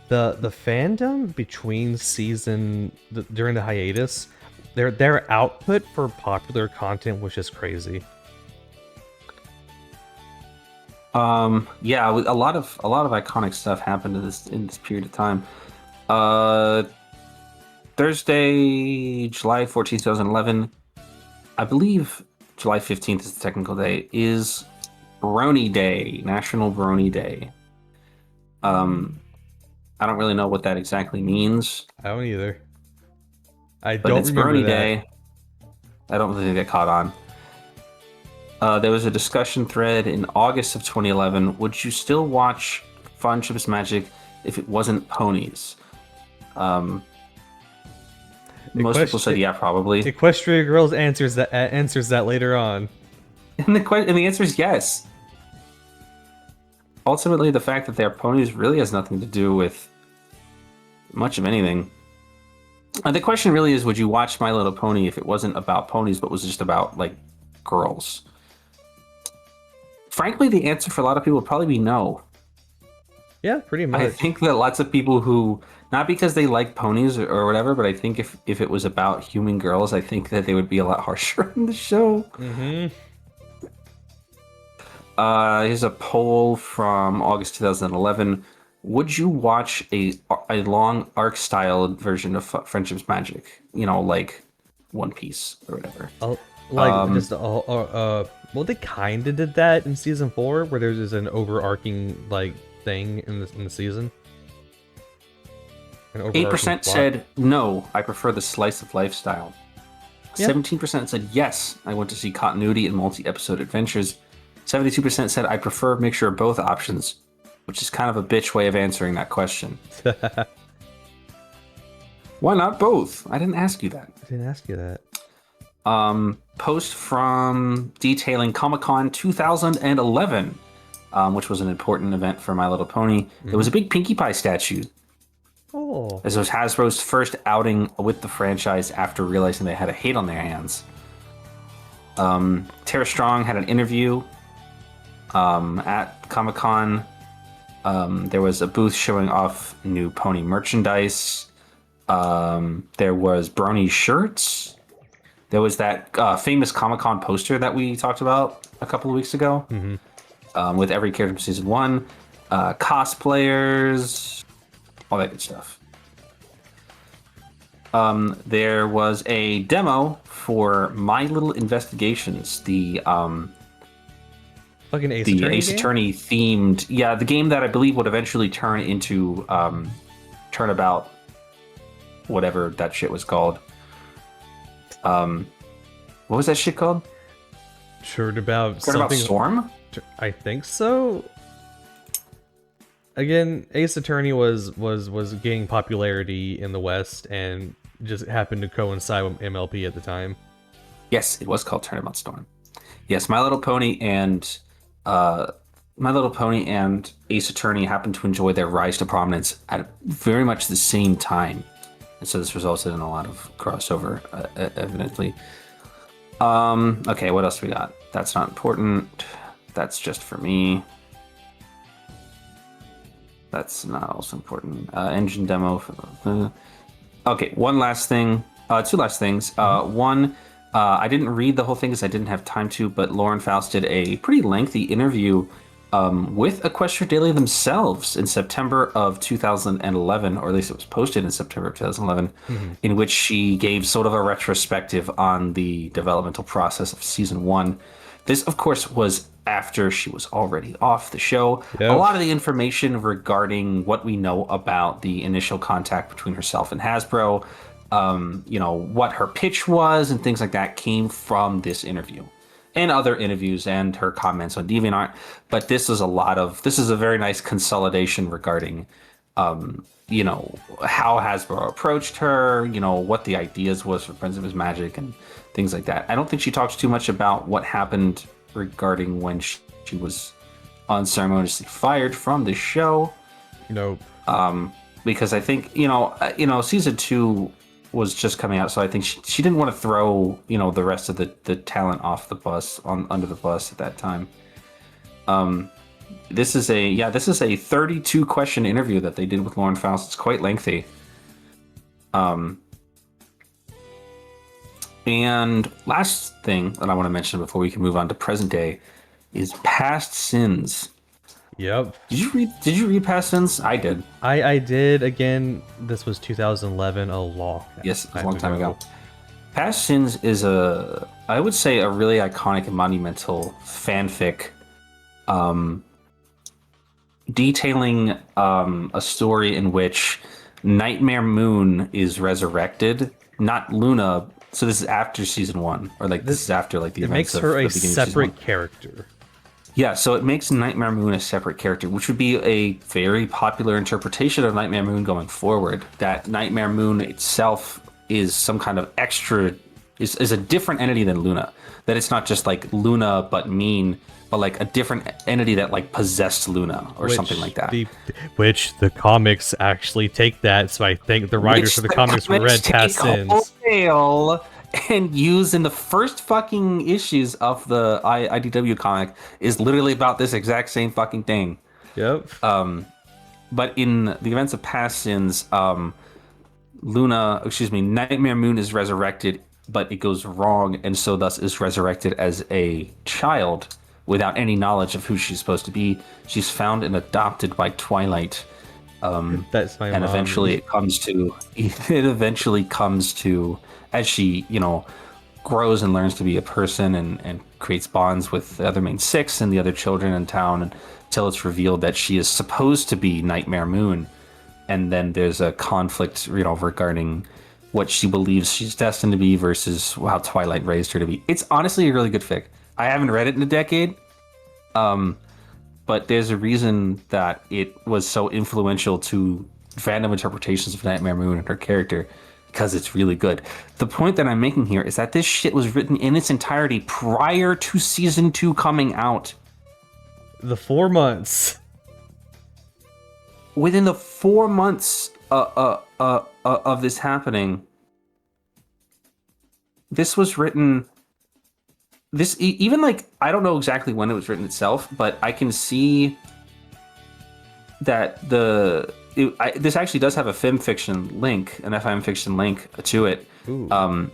The fandom between during the hiatus, their output for popular content was just crazy. Yeah, a lot of iconic stuff happened in this period of time. Thursday, July 14th, 2011. I believe July 15th is the technical day, is Brony Day, National Brony Day. I don't really know what that exactly means. I don't either. I But don't it's remember Brony that. Day. I don't really get caught on. There was a discussion thread in August of 2011. Would you still watch Friendship's Magic if it wasn't ponies? Most people said yeah, probably. Equestria Girls answers that later on. And the answer is yes. Ultimately, the fact that they're ponies really has nothing to do with much of anything. The question really is, would you watch My Little Pony if it wasn't about ponies, but was just about, like, girls? Frankly, the answer for a lot of people would probably be no. Yeah, pretty much. I think that lots of people who, not because they like ponies or whatever, but I think if it was about human girls, I think that they would be a lot harsher on the show. Here's a poll from August 2011. Would you watch a long arc-styled version of Friendship's Magic? Like One Piece or whatever. Well, they kind of did that in season 4, where there's just an overarching like thing in the season. 8% said no. I prefer the slice of life style. 17% said yes. I want to see continuity and multi-episode adventures. 72% said I prefer a mixture of both options, which is kind of a bitch way of answering that question. Why not both? I didn't ask you that. I didn't ask you that. Post from detailing Comic-Con 2011, which was an important event for My Little Pony. There was a big Pinkie Pie statue. Oh. This was Hasbro's first outing with the franchise after realizing they had a hate on their hands. Tara Strong had an interview at Comic-Con. There was a booth showing off new pony merchandise. There was Brony shirts. There was that famous Comic-Con poster that we talked about a couple of weeks ago, with every character from season 1, cosplayers, all that good stuff. There was a demo for My Little Investigations, the fucking Ace Attorney themed, the game that I believe would eventually turn into Turnabout, whatever that shit was called. What was that shit called? Turnabout Storm? I think so. Again, Ace Attorney was gaining popularity in the West and just happened to coincide with MLP at the time. Yes, it was called Turnabout Storm. Yes, My Little Pony and Ace Attorney happened to enjoy their rise to prominence at very much the same time. And so this resulted in a lot of crossover, evidently. Okay, what else we got? That's not important. That's just for me. That's not also important. Engine demo. Okay, one last thing. Two last things. One, I didn't read the whole thing because I didn't have time to, but Lauren Faust did a pretty lengthy interview with Equestria Daily themselves in September of 2011, or at least it was posted in September of 2011, in which she gave sort of a retrospective on the developmental process of season 1. This, of course, was after she was already off the show. A Yep. lot of the information regarding what we know about the initial contact between herself and Hasbro, what her pitch was and things like that came from this interview and other interviews and her comments on DeviantArt. But this is a very nice consolidation regarding, how Hasbro approached her, what the ideas was for Friends of His Magic and things like that. I don't think she talks too much about what happened regarding when she was unceremoniously fired from the show. Nope. Because I think, season 2 was just coming out, so I think she didn't want to throw, the rest of the talent off the bus, under the bus at that time. This is a 32 question interview that they did with Lauren Faust. It's quite lengthy. And last thing that I want to mention before we can move on to present day is Past Sins. Yep. Did you read Past Sins? I did. I did. Again, this was 2011, a long time ago. Past Sins is I would say a really iconic and monumental fanfic detailing a story in which Nightmare Moon is resurrected, not Luna. So this is after season 1, or this is after the events. It makes her a separate character. Yeah, so it makes Nightmare Moon a separate character, which would be a very popular interpretation of Nightmare Moon going forward. That Nightmare Moon itself is some kind of extra, is a different entity than Luna. That it's not just like Luna but mean, but like a different entity that like possessed Luna or something like that. Which the comics actually take that, so I think the writers of the comics read Past Sins. And used in the first fucking issues of the IDW comic is literally about this exact same fucking thing. Yep. But in the events of Past Sins, Nightmare Moon is resurrected, but it goes wrong, and so thus is resurrected as a child without any knowledge of who she's supposed to be. She's found and adopted by Twilight. That's my and mom. Eventually it eventually comes to as she, grows and learns to be a person and creates bonds with the other main 6 and the other children in town until it's revealed that she is supposed to be Nightmare Moon. And then there's a conflict, regarding what she believes she's destined to be versus how Twilight raised her to be. It's honestly a really good fic. I haven't read it in a decade. But there's a reason that it was so influential to fandom interpretations of Nightmare Moon and her character, because it's really good. The point that I'm making here is that this shit was written in its entirety prior to season 2 coming out. The 4 months. Within the 4 months of this happening, this was written. I don't know exactly when it was written itself, but I can see that this actually does have a FiM fiction link, an FiM fiction link to it. I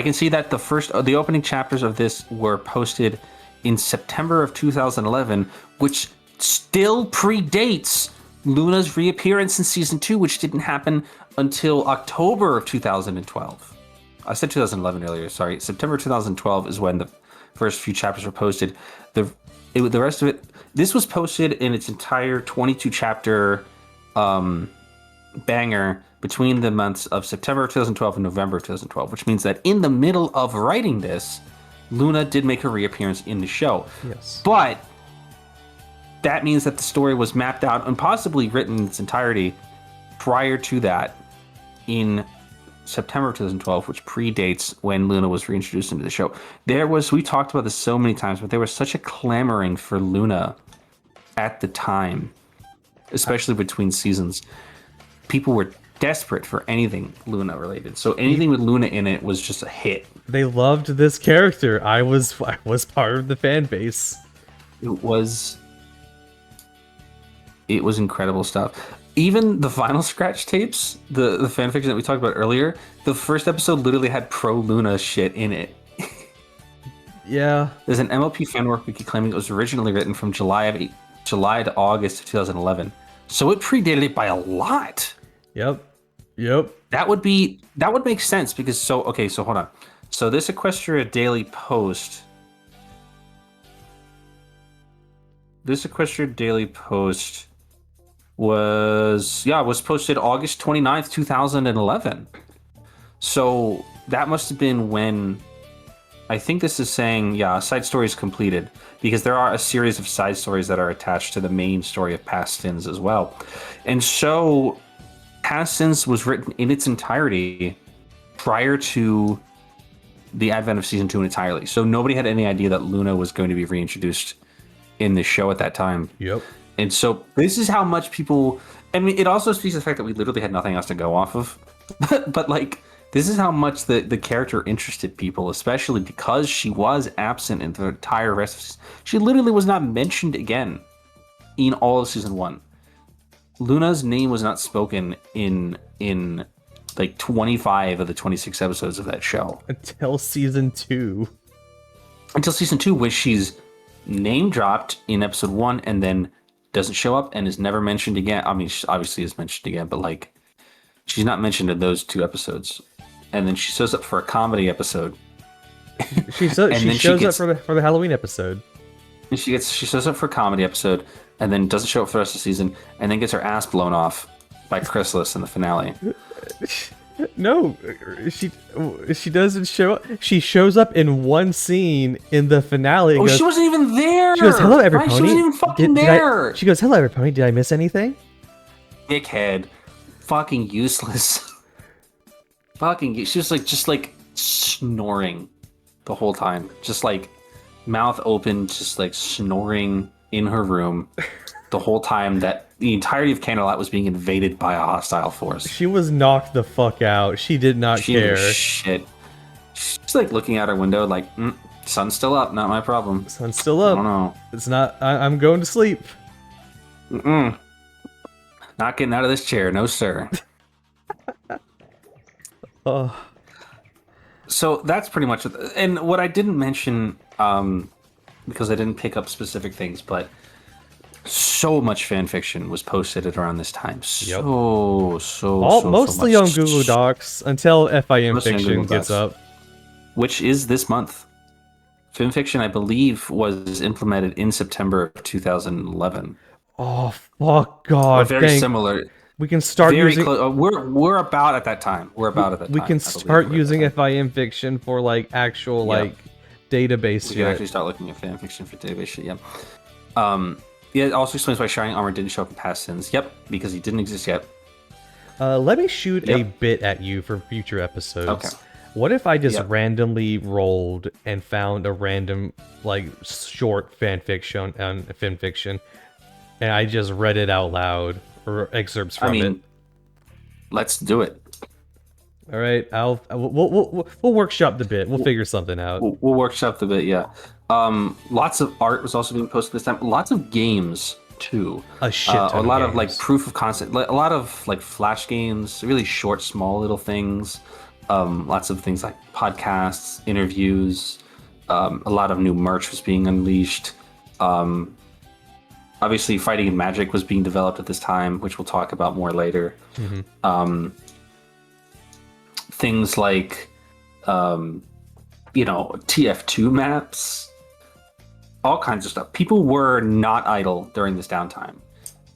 can see that the opening chapters of this were posted in September of 2011, which still predates Luna's reappearance in season 2, which didn't happen until October of 2012. I said 2011 earlier, sorry. September 2012 is when the first few chapters were posted. The rest of it, this was posted in its entire 22 chapter banger between the months of September 2012 and November 2012, which means that in the middle of writing this, Luna did make her reappearance in the show. Yes. But that means that the story was mapped out and possibly written in its entirety prior to that in September 2012, which predates when Luna was reintroduced into the show. We talked about this so many times, but there was such a clamoring for Luna at the time, especially between seasons. People were desperate for anything Luna related. So anything with Luna in it was just a hit. They loved this character. I was part of the fan base. It was incredible stuff. Even the Final Scratch tapes, the fanfiction that we talked about earlier, the first episode literally had pro Luna shit in it. Yeah. There's an MLP fanwork wiki claiming it was originally written from July to August of 2011. So it predated it by a lot. Yep. That would make sense because hold on. So this Equestria Daily post this Equestria Daily post was posted August 29th, 2011. So that must have been when, I think this is saying, side story is completed, because there are a series of side stories that are attached to the main story of Past Sins as well. And so Past Sins was written in its entirety prior to the advent of season 2 entirely. So nobody had any idea that Luna was going to be reintroduced in this show at that time. Yep. And so this is how much people, I mean, it also speaks to the fact that we literally had nothing else to go off of. But like, this is how much the character interested people, especially because she was absent in the entire rest of season. She literally was not mentioned again in all of season 1. Luna's name was not spoken in like 25 of the 26 episodes of that show. Until season 2. Until season 2, which she's name dropped in episode 1 and then doesn't show up and is never mentioned again. I mean, she obviously is mentioned again, but like, she's not mentioned in those 2 episodes. And then she shows up for a comedy episode. She shows up for the Halloween episode. And she shows up for a comedy episode and then doesn't show up for the rest of the season and then gets her ass blown off by Chrysalis in the finale. No, she doesn't show up. She shows up in one scene in the finale. And she wasn't even there. She goes, "Hello, everybody." Right? She wasn't even fucking there. She goes, "Hello, everybody. Did I miss anything?" Dickhead. Fucking useless. She was like, just like snoring the whole time. Just like mouth open, just like snoring in her room the whole time that the entirety of Candlelight was being invaded by a hostile force. She was knocked the fuck out. She did not care. Shit. She's like looking out her window like, sun's still up, not my problem. Sun's still up. I don't know. It's not, I'm going to sleep. Not getting out of this chair, no sir. Oh. So that's pretty much it. And what I didn't mention, because I didn't pick up specific things, but so much fan fiction was posted at around this time. Mostly much. on Google Docs until FiM Mostly fiction gets up. Which is this month. Film fiction, I believe, was implemented in September of 2011. Oh, fuck God. Very similar. We can start using... We're about at that time. We can start using FiM fiction for like actual like database shit. We can actually start looking at fan fiction for database shit, yeah. Yeah, it also explains why Shining Armor didn't show up in Past Sins. Yep, because he didn't exist yet. Let me shoot a bit at you for future episodes. Okay. What if I just randomly rolled and found a random, like, short fan fiction and FiM fiction, and I just read it out loud, or excerpts from it? Let's do it. All right, we'll workshop the bit. We'll figure something out. We'll workshop the bit, yeah. Lots of art was also being posted this time. Lots of games too. A shit ton a lot of of like proof of concept. A lot of like flash games. Really short, small little things. Lots of things like podcasts, interviews. A lot of new merch was being unleashed. Obviously, Fighting and Magic was being developed at this time, which we'll talk about more later. Mm-hmm. Things like, TF2 maps, all kinds of stuff. People were not idle during this downtime.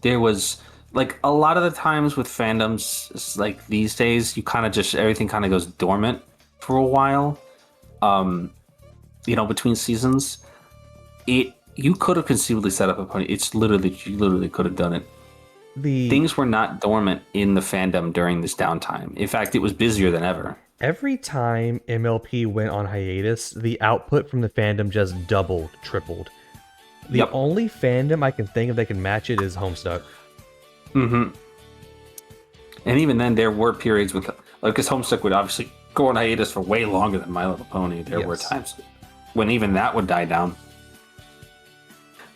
There was, like, a lot of the times with fandoms, like these days, everything kind of goes dormant for a while. Between seasons. You could have conceivably set up a pony. You literally could have done it. Things were not dormant in the fandom during this downtime. In fact, it was busier than ever. Every time MLP went on hiatus, the output from the fandom just doubled, tripled. The only fandom I can think of that can match it is Homestuck. Mm-hmm. And even then, there were periods with, because Homestuck would obviously go on hiatus for way longer than My Little Pony. There were times when even that would die down.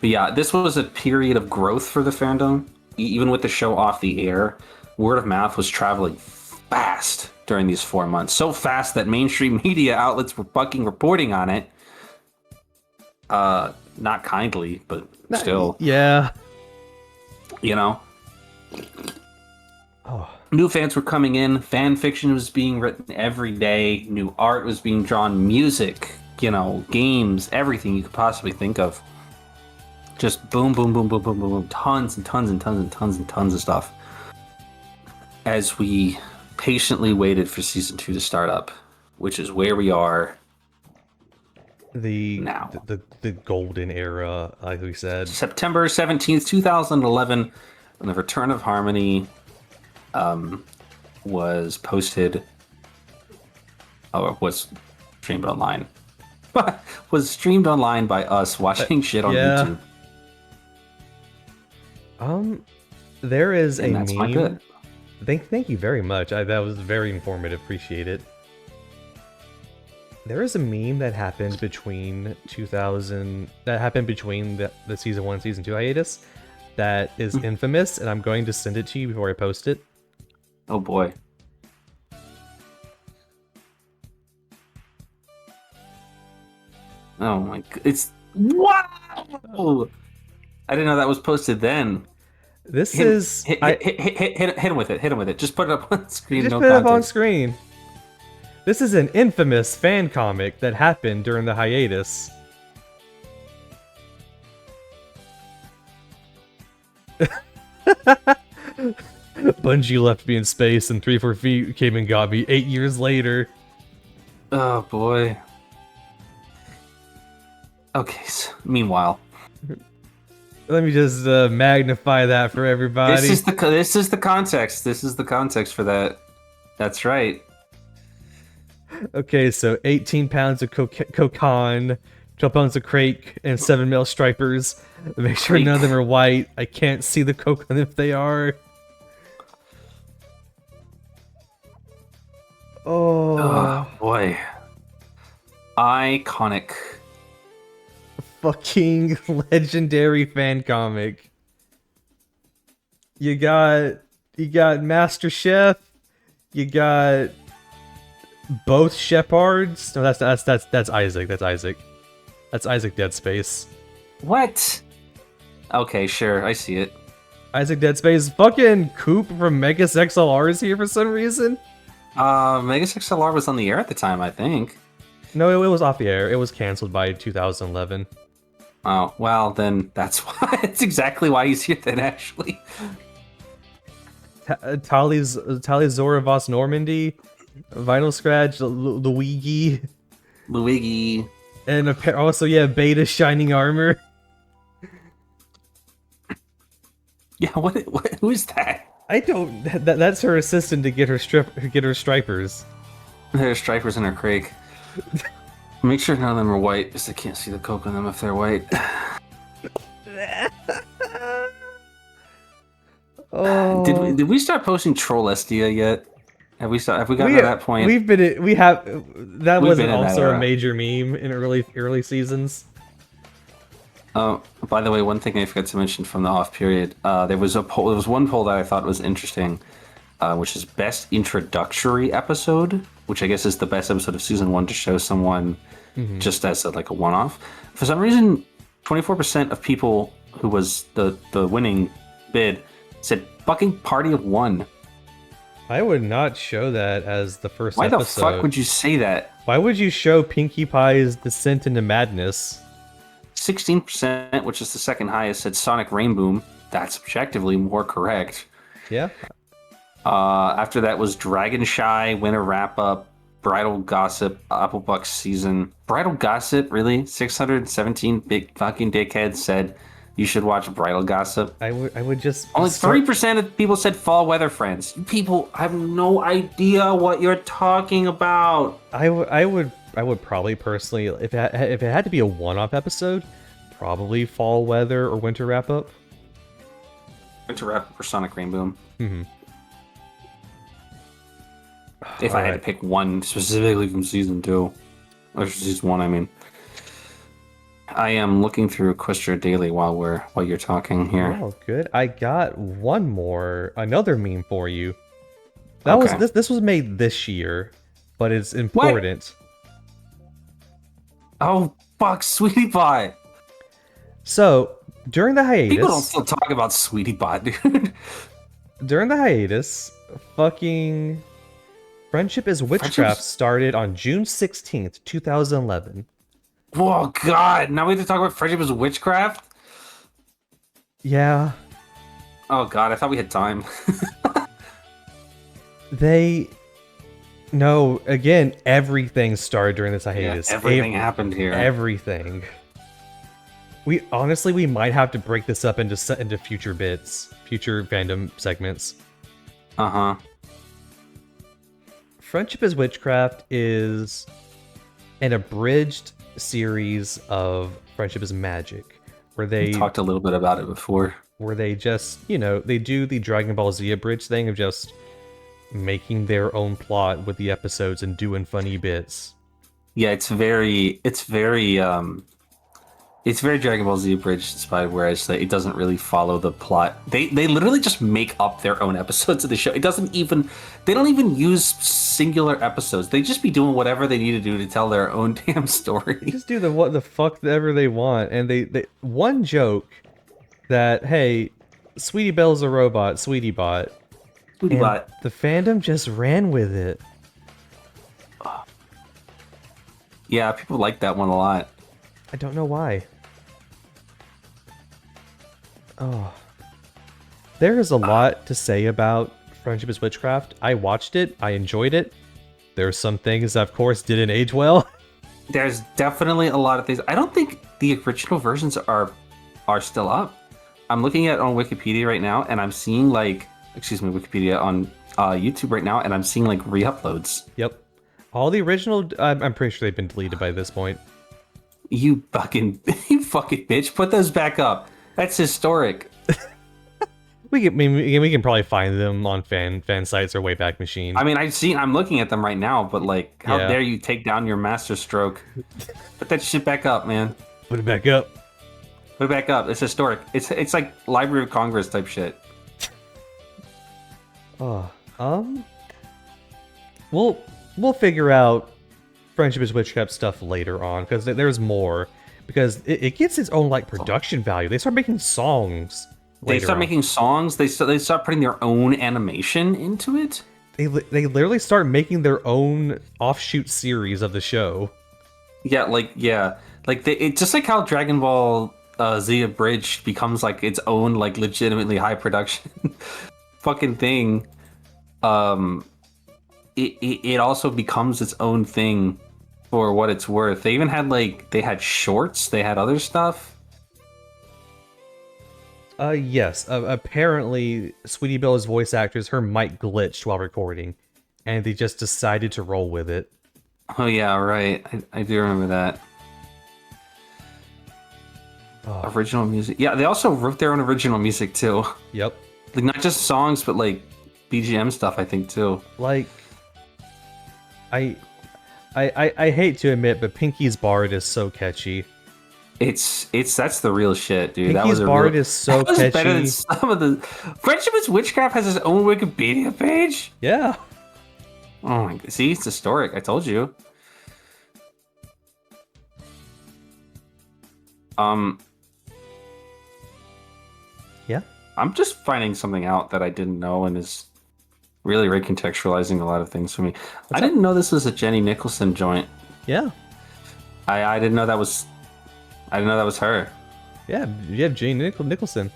But yeah, this was a period of growth for the fandom. Even with the show off the air, word of mouth was traveling fast during these 4 months. So fast that mainstream media outlets were fucking reporting on it. Not kindly, but still. Yeah. Oh. New fans were coming in. Fan fiction was being written every day. New art was being drawn. Music, games, everything you could possibly think of. Just boom, boom, boom, boom, boom, boom, boom. Tons and tons and tons and tons and tons of stuff. As we patiently waited for season 2 to start up, which is where we are now. The golden era, like we said. September 17th, 2011, when the Return of Harmony was posted, or was streamed online. Was streamed online by us watching shit on YouTube. There is And a that's meme. my good. Thank you very much. That was very informative. Appreciate it. There is a meme that happened between the season 1 and season 2 hiatus that is infamous, and I'm going to send it to you before I post it. Oh boy. Oh my god. It's wow! I didn't know that was posted then. This Hit is him with it. Hit him with it. Just put it up on screen. Just no put it up on context. screen. This is an infamous fan comic that happened during the hiatus. Bungie left me in space, and 3-4 feet came and got me 8 years later. Oh boy. Okay. So, meanwhile, Let me just magnify that for everybody. this is the context. This is the context for that. That's right. Okay, so 18 pounds of cocan, 12 pounds of crake, and 7 male stripers. Make sure none of them are white. I can't see the cocan if they are. Oh boy. Iconic. Fucking legendary fan comic. You got Master Chef. You got both Shepards. No, that's Isaac. That's Isaac. That's Isaac Dead Space. What? Okay, sure. I see it. Isaac Dead Space. Fucking Coop from Megas XLR is here for some reason. Megas XLR was on the air at the time, I think. No, it was off the air. It was canceled by 2011. Oh, well, then that's why. It's exactly why he's here then, actually. Tali's Zora Voss Normandy, Vinyl Scratch, Luigi, and also Beta Shining Armor. Yeah, what? Who is that? I don't. That's her assistant to get her stripers. There's stripers in her crake. Make sure none of them are white, because I can't see the coke on them if they're white. Oh. Did we start posting Troll Estia yet? Have we gotten to that point? That wasn't also a era. major meme in early seasons. By the way, one thing I forgot to mention from the off period, there was one poll that I thought was interesting, which is best introductory episode, which I guess is the best episode of season 1 to show someone just as a one-off. For some reason, 24% of people who was the winning bid said fucking Party of One. I would not show that as the first Why episode. the fuck would you say that? Why would you show Pinkie Pie's descent into madness? 16%, which is the second highest, said Sonic Rainboom. That's objectively more correct. Yeah. After that was Dragon Shy, Winter Wrap Up, Bridal Gossip, Applebuck Season. Bridal Gossip, really? 617 big fucking dickheads said you should watch Bridal Gossip. I would just Only 3% of people said Fall Weather Friends. You people have no idea what you're talking about. I would probably personally, if it had to be a one-off episode, probably Fall Weather or Winter Wrap Up. Winter Wrap Up or Sonic Rainboom. Mm-hmm. If I had to pick one specifically from season 2. Or season 1, I mean. I am looking through Equestria Daily while you're talking here. Oh, good. I got another meme for you. This was made this year, but it's important. Oh, fuck, Sweetie Pie. So, during the hiatus... People don't still talk about Sweetie Pie, dude. During the hiatus, fucking... Friendship is Witchcraft started on June 16th, 2011. Oh, God. Now we have to talk about Friendship is Witchcraft? Yeah, Oh god, I thought we had time. they. No, again, everything started during this Yeah, hiatus. everything happened here. Everything. We might have to break this up into future bits, future fandom segments. Uh-huh. Friendship is Witchcraft is an abridged series of Friendship is Magic, where We they talked a little bit about it before. just, they do the Dragon Ball Z abridged thing of just making their own plot with the episodes and doing funny bits. Yeah, it's very Dragon Ball Z abridged inspired, whereas it doesn't really follow the plot. They literally just make up their own episodes of the show. They don't even use singular episodes. They just be doing whatever they need to do to tell their own damn story. Just do the what the fuck ever they want, and they one joke that, hey, Sweetie Belle's a robot, Sweetie Bot. Sweetie And Bot. the fandom just ran with it. Yeah, people like that one a lot. I don't know why. Oh. There is a lot to say about Friendship is Witchcraft. I watched it. I enjoyed it. There's some things that, of course, didn't age well. There's definitely a lot of things. I don't think the original versions are still up. I'm looking at on Wikipedia right now, and I'm seeing Wikipedia on YouTube right now, and I'm seeing like re-uploads. Yep. All the original, I'm pretty sure they've been deleted by this point. You fucking bitch! Put those back up. That's historic. We can probably find them on fan sites or Wayback Machine. I mean, I'm looking at them right now, but like, how Yeah. dare you take down your master stroke? Put that shit back up, man. Put it back up. Put it back up. It's historic. It's like Library of Congress type shit. Oh, we'll figure out Friendship is Witchcraft stuff later on, because there's more. Because it gets its own like production value. They start making songs. They start making songs. They start putting their own animation into it. They literally start making their own offshoot series of the show. It's just like how Dragon Ball Z Abridged becomes like its own like legitimately high production fucking thing. It also becomes its own thing for what it's worth. They even had they had shorts. They had other stuff. Yes. Apparently, Sweetie Belle's voice actress, her mic glitched while recording, and they just decided to roll with it. Oh yeah, right. I do remember that. Oh. Original music. Yeah, they also wrote their own original music too. Yep. Like not just songs, but like BGM stuff. I think too. Like, I hate to admit, but Pinky's Bard is so catchy. That's the real shit, dude. Pinky's Bard is so that was catchy. better than some of the. Friendship is Witchcraft has its own Wikipedia page. Yeah. Oh my god! See, it's historic. I told you. Yeah. I'm just finding something out that I didn't know and is really recontextualizing a lot of things for me. I didn't know this was a Jenny Nicholson joint. Yeah. I didn't know that was. I didn't know that was her. Yeah. You have Jane Nicholson.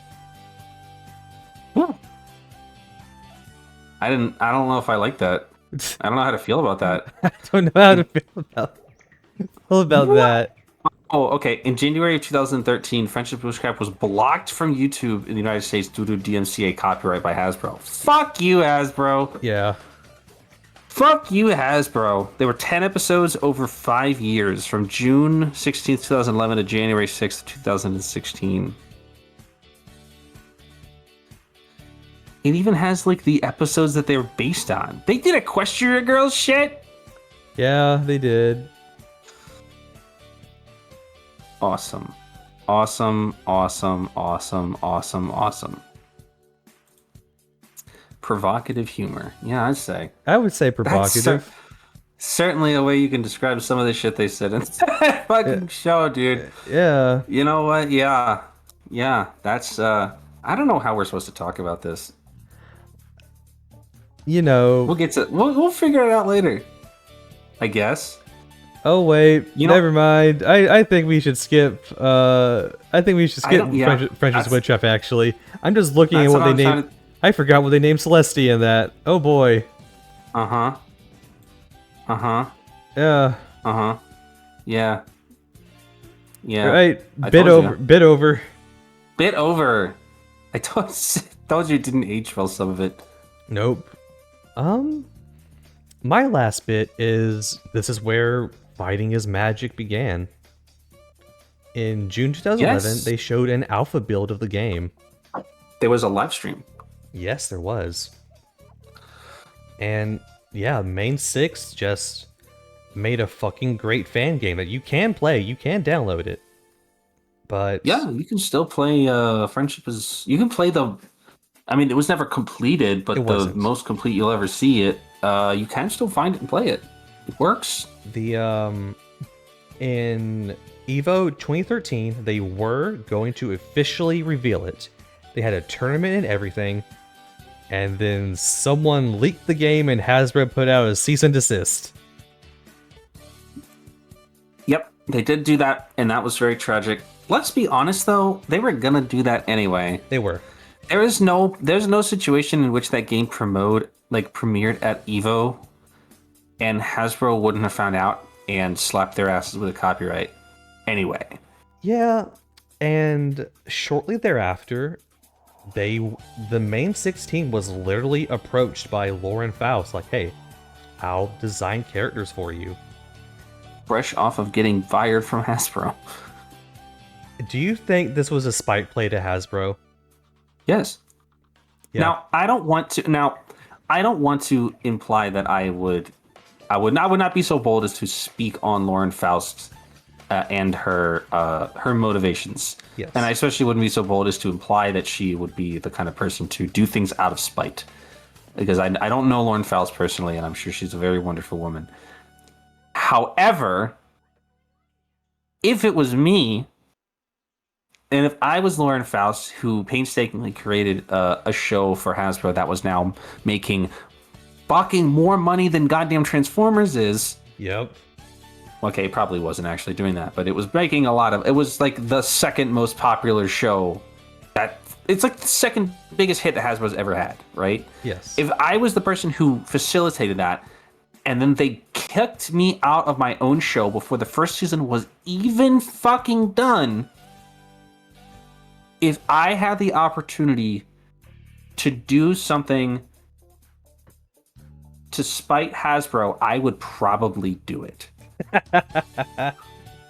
I don't know if I like that. I don't know how to feel about that. I don't know how to feel about that. Oh, okay. In January of 2013, Friendship Witchcraft was blocked from YouTube in the United States due to DMCA copyright by Hasbro. Fuck you, Hasbro. Yeah. Fuck you, Hasbro. There were 10 episodes over 5 years, from June 16th, 2011 to January 6th, 2016. It even has like the episodes that they were based on. They did Equestria Girls shit. Yeah, they did. Awesome. Awesome, awesome, awesome, awesome, awesome. Provocative humor. Yeah, I'd say. I would say provocative. Certainly a way you can describe some of the shit they said in that fucking show, dude. Yeah. You know what? Yeah. Yeah, that's I don't know how we're supposed to talk about this. You know, We'll get to we'll figure it out later. I guess. Oh wait, You know, never mind. I think we should skip. I think we should I skip don't. Yeah, French's that's Witch Up. Actually, I'm just looking at that's what what they I'm named. trying to. I forgot what they named Celestia in that. Oh boy. Uh huh. Uh huh. Yeah. Uh huh. Yeah. Yeah. Right. I Bit told over. you. Bit over. Bit over. I told you it didn't age well. Some of it. Nope. My last bit is this is where fighting is magic began. In June 2011, Yes. they showed an alpha build of the game. There was a live stream. Yes, there was. And yeah, Main 6 just made a fucking great fan game that you can play, you can download it. But Yeah, you can still play Friendship is you can play the I mean it was never completed, It but the wasn't. most complete you'll ever see it. You can still find it and play it. It works. the in Evo 2013, they were going to officially reveal it. They had a tournament and everything, and then someone leaked the game and Hasbro put out a cease and desist. Yep, they did do that, and that was very tragic. Let's be honest though, they were gonna do that anyway. They were. There's no situation in which that game premiered at Evo and Hasbro wouldn't have found out and slapped their asses with a copyright anyway. Yeah, and shortly thereafter, the main 16 was literally approached by Lauren Faust, like, hey, I'll design characters for you. Fresh off of getting fired from Hasbro. Do you think this was a spite play to Hasbro? Yes. Yeah. Now, I don't want to imply that I would not be so bold as to speak on Lauren Faust and her motivations. Yes. And I especially wouldn't be so bold as to imply that she would be the kind of person to do things out of spite. Because I don't know Lauren Faust personally, and I'm sure she's a very wonderful woman. However, if it was me, and if I was Lauren Faust, who painstakingly created a show for Hasbro that was now making fucking more money than goddamn Transformers is. Yep. Okay, probably wasn't actually doing that, but it was making a lot of. It was like the second most popular show. It's like the second biggest hit that Hasbro's ever had, right? Yes. If I was the person who facilitated that, and then they kicked me out of my own show before the first season was even fucking done. If I had the opportunity to do something to spite Hasbro, I would probably do it.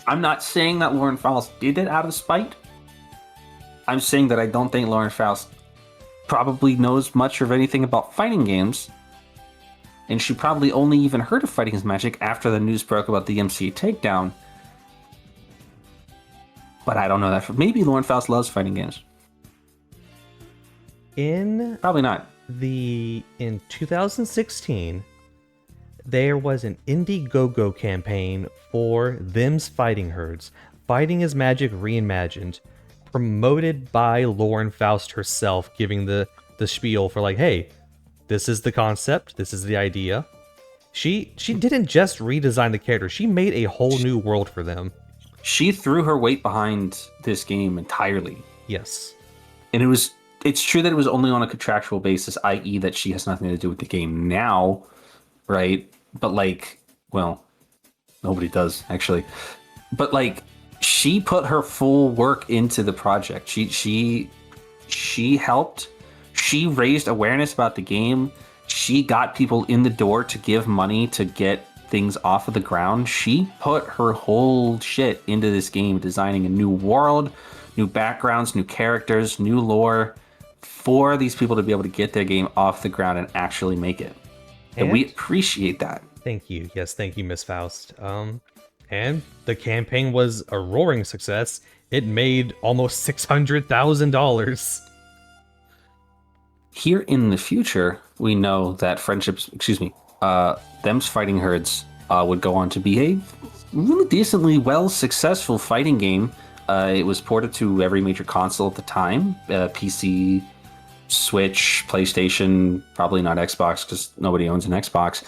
I'm not saying that Lauren Faust did it out of spite. I'm saying that I don't think Lauren Faust probably knows much of anything about fighting games. And she probably only even heard of Fighting is Magic after the news broke about the MCA takedown. But I don't know that. Maybe Lauren Faust loves fighting games. Probably not. In 2016, there was an Indiegogo campaign for Them's Fighting Herds, Fighting is Magic Reimagined, promoted by Lauren Faust herself, giving the spiel for like, hey, this is the concept, this is the idea. She didn't just redesign the character, she made a whole new world for them. She threw her weight behind this game entirely. Yes. And it's true that it was only on a contractual basis, i.e. that she has nothing to do with the game now, right? But like, well, nobody does actually. But like, she put her full work into the project. She helped. She raised awareness about the game. She got people in the door to give money to get things off of the ground. She put her whole shit into this game, designing a new world, new backgrounds, new characters, new lore for these people to be able to get their game off the ground and actually make it. And we appreciate that. Thank you. Yes, thank you, Miss Faust. And the campaign was a roaring success. It made almost $600,000. Here in the future, we know that Them's Fighting Herds would go on to be a really decently successful fighting game. It was ported to every major console at the time, PC, Switch, PlayStation, probably not Xbox because nobody owns an Xbox.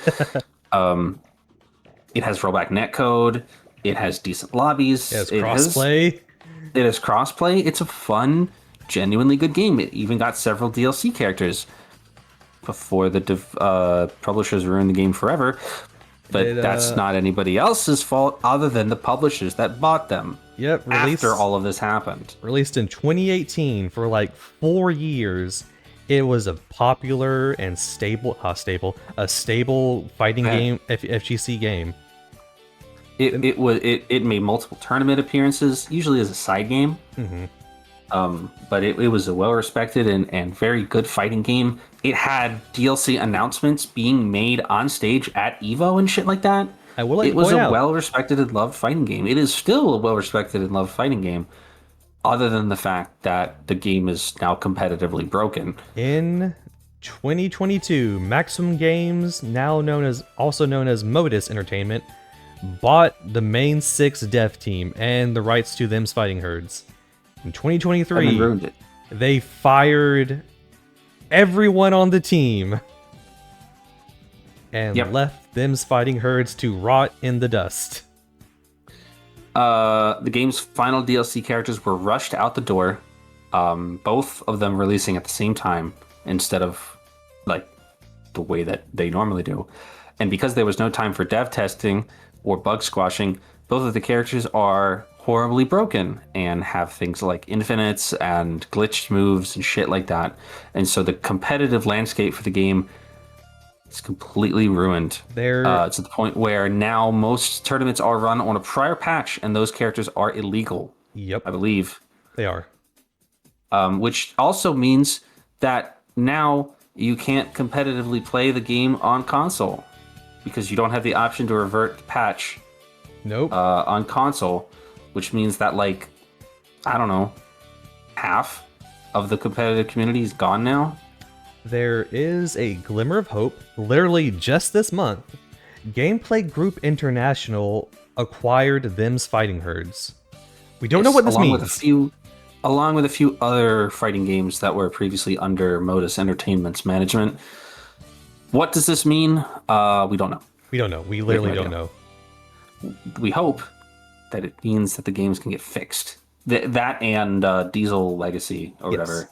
It has rollback netcode. It has decent lobbies. It has crossplay. It has crossplay. It's a fun, genuinely good game. It even got several DLC characters before the publishers ruined the game forever. But that's not anybody else's fault other than the publishers that bought them. Yep, after all of this happened. Released in 2018 for like 4 years. It was a popular and stable fighting game, FGC game. It made multiple tournament appearances, usually as a side game. But it was a well-respected and very good fighting game. It had DLC announcements being made on stage at EVO and shit like that. It was a well-respected and loved fighting game. It is still a well-respected and loved fighting game, other than the fact that the game is now competitively broken. In 2022, Maximum Games, also known as Modus Entertainment, bought the main 6 dev team and the rights to them's fighting herds. In 2023, they fired everyone on the team and left them's fighting herds to rot in the dust. The game's final DLC characters were rushed out the door, both of them releasing at the same time instead of like the way that they normally do. And because there was no time for dev testing or bug squashing, both of the characters are horribly broken and have things like infinites and glitched moves and shit like that. And so the competitive landscape for the game is completely ruined. To the point where now most tournaments are run on a prior patch and those characters are illegal. Yep. I believe. They are. Which also means that now you can't competitively play the game on console because you don't have the option to revert the patch. Nope. On console, which means that, like, I don't know, half of the competitive community is gone now. There is a glimmer of hope. Literally just this month, Gameplay Group International acquired them's fighting herds. We don't know what this means. Along with a few other fighting games that were previously under Modus Entertainment's management. What does this mean? We don't know. We don't know. We literally don't know. We hope that it means that the games can get fixed. That and Diesel Legacy or whatever,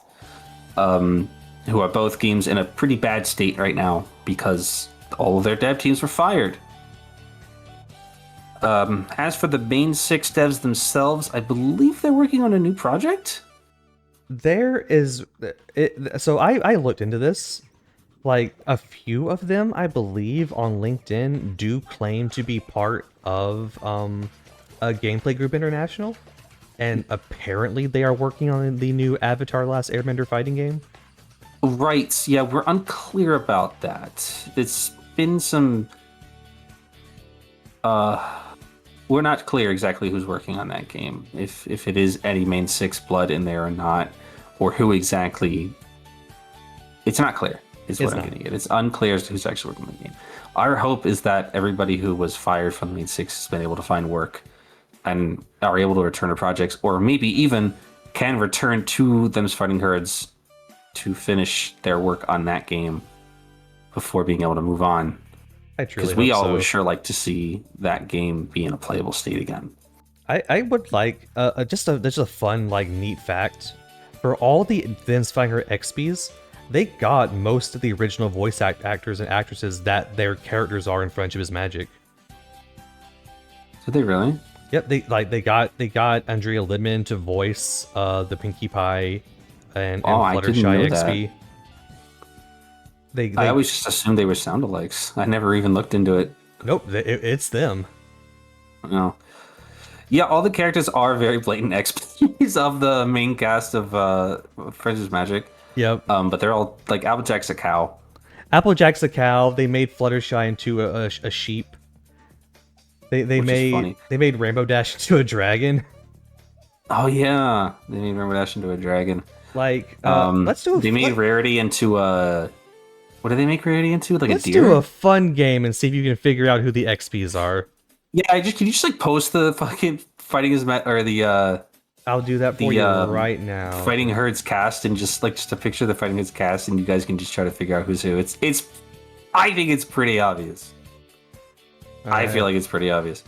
who are both games in a pretty bad state right now because all of their dev teams were fired. As for the main 6 devs themselves, I believe they're working on a new project. So I looked into this. Like, a few of them, I believe, on LinkedIn do claim to be part of a Gameplay Group International. And apparently they are working on the new Avatar Last Airbender fighting game. Right, yeah, we're unclear about that. It's been some... we're not clear exactly who's working on that game. If it is any main 6 blood in there or not, or who exactly... It's not clear. Is what I'm getting at. It's unclear as to who's actually working on the game. Our hope is that everybody who was fired from the main 6 has been able to find work and are able to return to projects, or maybe even can return to them's fighting herds to finish their work on that game before being able to move on. I truly Because we always sure like to see that game be in a playable state again. I would like just a fun, like, neat fact. For all the them's fighting her XPs, they got most of the original voice actors and actresses that their characters are in Friendship is Magic. Did they really? Yep, they got Andrea Lidman to voice the Pinkie Pie and Fluttershy XP. I always just assumed they were sound-alikes. I never even looked into it. Nope, it's them. No. Yeah, all the characters are very blatant XPs of the main cast of Friendship is Magic. Yep. But they're all like Applejack's a cow. Applejack's a cow. They made Fluttershy into a sheep. They made Rainbow Dash into a dragon. Oh yeah, they made Rainbow Dash into a dragon. Like, let's do. They made Rarity into a. What did they make Rarity into? Like a deer. Let's do a fun game and see if you can figure out who the XPs are. Yeah, can you just like post the fucking fighting is or the. I'll do that for you right now. Fighting Herds cast and just a picture of the Fighting Herds cast, and you guys can just try to figure out who's who. I think it's pretty obvious. I feel like it's pretty obvious.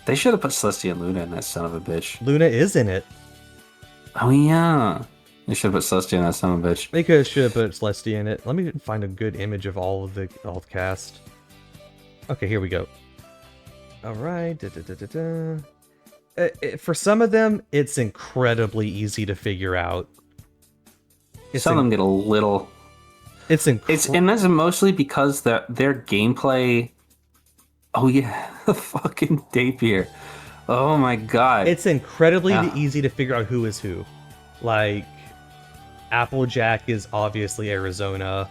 They should have put Celestia and Luna in that son of a bitch. Luna is in it. Oh yeah. They should have put Celestia in that son of a bitch. They should have put Celestia in it. Let me find a good image of all the cast. Okay, here we go. All right. For some of them, it's incredibly easy to figure out. Some of them get a little. And that's mostly because their gameplay. Oh yeah, the fucking Dapier. Oh my god. It's incredibly easy to figure out who is who. Like, Applejack is obviously Arizona.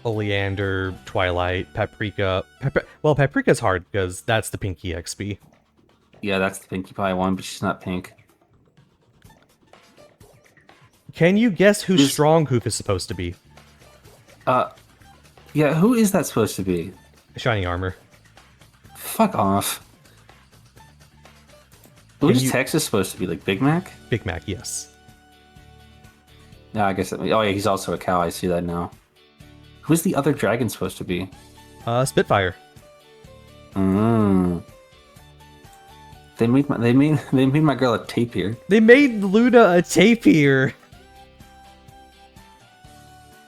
Oleander, Twilight, Paprika. Well, Paprika's hard because that's the Pinky XP. Yeah, that's the Pinkie Pie one, but she's not pink. Can you guess who Strong Hoof is supposed to be? Yeah, who is that supposed to be? Shining Armor. Fuck off. Who's Texas supposed to be? Like Big Mac? Big Mac, yes. Yeah, I guess. Oh yeah, he's also a cow. I see that now. Who's the other dragon supposed to be? Spitfire. They made my girl a tapir. They made Luna a tapir.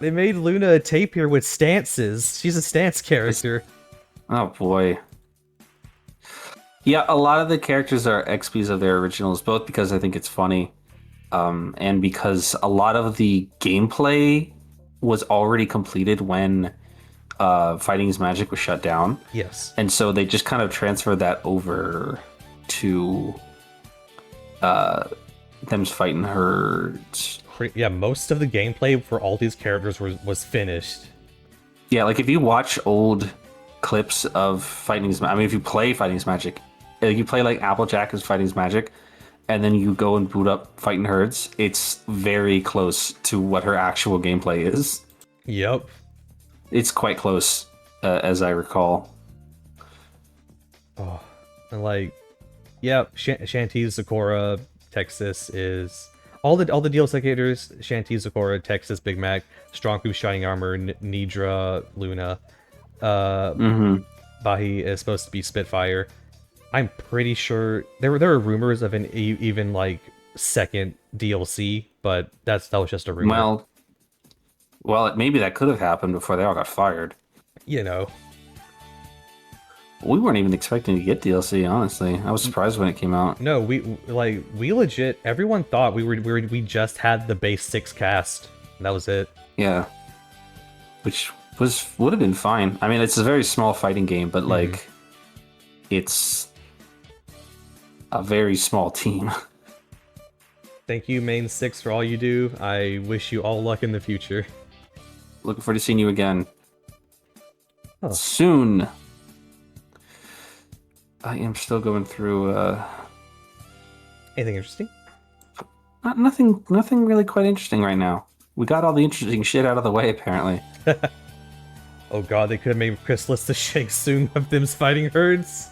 They made Luna a tapir with stances. She's a stance character. Oh boy. Yeah, a lot of the characters are XPs of their originals, both because I think it's funny, and because a lot of the gameplay was already completed when Fighting is Magic was shut down. Yes. And so they just kind of transferred that over to them's Fighting Herds. Yeah, most of the gameplay for all these characters was finished. Yeah, like if you watch old clips of Fighting's, I mean, if you play Fighting's Magic, you play like Applejack is Fighting's Magic, and then you go and boot up Fighting Herds, it's very close to what her actual gameplay is. Yep. It's quite close, as I recall. Oh, and like, yeah, Shanti's, Sakura, Texas is... All the DLC characters, Shanti, Sakura, Texas, Big Mac, Strong Hoof, Shining Armor, Nidra, Luna. Bahi is supposed to be Spitfire. I'm pretty sure there are rumors of an even like second DLC, but that was just a rumor. Well, maybe that could have happened before they all got fired. You know, we weren't even expecting to get DLC. Honestly, I was surprised when it came out. No, we legit. Everyone thought we just had the base 6 cast. And that was it. Yeah, which would have been fine. I mean, it's a very small fighting game, but like, it's a very small team. Thank you, Main 6, for all you do. I wish you all luck in the future. Looking forward to seeing you again soon. I am still going through. Anything interesting? Nothing really quite interesting right now. We got all the interesting shit out of the way, apparently. Oh god, they could have made Chrysalis the Shang Tsung of them's Fighting Herds.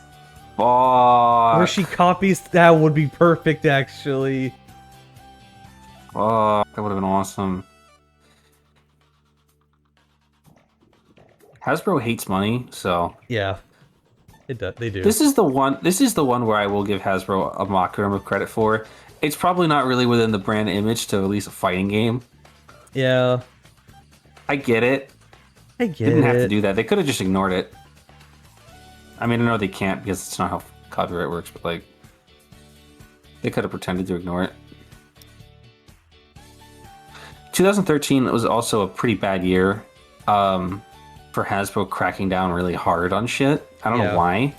Oh, where she copies, that would be perfect, actually. Oh, that would have been awesome. Hasbro hates money, so yeah, they do. This is the one where I will give Hasbro a modicum of credit for. It's probably not really within the brand image to release a fighting game. Yeah, I get it. Didn't have to do that. They could have just ignored it. I mean, I know they can't because it's not how copyright works, but like, they could have pretended to ignore it. 2013 was also a pretty bad year for Hasbro cracking down really hard on shit. I don't know why.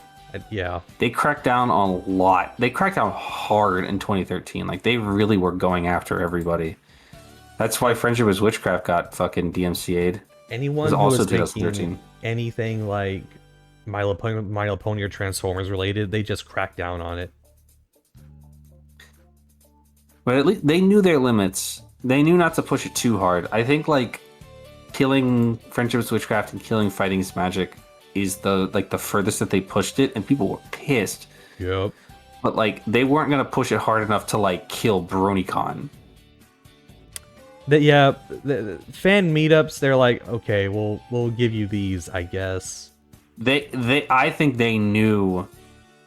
Yeah. They cracked down on a lot. They cracked down hard in 2013. Like, they really were going after everybody. That's why Friendship is Witchcraft got fucking DMCA'd. Anyone who was making anything like My Little Pony or Transformers related, they just cracked down on it. But at least they knew their limits. They knew not to push it too hard. I think like killing Friendship is Witchcraft and killing Fighting is Magic is the furthest that they pushed it, and people were pissed. Yep. But like, they weren't gonna push it hard enough to like kill BronyCon. The fan meetups, they're like, okay, we'll give you these, I guess. I think they knew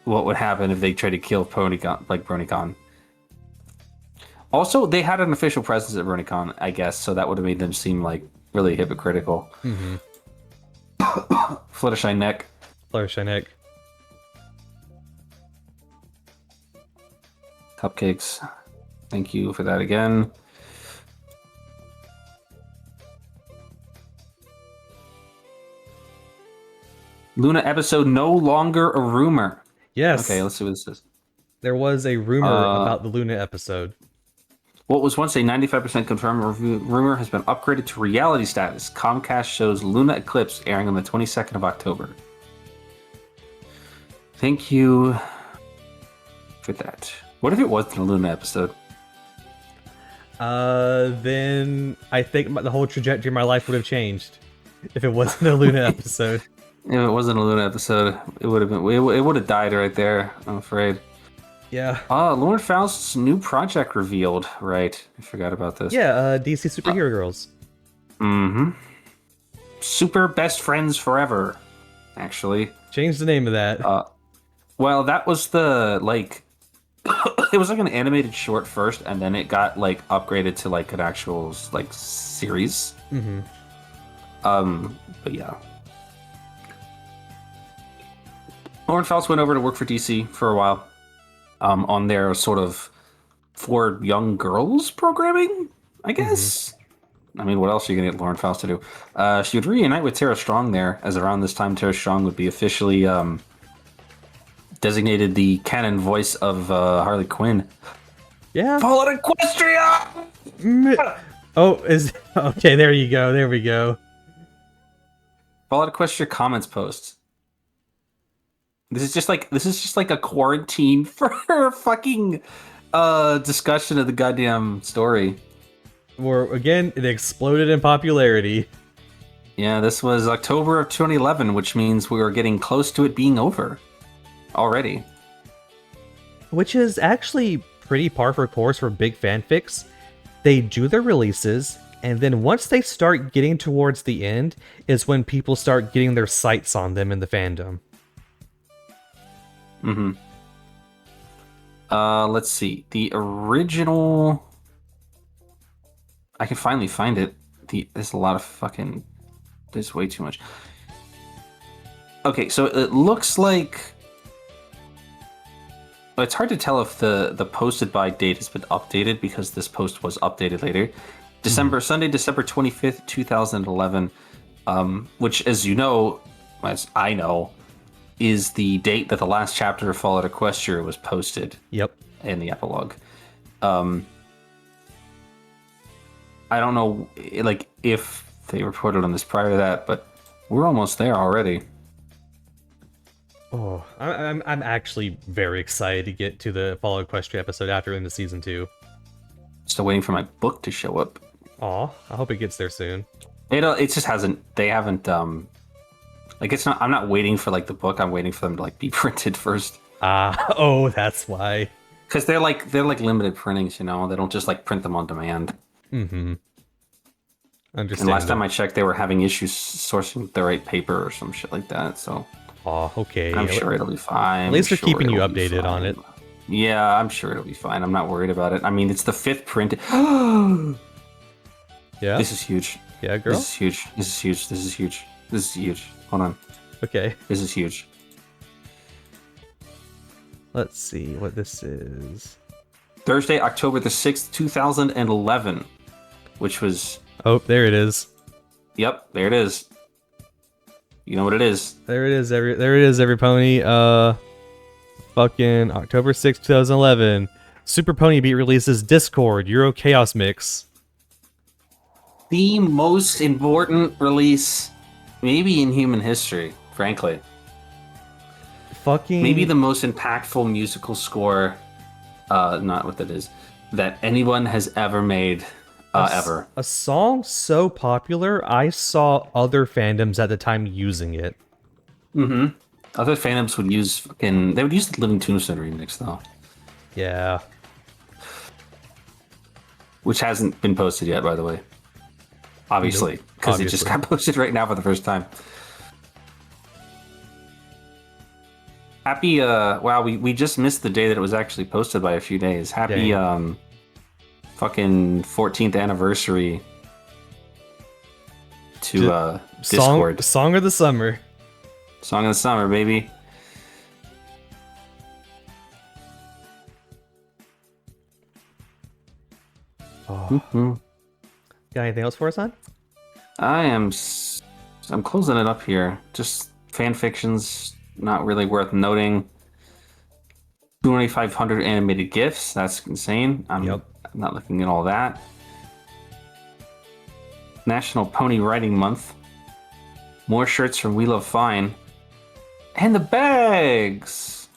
what would happen if they tried to kill BronyCon. Also, they had an official presence at BronyCon, I guess, so that would have made them seem like really hypocritical. Mm-hmm. Fluttershy neck. Fluttershy neck. Cupcakes. Thank you for that again. Luna episode no longer a rumor. Yes. Okay, let's see what this is. There was a rumor about the Luna episode. What was once a 95% confirmed rumor has been upgraded to reality status. Comcast shows Luna Eclipse airing on the 22nd of October. Thank you for that. What if it wasn't a Luna episode? Then I think the whole trajectory of my life would have changed if it wasn't a Luna episode. If it wasn't a Luna episode, it would have been. It would have died right there, I'm afraid. Yeah. Lauren Faust's new project revealed. Right, I forgot about this. Yeah, DC Superhero Girls. Mm-hmm. Super Best Friends Forever, actually. Change the name of that. Well, that was the, like... it was like an animated short first, and then it got, like, upgraded to, like, an actual, like, series. Mm-hmm. But yeah. Lauren Faust went over to work for DC for a while. On their sort of for young girls programming, I guess. Mm-hmm. I mean, what else are you going to get Lauren Faust to do? She would reunite with Tara Strong there, as around this time Tara Strong would be officially designated the canon voice of Harley Quinn. Yeah. Fallen Equestria! Oh, okay, there you go. There we go. Fallen Equestria comments posts. This is just like a quarantine for fucking discussion of the goddamn story. Where again, it exploded in popularity. Yeah, this was October of 2011, which means we were getting close to it being over already. Which is actually pretty par for course for big fanfics. They do their releases, and then once they start getting towards the end is when people start getting their sights on them in the fandom. Mm-hmm. Let's see. The original... I can finally find it. There's a lot of fucking... There's way too much. Okay, so it looks like... It's hard to tell if the posted by date has been updated because this post was updated later. Sunday, December 25th, 2011. Which, as you know, as I know, is the date that the last chapter of Fallout Equestria was posted. Yep. In the epilogue. I don't know, like, if they reported on this prior to that, but we're almost there already. Oh, I'm actually very excited to get to the Fallout Equestria episode after in the season 2. Still waiting for my book to show up. Aw, I hope it gets there soon. It just hasn't. They haven't. Like, it's not. I'm not waiting for like the book. I'm waiting for them to like be printed first. Oh, that's why. Because they're like limited printings, you know. They don't just like print them on demand. Mm-hmm. And last time I checked, they were having issues sourcing the right paper or some shit like that. So. Oh, okay. I'm sure it'll be fine. At least they're keeping you updated on it. Yeah, I'm sure it'll be fine. I'm not worried about it. I mean, it's the 5th print. Yeah. This is huge. Yeah, girl. This is huge. This is huge. This is huge. This is huge. Hold on. Okay. This is huge. Let's see what this is. Thursday, October the 6th, 2011, which was... Oh, there it is. Yep, there it is. You know what it is. There it is, every pony. Fucking October 6th, 2011. Super Pony Beat releases Discord Euro Chaos Mix. The most important release, maybe in human history, frankly. Fucking... Maybe the most impactful musical score, not what that is, that anyone has ever made, ever. A song so popular, I saw other fandoms at the time using it. Mm-hmm. Other fandoms would use fucking... They would use the Living Tombstone remix, though. Yeah. Which hasn't been posted yet, by the way. Obviously. Because it just got posted right now for the first time. Happy wow, we just missed the day that it was actually posted by a few days. Happy Dang. fucking 14th anniversary to J- Discord. song of the summer. Song of the summer, baby. Oh, Mhm. got anything else for us, on? I'm closing it up here. Just fan fictions, not really worth noting. 2,500 animated GIFs. That's insane. Yep. I'm not looking at all that. National Pony Riding Month. More shirts from We Love Fine. And the bags!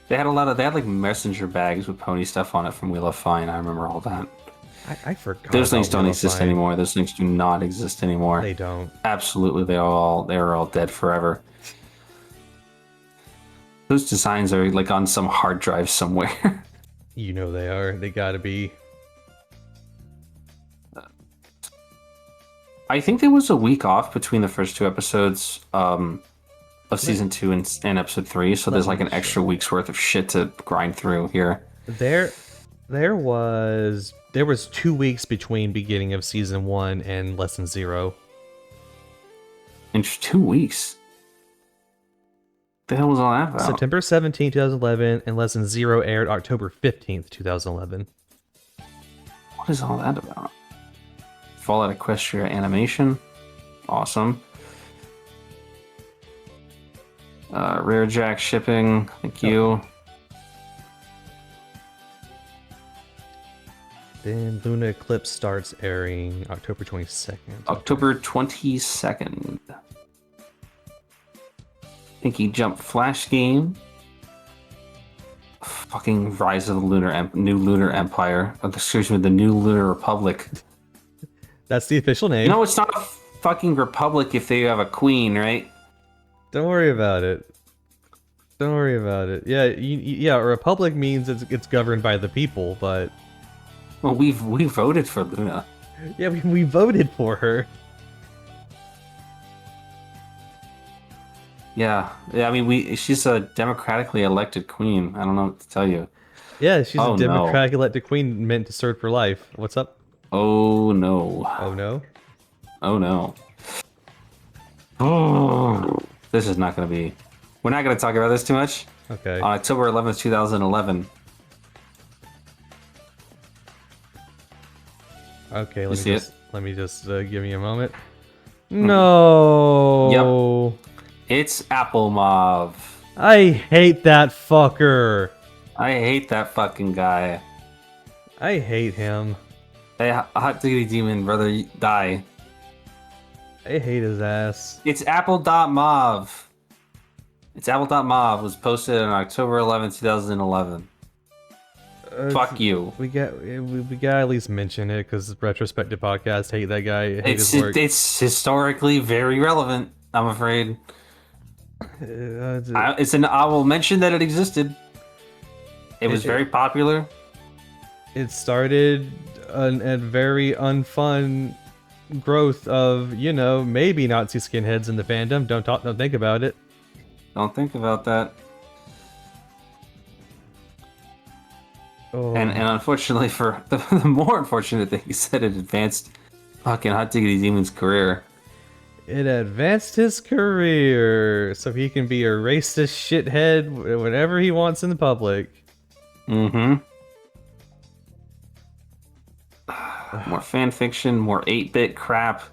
They had like messenger bags with pony stuff on it from We Love Fine. I remember all that. I forgot. Those things about don't Wheel of exist Fine. anymore. Those things do not exist anymore. They don't. Absolutely, they're all dead forever. Those designs are like on some hard drive somewhere. You know they are. They gotta be. I think there was a week off between the first two episodes of season 2 and episode 3, so there's like an extra week's worth of shit to grind through here. There was 2 weeks between beginning of season 1 and lesson 0. In 2 weeks. The hell was all that about? September 17th, 2011, and lesson 0 aired October 15th, 2011. What is all that about? Fallout Equestria animation. Awesome. Rare Jack shipping. Thank you. Then Luna Eclipse starts airing October 22nd. October 22nd. Pinky Jump Flash game. Fucking Rise of the New Lunar Empire. Excuse me, the New Lunar Republic. That's the official name. You know, it's not a fucking republic if they have a queen, right? Don't worry about it. Don't worry about it. Yeah, yeah. A republic means it's governed by the people, but Well, we voted for Luna. yeah, we voted for her. Yeah. I mean, she's a democratically elected queen. I don't know what to tell you. Yeah, she's Oh, a no. democratic elected queen meant to serve for life. What's up? Oh no. Oh no. Oh no. Oh, this is not going to be. We're not going to talk about this too much. Okay. On October 11th, 2011. Okay. see Let me just give me a moment. No. It's Apple Mauve. I hate that fucker. I hate that fucking guy. I hate him. Hey, hot diggity demon, brother, die. I hate his ass. It's Apple.Mauve. It's Apple.Mauve was posted on October 11th, 2011. Fuck you. We gotta at least mention it because Retrospective podcast hate that guy. Hate his work. It's historically very relevant, I'm afraid. I will mention that it existed. It was very popular. It started a very unfun growth of, you know, maybe Nazi skinheads in the fandom. Don't think about it. Don't think about that. Oh. And unfortunately, for the more unfortunate thing, he said it advanced fucking Hot Diggity Demon's career. It advanced his career so he can be a racist shithead whenever he wants in the public. Mm-hmm. More fan fiction, more 8-bit crap.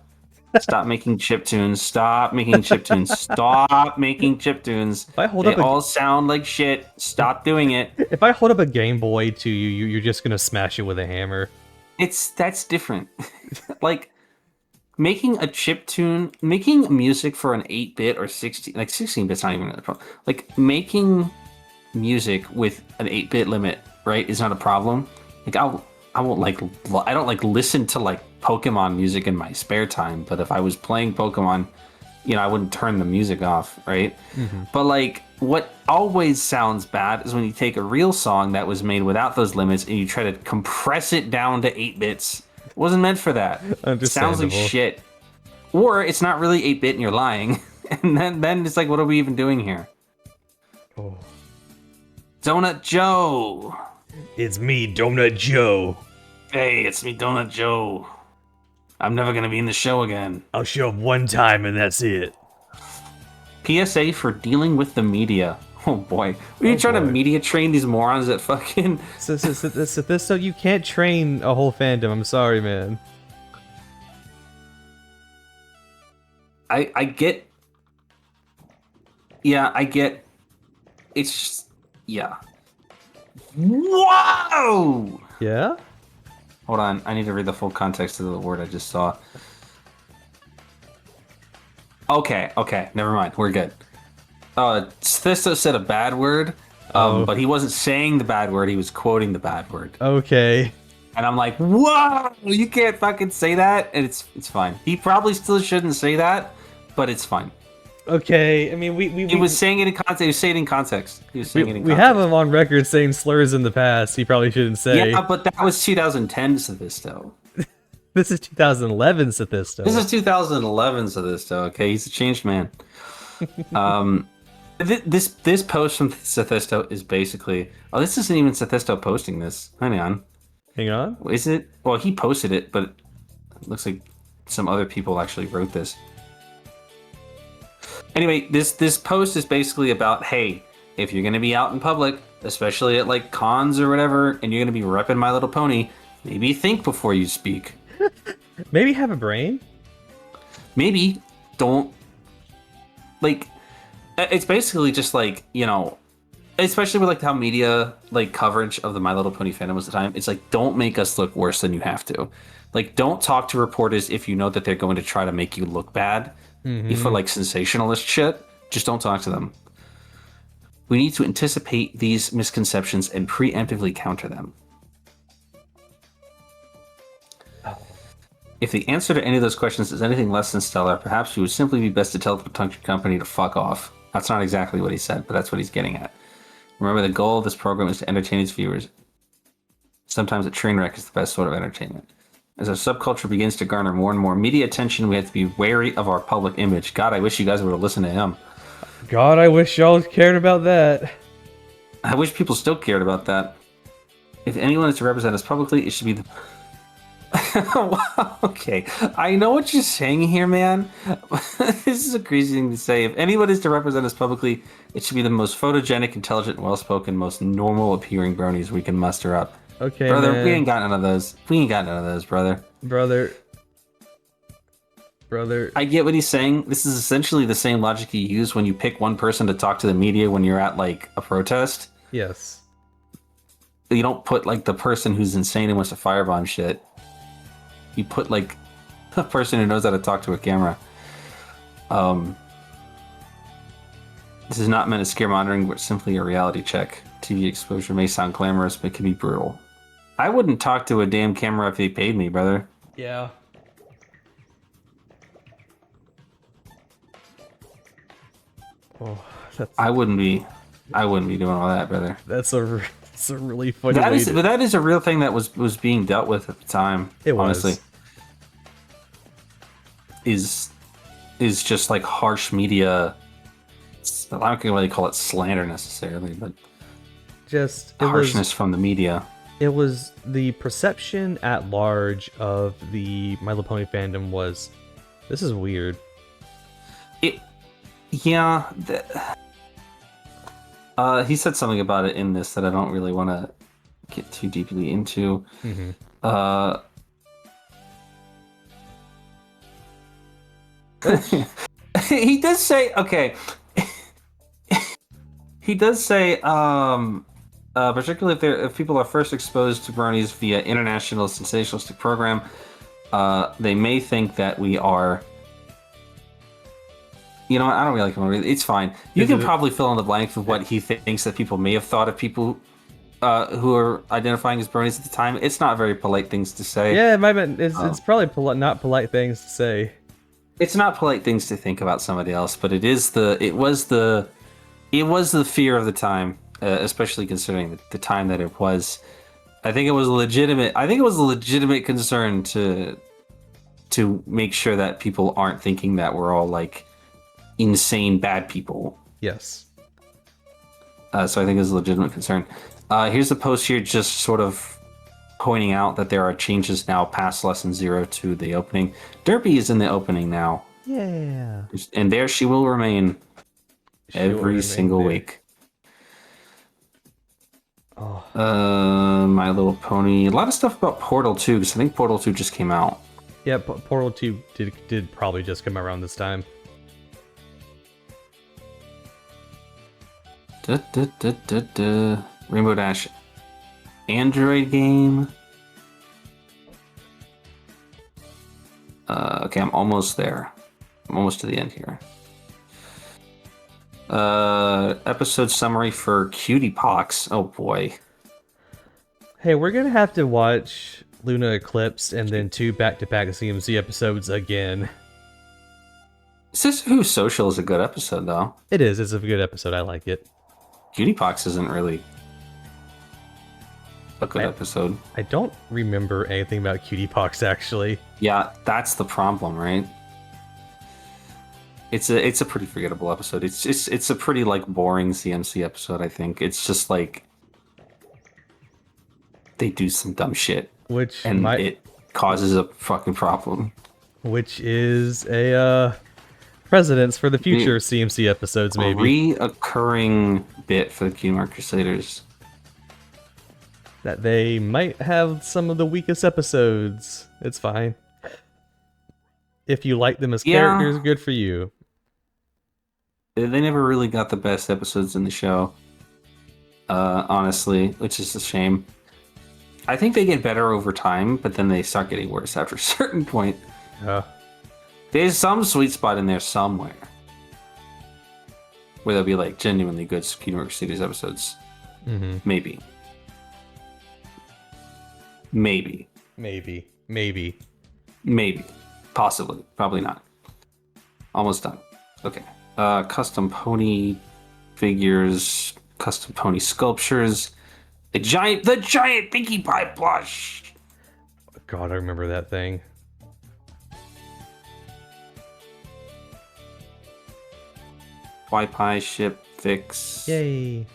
Stop making chiptunes. Stop making chiptunes. Stop making chiptunes. They all sound like shit. Stop doing it. If I hold up a Game Boy to you, you're just gonna smash it with a hammer. That's different. Like making a chiptune, making music for an 8-bit or 16-bit's not even a problem. Like making music with an 8-bit limit, right, is not a problem. Like I don't like listen to like Pokemon music in my spare time, but if I was playing Pokemon, you know, I wouldn't turn the music off, right? Mm-hmm. But like what always sounds bad is when you take a real song that was made without those limits and you try to compress it down to 8 bits. It wasn't meant for that. It sounds like shit. Or it's not really 8-bit and you're lying. And then it's like, what are we even doing here? Oh. Donut Joe. It's me, Donut Joe. Hey, it's me, Donut Joe. I'm never gonna be in the show again. I'll show up one time and that's it. PSA for dealing with the media. Oh boy. Are you trying to media train these morons that fucking... So you can't train a whole fandom. I'm sorry, man. I get... Yeah, I get... It's just... Yeah. Whoa! Yeah? Hold on. I need to read the full context of the word I just saw. Okay. Never mind. We're good. Thisto said a bad word, but he wasn't saying the bad word. He was quoting the bad word. Okay. And I'm like, whoa! You can't fucking say that. And it's fine. He probably still shouldn't say that, but it's fine. Okay. I mean, He was saying it in context. He was saying it in context. We have him on record saying slurs in the past. He probably shouldn't say. Yeah, but that was 2010 Sophisto. This is 2011 Sophisto. This is 2011 Sophisto. Okay, he's a changed man. This post from Sophisto is basically... Oh, this isn't even Sophisto posting this. Hang on. Is it? Well, he posted it, but it looks like some other people actually wrote this. Anyway, this post is basically about, hey, if you're going to be out in public, especially at like cons or whatever, and you're going to be repping My Little Pony, maybe think before you speak. Maybe have a brain. Maybe don't... Like, it's basically just like, you know, especially with like how media like coverage of the My Little Pony fandom was at the time, it's like, don't make us look worse than you have to. Like, don't talk to reporters if you know that they're going to try to make you look bad. For like sensationalist shit, just don't talk to them. We need to anticipate these misconceptions and preemptively counter them. If the answer to any of those questions is anything less than stellar, perhaps it would simply be best to tell the production company to fuck off. That's not exactly what he said, but that's what he's getting at. Remember, the goal of this program is to entertain its viewers. Sometimes a train wreck is the best sort of entertainment. As our subculture begins to garner more and more media attention, we have to be wary of our public image. God, I wish you guys would have listened to him. God, I wish y'all cared about that. I wish people still cared about that. If anyone is to represent us publicly, it should be the... Okay, I know what you're saying here, man. This is a crazy thing to say. If anyone is to represent us publicly, it should be the most photogenic, intelligent, well-spoken, most normal-appearing bronies we can muster up. Okay, brother, man. we ain't got none of those. Brother. Brother. I get what he's saying. This is essentially the same logic you use when you pick one person to talk to the media when you're at, like, a protest. Yes. You don't put, like, the person who's insane and wants to firebomb shit. You put, like, a person who knows how to talk to a camera. This is not meant as scare monitoring, but simply a reality check. TV exposure may sound glamorous, but it can be brutal. I wouldn't talk to a damn camera if they paid me, brother. Yeah. Oh, I wouldn't be doing all that, brother. That's a really funny. But that is a real thing that was being dealt with at the time. It honestly. Was. Is just like harsh media. I don't really call it slander necessarily, but just harshness from the media. It was the perception at large of the My Little Pony fandom was, this is weird. He said something about it in this that I don't really want to get too deeply into. He does say, okay. He does say, particularly if people are first exposed to bronies via international sensationalistic program, they may think that we are... You know what? I don't really want to read it. It's fine. You can probably fill in the blank for what he thinks that people may have thought of people who are identifying as bronies at the time. It's not very polite things to say. Yeah, it's probably not polite things to say. It's not polite things to think about somebody else, but it was the fear of the time, especially considering the time that it was. I think it was a legitimate concern to make sure that people aren't thinking that we're all like insane bad people. Yes. So I think it's a legitimate concern. Here's a post here just sort of pointing out that there are changes now past lesson 0 to the opening. Derpy is in the opening now. Yeah. And there she will remain every single week. Oh. My Little Pony. A lot of stuff about Portal 2, because I think Portal 2 just came out. Yeah, Portal 2 did probably just come around this time. Rainbow Dash Android game. Okay, I'm almost there. I'm almost to the end here. Episode summary for Cutie Pox. Oh boy. Hey, we're gonna have to watch Luna Eclipse and then 2 back-to-back CMC episodes again. Sister Who's Social is a good episode, though. It is. It's a good episode. I like it. Cutie Pox isn't really a good episode. I don't remember anything about Cutie Pox, actually. Yeah, that's the problem, right? It's a pretty forgettable episode. It's a pretty like boring CMC episode, I think. It's just like they do some dumb shit. It causes a fucking problem. Which is a precedence for the future CMC episodes, maybe. A reoccurring bit for the Kingdom Crusaders. That they might have some of the weakest episodes. It's fine. If you like them as characters, good for you. They never really got the best episodes in the show. Honestly, which is a shame. I think they get better over time, but then they start getting worse after a certain point. There's some sweet spot in there somewhere where there'll be like genuinely good Kingdom Crusaders episodes. Mm-hmm. Maybe. Possibly. Probably not. Almost done. Okay. Custom pony figures, custom pony sculptures, the giant Pinkie Pie plush. God, I remember that thing. Pie ship fix. Yay.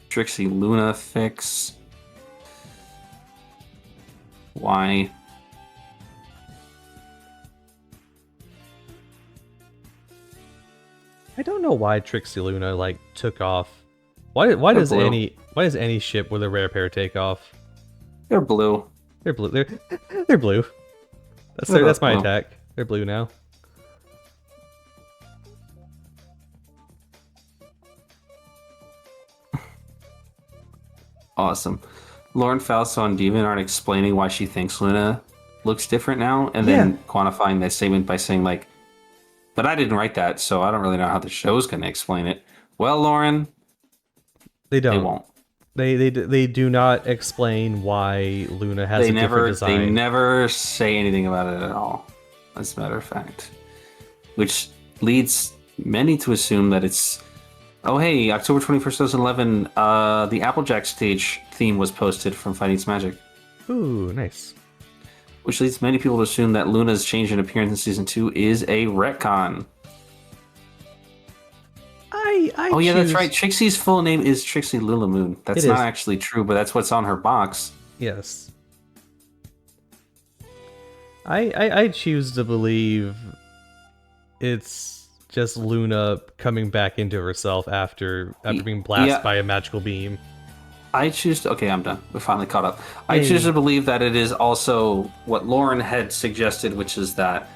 Trixie Luna fix. Why? I don't know why Trixie Luna like took off. Why does any ship with a rare pair take off? They're blue. They're blue. They're blue. That's my attack. They're blue now. Awesome. Lauren Fausto and Demon aren't explaining why she thinks Luna looks different now, and then quantifying that statement by saying like, but I didn't write that, so I don't really know how the show's going to explain it. Well, Lauren, they don't. They won't. They do not explain why Luna has a different design. They never say anything about it at all, as a matter of fact. Which leads many to assume that it's, oh hey, October 21st, 2011, the Applejack stage theme was posted from Fighting It's Magic. Ooh, nice. Which leads many people to assume that Luna's change in appearance in Season 2 is a retcon. That's right. Trixie's full name is Trixie Lulamoon. That's not actually true, but that's what's on her box. Yes. I choose to believe it's just Luna coming back into herself after being blasted by a magical beam. I choose to... Okay, I'm done. We're finally caught up. I choose to believe that it is also what Lauren had suggested, which is that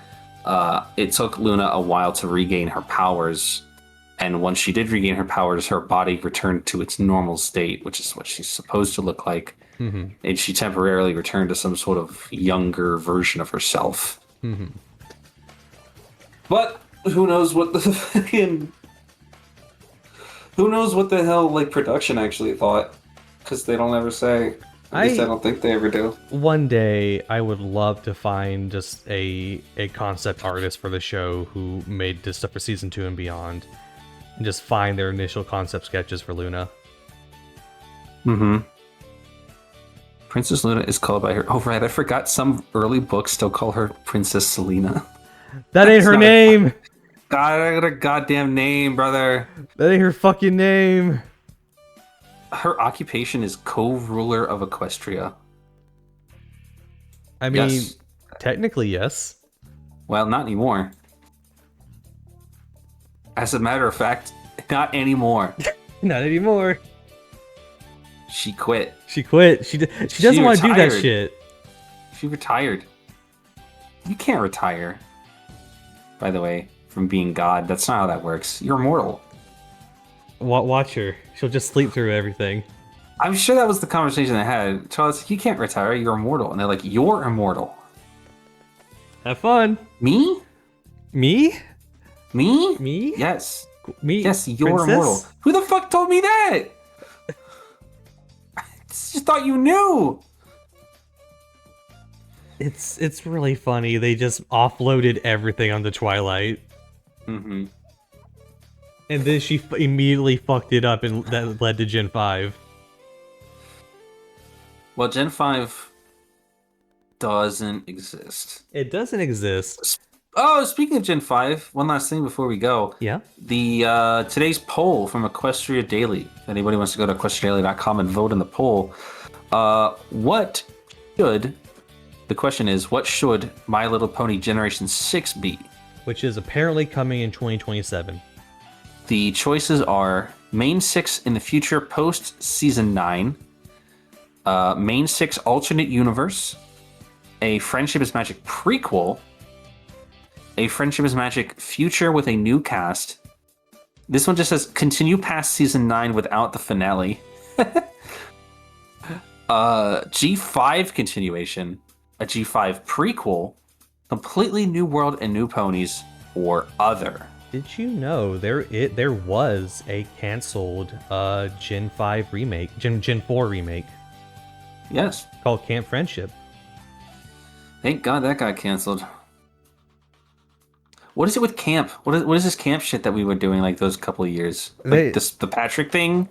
it took Luna a while to regain her powers. And once she did regain her powers, her body returned to its normal state, which is what she's supposed to look like. Mm-hmm. And she temporarily returned to some sort of younger version of herself. Mm-hmm. But who knows what the fucking... Who knows what the hell like production actually thought? Because they don't ever say. At least I don't think they ever do. One day, I would love to find just a concept artist for the show who made this stuff for Season 2 and beyond. And just find their initial concept sketches for Luna. Mm-hmm. Princess Luna is called by her... Oh, right, I forgot some early books still call her Princess Selena. That ain't her name. God, her goddamn name, brother. That ain't her fucking name. Her occupation is co-ruler of Equestria. I mean, Yes. technically, yes. Well, not anymore. As a matter of fact, not anymore. Not anymore. She quit. She quit. She doesn't want to do that retired. shit. She retired. You can't retire. By the way, from being God, that's not how that works. You're immortal. Watch her. She'll just sleep through everything. I'm sure that was the conversation they had. Charles, you can't retire. You're immortal. And they're like, you're immortal. Have fun. Me? Me? Me? Me? Yes. Me? Yes, you're Princess? immortal. Who the fuck told me that? I just thought you knew. It's really funny. They just offloaded everything onto Twilight. Mm-hmm. And then she immediately fucked it up, and that led to Gen 5. Well, Gen 5 doesn't exist. It doesn't exist. Oh, speaking of Gen 5, one last thing before we go. Yeah? The today's poll from Equestria Daily. If anybody wants to go to equestriadaily.com and vote in the poll. The question is, what should My Little Pony Generation 6 be? Which is apparently coming in 2027. The choices are Main 6 in the future post Season 9, Main 6 alternate universe, a Friendship is Magic prequel, a Friendship is Magic future with a new cast. This one just says continue past Season 9 without the finale. G5 continuation, a G5 prequel, completely new world and new ponies, or other. Did you know there was a canceled Gen 5 remake, Gen 4 remake Yes. called Camp Friendship? Thank God that got canceled. What is it with camp? What is this camp shit that we were doing like those couple of years? Like the Patrick thing?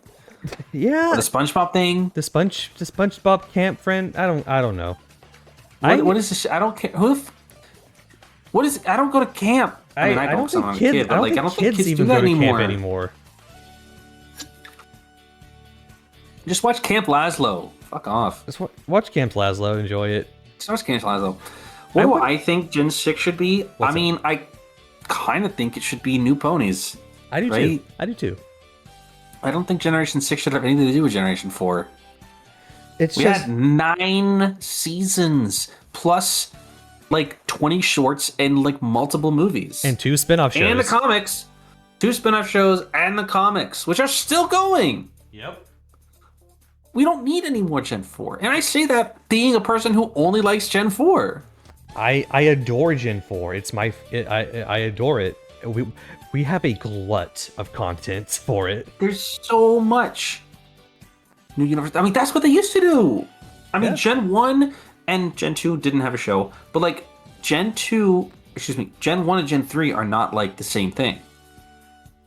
Yeah. Or the SpongeBob thing? The SpongeBob Camp Friend. I don't know. What is this? I don't care. What is? I don't go to camp. I mean, I don't think kids. Kid, but I don't think kids even do that go to anymore. camp anymore. Just watch Camp Laszlo. Fuck off. Just watch Camp Laszlo. Enjoy it. Just watch Camp Laszlo. What do I think Gen 6 should be? I kind of think it should be new ponies. I do too. I do too. I don't think Generation 6 should have anything to do with Generation 4. We just had 9 seasons plus like 20 shorts and like multiple movies. And 2 spin-off shows. And the comics. 2 spin-off shows and the comics, which are still going. Yep. We don't need any more Gen 4. And I say that being a person who only likes Gen 4. I adore Gen 4. I adore it. We have a glut of content for it. There's so much new universe. I mean, that's what they used to do. I mean, Gen 1 and Gen 2 didn't have a show, but like Gen 1 and Gen 3 are not like the same thing.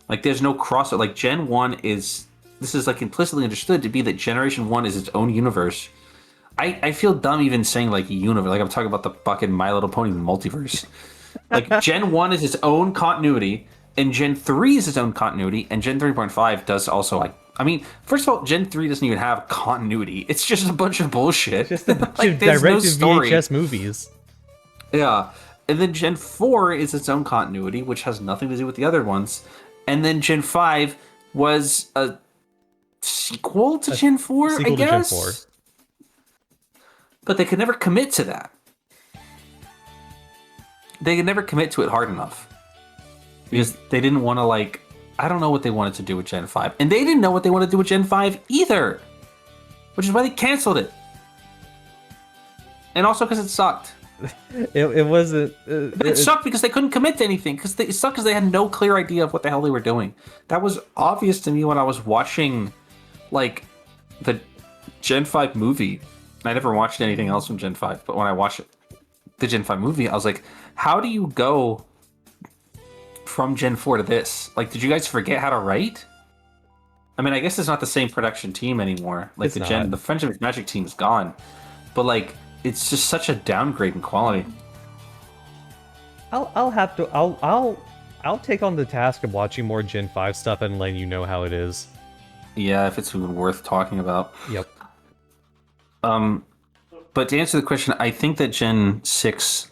Like there's no crossover. Like Gen 1 is, this is like implicitly understood to be that Generation 1 is its own universe. I feel dumb even saying like universe, like I'm talking about the fucking My Little Pony multiverse. Like Gen 1 is its own continuity, and Gen 3 is its own continuity, and Gen 3.5 does also like, I mean, first of all, Gen 3 doesn't even have continuity. It's just a bunch of bullshit. Just a bunch like, of directed VHS movies. Yeah. And then Gen 4 is its own continuity, which has nothing to do with the other ones. And then Gen 5 was a sequel to Gen 4, I guess? Gen 4. But they could never commit to that. They could never commit to it hard enough. Because they didn't want to, like, I don't know what they wanted to do with Gen 5. And they didn't know what they wanted to do with Gen 5 either. Which is why they canceled it. And also because it sucked. It wasn't... it sucked because they couldn't commit to anything. It sucked because they had no clear idea of what the hell they were doing. That was obvious to me when I was watching, like, the Gen 5 movie. I never watched anything else from Gen 5, but when I watched the Gen 5 movie, I was like, how do you go from Gen 4 to this? Like, did you guys forget how to write? I mean, I guess it's not the same production team anymore. Like, the Friendship Magic team's gone. But, like, it's just such a downgrade in quality. I'll have to I'll take on the task of watching more Gen 5 stuff and letting you know how it is. Yeah, if it's even worth talking about. Yep. But to answer the question, I think that Gen 6.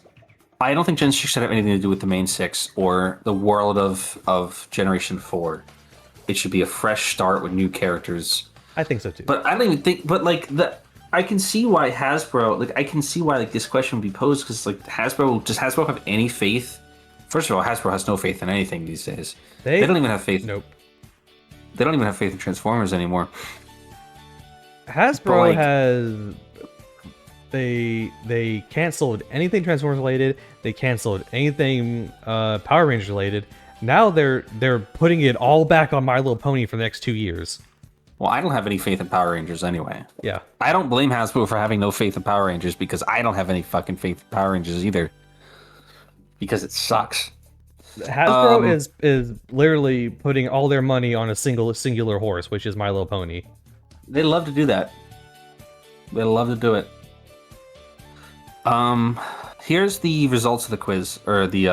I don't think Gen 6 should have anything to do with the main 6 or the world of Generation 4. It should be a fresh start with new characters. I think so too. But I don't even think. But like I can see why Hasbro. Like I can see why like this question would be posed because like does Hasbro have any faith? First of all, Hasbro has no faith in anything these days. They don't even have faith. Nope. They don't even have faith in Transformers anymore. Hasbro like, has they canceled anything Transformers related. They canceled anything Power Rangers related. Now they're putting it all back on My Little Pony for the next 2 years. Well, I don't have any faith in Power Rangers anyway. Yeah. I don't blame Hasbro for having no faith in Power Rangers because I don't have any fucking faith in Power Rangers either. Because it sucks. Hasbro is literally putting all their money on a singular horse, which is My Little Pony. They love to do that. They love to do it. Here's the results of the quiz or the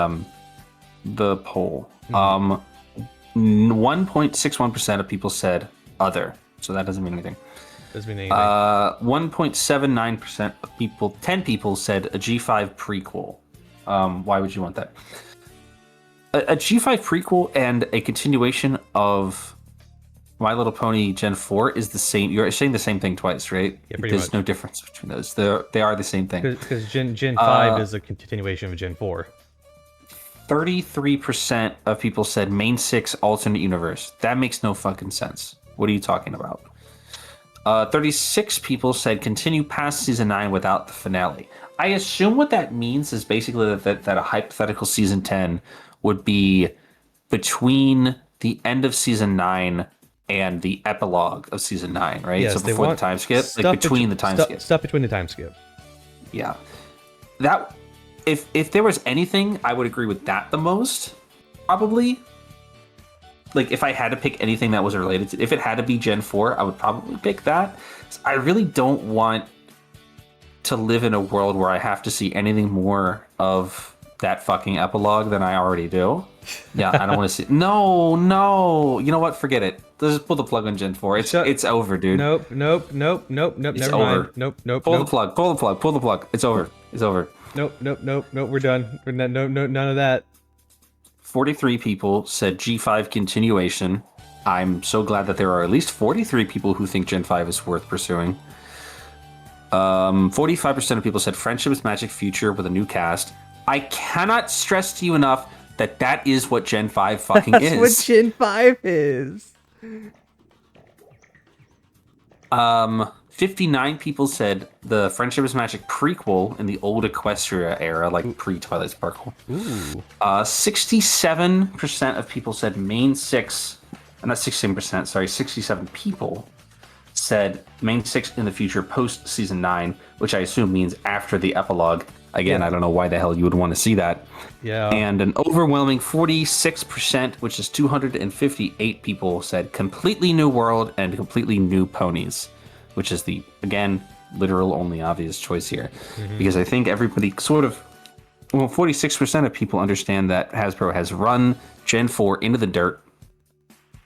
poll. 1.61% of people said other, so that doesn't mean anything. Doesn't mean anything. 1.79% of people, 10 people said a G5 prequel. Why would you want that? A G5 prequel and a continuation of My Little Pony Gen 4 is the same. You're saying the same thing twice, right? Yeah, pretty There's much. no difference between those. They are the same thing. Because Gen 5 is a continuation of Gen 4. 33% of people said main 6 alternate universe. That makes no fucking sense. What are you talking about? 36 people said continue past season 9 without the finale. I assume what that means is basically that a hypothetical season 10 would be between the end of season 9 and the epilogue of season 9, right? Yes, so before the time skip, like between the time skip. Stuff between the time skip. Yeah. That if there was anything, I would agree with that the most, probably. Like if I had to pick anything that was related to, if it had to be Gen 4, I would probably pick that. I really don't want to live in a world where I have to see anything more of that fucking epilogue than I already do. Yeah, I don't want to see. No. You know what? Forget it. Let's just pull the plug on Gen 4. It's over, dude. Nope. It's Never over. mind. Nope. Pull the plug. It's over. Nope. We're done. No, none of that. 43 people said G5 continuation. I'm so glad that there are at least 43 people who think Gen 5 is worth pursuing. 45% of people said Friendship is Magic Future with a new cast. I cannot stress to you enough that that is what Gen 5 fucking is. That's what Gen 5 is. 59 people said the Friendship is Magic prequel in the old Equestria era, like pre-Twilight Sparkle. Ooh. 67% of people said main 6, not 16%, sorry, 67 people said main 6 in the future post season 9, which I assume means after the epilogue. Again, I don't know why the hell you would want to see that. Yeah. And an overwhelming 46%, which is 258 people, said completely new world and completely new ponies, which is the, again, literal only obvious choice here. Because I think everybody sort of, well, 46% of people understand that Hasbro has run Gen 4 into the dirt,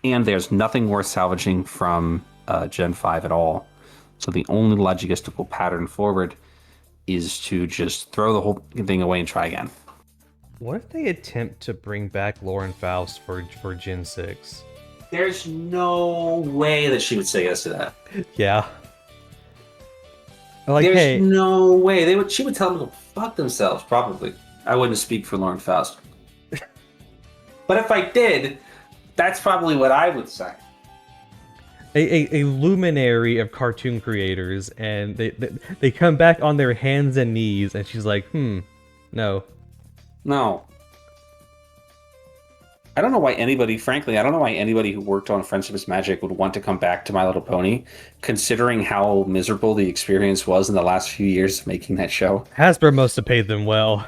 and there's nothing worth salvaging from Gen 5 at all. So the only logistical pattern forward is to just throw the whole thing away and try again. What if they attempt to bring back Lauren Faust for Gen 6? There's no way that she would say yes to that. Yeah. Like, There's hey, no way. She would tell them to go fuck themselves, probably. I wouldn't speak for Lauren Faust. But if I did, that's probably what I would say. a luminary of cartoon creators, and they come back on their hands and knees, and she's like, no. No. I don't know why anybody who worked on Friendship is Magic would want to come back to My Little Pony, considering how miserable the experience was in the last few years of making that show. Hasbro must have paid them well.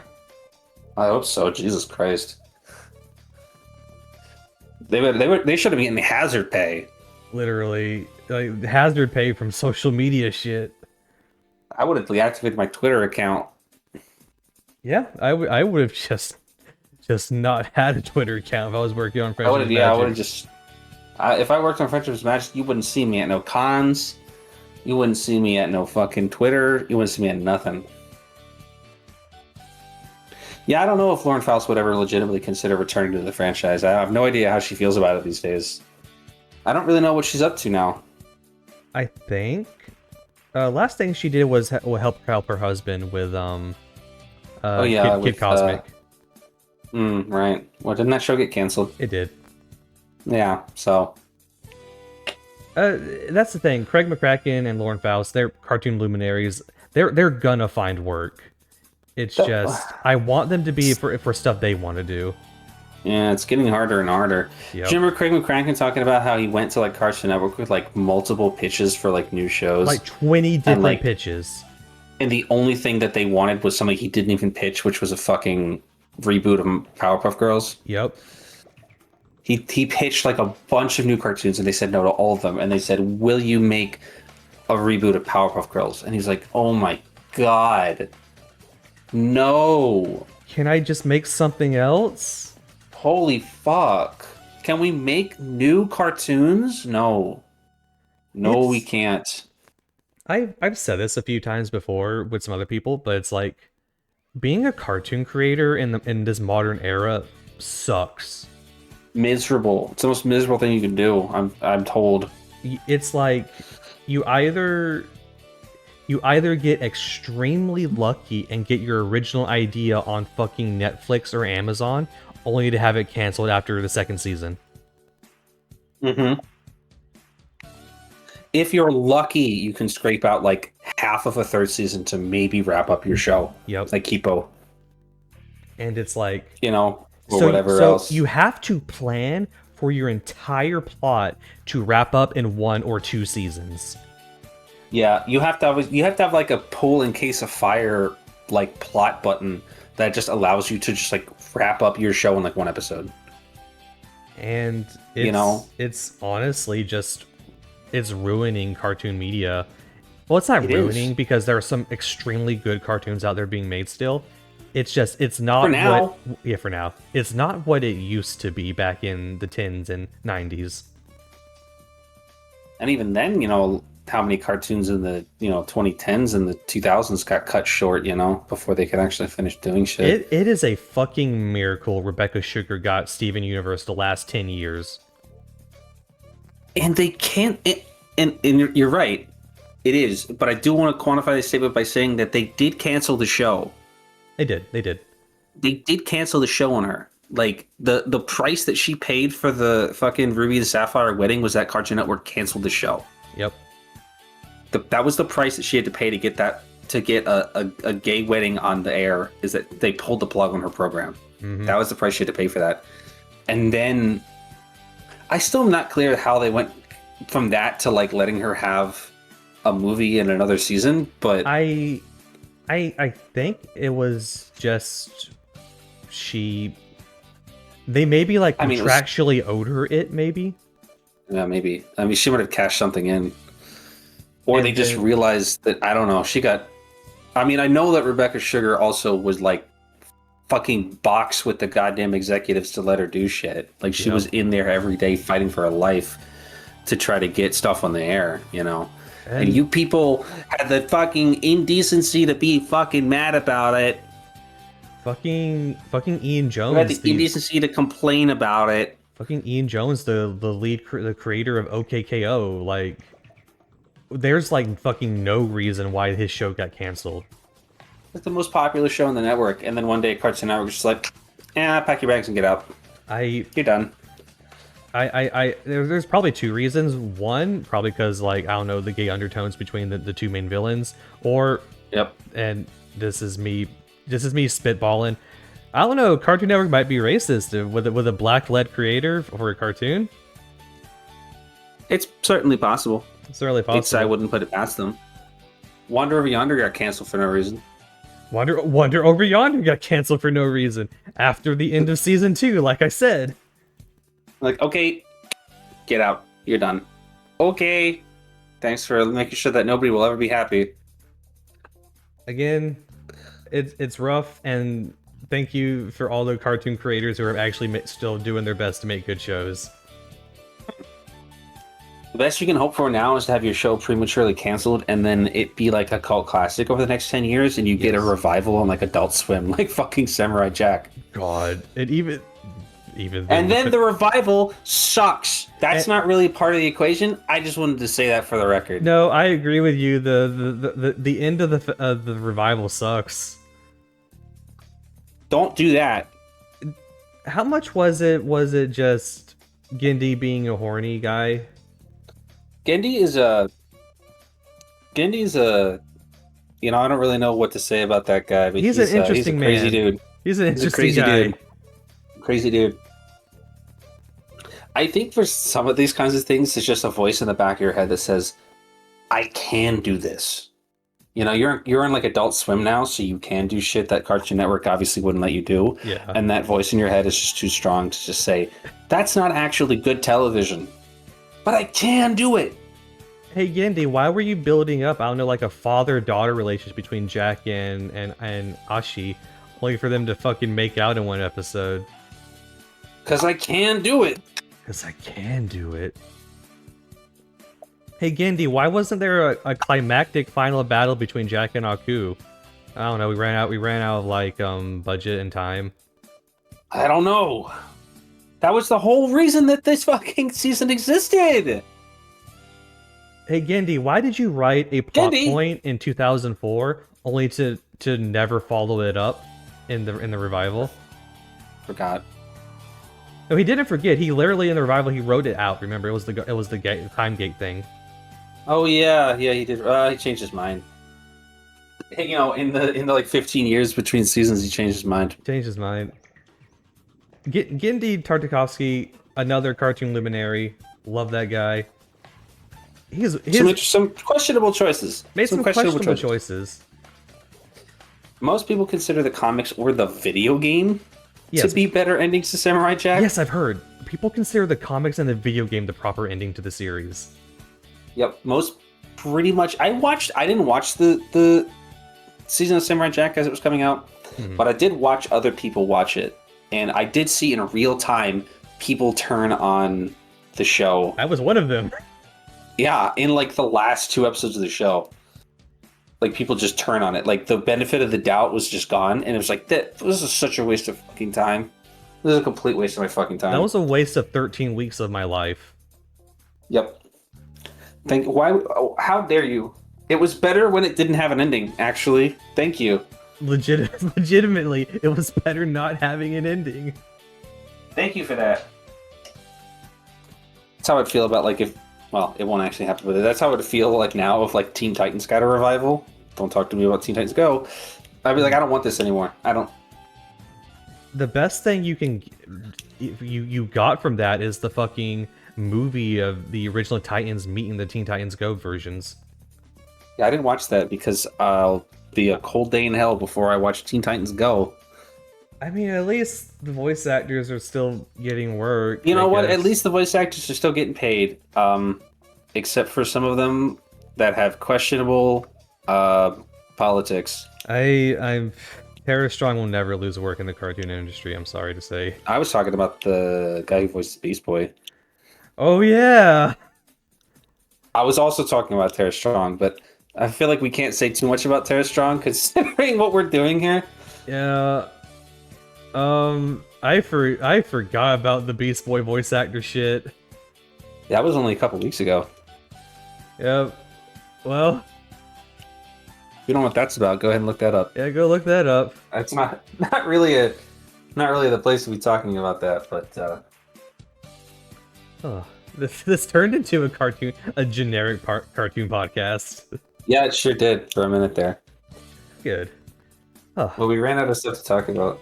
I hope so. Jesus Christ. They should have been getting hazard pay. Literally, like, hazard pay from social media shit. I would have deactivated my Twitter account. Yeah, I would have just just not had a Twitter account if I was working on I would Friendship have, with yeah, I would Magic. have just. If I worked on Friendship with Magic, you wouldn't see me at no cons. You wouldn't see me at no fucking Twitter. You wouldn't see me at nothing. Yeah, I don't know if Lauren Faust would ever legitimately consider returning to the franchise. I have no idea how she feels about it these days. I don't really know what she's up to now. I think last thing she did was help her husband with Oh yeah, Kid with Cosmic. right. Well, didn't that show get canceled? It did. Yeah. So That's the thing. Craig McCracken and Lauren Faust, they're cartoon luminaries. They're gonna find work. It's just I want them to be for stuff they want to do. yeah, it's getting harder and harder. Yep. Do you remember Craig McCracken talking about how he went to like Cartoon Network with like multiple pitches for like new shows, Like 20 different like, pitches. and the only thing that they wanted was something he didn't even pitch, which was a fucking reboot of Powerpuff Girls. Yep. He pitched like a bunch of new cartoons, and they said no to all of them. And they said, "Will you make a reboot of Powerpuff Girls?" And he's like, "Oh my god, no! Can I just make something else? Holy fuck! Can we make new cartoons? No, we can't." I've said this a few times before with some other people, but it's like being a cartoon creator in this modern era sucks. Miserable. It's the most miserable thing you can do. I'm told. It's like you either get extremely lucky and get your original idea on fucking Netflix or Amazon, only to have it canceled after the second season. Mm-hmm. If you're lucky, you can scrape out like half of a third season to maybe wrap up your show. Yep. Like Kipo. And it's like, or whatever else. You have to plan for your entire plot to wrap up in 1 or 2 seasons. Yeah, you have to have like a pull in case of fire like plot button that just allows you to just like wrap up your show in like 1 episode. And it's honestly just it's ruining cartoon media. Well, it's not ruining because there are some extremely good cartoons out there being made still. It's just it's not for now. For now. It's not what it used to be back in the 10s and 90s. And even then, how many cartoons in the 2010s and the 2000s got cut short, before they could actually finish doing shit. It is a fucking miracle Rebecca Sugar got Steven Universe the last 10 years. And they can't, and you're right, it is. But I do want to quantify this statement by saying that they did cancel the show. They did. They did cancel the show on her. Like, the price that she paid for the fucking Ruby and Sapphire wedding was that Cartoon Network canceled the show. Yep. That was the price that she had to pay to get a gay wedding on the air, is that they pulled the plug on her program. Mm-hmm. That was the price she had to pay for that. And then I still am not clear how they went from that to like letting her have a movie in another season, but I think it was just they maybe like contractually owed her it, maybe. Yeah, maybe. I mean, she would have cashed something in. Or they just realized that, I don't know, she got... I mean, I know that Rebecca Sugar also was, like, fucking boxed with the goddamn executives to let her do shit. Like, she was in there every day fighting for her life to try to get stuff on the air, And you people had the fucking indecency to be fucking mad about it. Fucking Ian Jones. You had the indecency to complain about it. Fucking Ian Jones, the creator of OKKO, like... There's like fucking no reason why his show got canceled. It's the most popular show on the network, and then one day Cartoon Network was just like, pack your bags and get out. You're done. There's probably 2 reasons. One, probably because like I don't know the gay undertones between the 2 main villains, or and this is me spitballing. I don't know. Cartoon Network might be racist with a black-led creator for a cartoon. It's certainly possible. I wouldn't put it past them. Wander Over Yonder got canceled for no reason. Wander Over Yonder got canceled for no reason after the end of season 2, like I said. Like, okay, get out. You're done. Okay. Thanks for making sure that nobody will ever be happy. Again, it's rough, and Thank you for all the cartoon creators who are actually still doing their best to make good shows. The best you can hope for now is to have your show prematurely canceled and then it be like a cult classic over the next 10 years and you get a revival on like Adult Swim, like fucking Samurai Jack. God, and even and then the revival sucks. That's not really part of the equation. I just wanted to say that for the record. No, I agree with you. The end of the revival sucks. Don't do that. How much was it? Was it just Gendy being a horny guy? Gendy's a, you know, I don't really know what to say about that guy, but he's an interesting he's a crazy man. dude. He's an interesting guy. Dude. Crazy dude. I think for some of these kinds of things, it's just a voice in the back of your head that says, I can do this. You know, you're in like Adult Swim now, so you can do shit that Cartoon Network obviously wouldn't let you do. Yeah. And that voice in your head is just too strong to just say, that's not actually good television. But I can do it. Hey Gendy, why were you building up, I don't know, like a father-daughter relationship between Jack and Ashi, only for them to fucking make out in one episode? Because I can do it. Because I can do it. Hey Gendy, why wasn't there a climactic final battle between Jack and Aku? I don't know, we ran out of like budget and time. I don't know. That was the whole reason that this fucking season existed. Hey Gendy, why did you write a plot point in 2004 only to never follow it up in the revival? Forgot. No, he didn't forget. He literally in the revival he wrote it out. Remember, it was the time gate thing. Oh yeah, he did. He changed his mind. You know, in the like 15 years between seasons, he changed his mind. Changed his mind. Gendy Tartakovsky, another cartoon luminary. Love that guy. Some questionable choices. Made some questionable choices. Most people consider the comics or the video game to be better endings to Samurai Jack. Yes, I've heard. People consider the comics and the video game the proper ending to the series. Yep, most pretty much. I didn't watch the season of Samurai Jack as it was coming out, but I did watch other people watch it, and I did see in real time people turn on the show. I was one of them. Yeah, in like the last 2 episodes of the show. Like, people just turn on it. Like, the benefit of the doubt was just gone, and it was like, this is such a waste of fucking time. This is a complete waste of my fucking time. That was a waste of 13 weeks of my life. Yep. How dare you? It was better when it didn't have an ending, actually. Thank you. Legitimately, it was better not having an ending. Thank you for that. That's how I'd feel about, like, well, it won't actually happen, but that's how it would feel like now if like Teen Titans got a revival. Don't talk to me about Teen Titans Go. I'd be like, I don't want this anymore. I don't. The best thing you got from that is the fucking movie of the original Titans meeting the Teen Titans Go versions. Yeah, I didn't watch that because I'll be a cold day in hell before I watch Teen Titans Go. I mean, at least the voice actors are still getting work. You know what? At least the voice actors are still getting paid. Except for some of them that have questionable politics. I'm Tara Strong will never lose work in the cartoon industry, I'm sorry to say. I was talking about the guy who voiced Beast Boy. Oh yeah. I was also talking about Tara Strong, but I feel like we can't say too much about Tara Strong considering what we're doing here. Yeah. I forgot about the Beast Boy voice actor shit. That was only a couple weeks ago. Yep. Well, if you don't know what that's about, go ahead and look that up. Yeah, go look that up. That's not really the place to be talking about that, but oh, this turned into a generic cartoon podcast. Yeah, it sure did for a minute there. Good. Oh. Well, we ran out of stuff to talk about.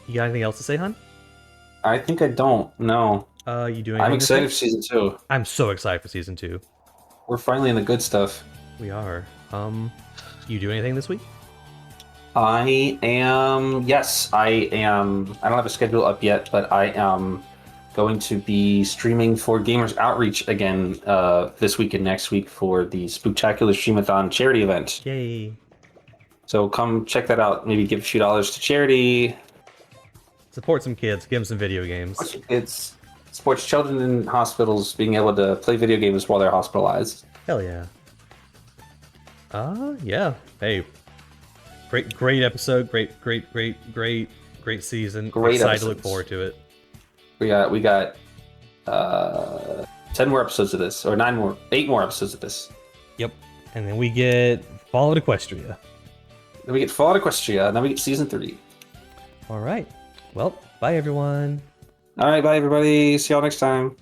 You got anything else to say, hun? I think I don't. No. You doing? I'm excited for season 2. I'm so excited for season 2. We're finally in the good stuff. We are. You do anything this week? I am. Yes, I am. I don't have a schedule up yet, but I am going to be streaming for Gamers Outreach again this week and next week for the Spooktacular Streamathon charity event. Yay! So come check that out. Maybe give a few dollars to charity. Support some kids. Give them some video games. It's supports children in hospitals being able to play video games while they're hospitalized. Hell yeah. Yeah. Hey, great episode. Great season. Great Excited episodes. to look forward to it. We got 10 more episodes of this, or 8 more episodes of this. Yep. And then we get Fallout Equestria. Then we get Fallout Equestria, and then we get season 3. All right. Well, bye everyone. All right, bye everybody. See y'all next time.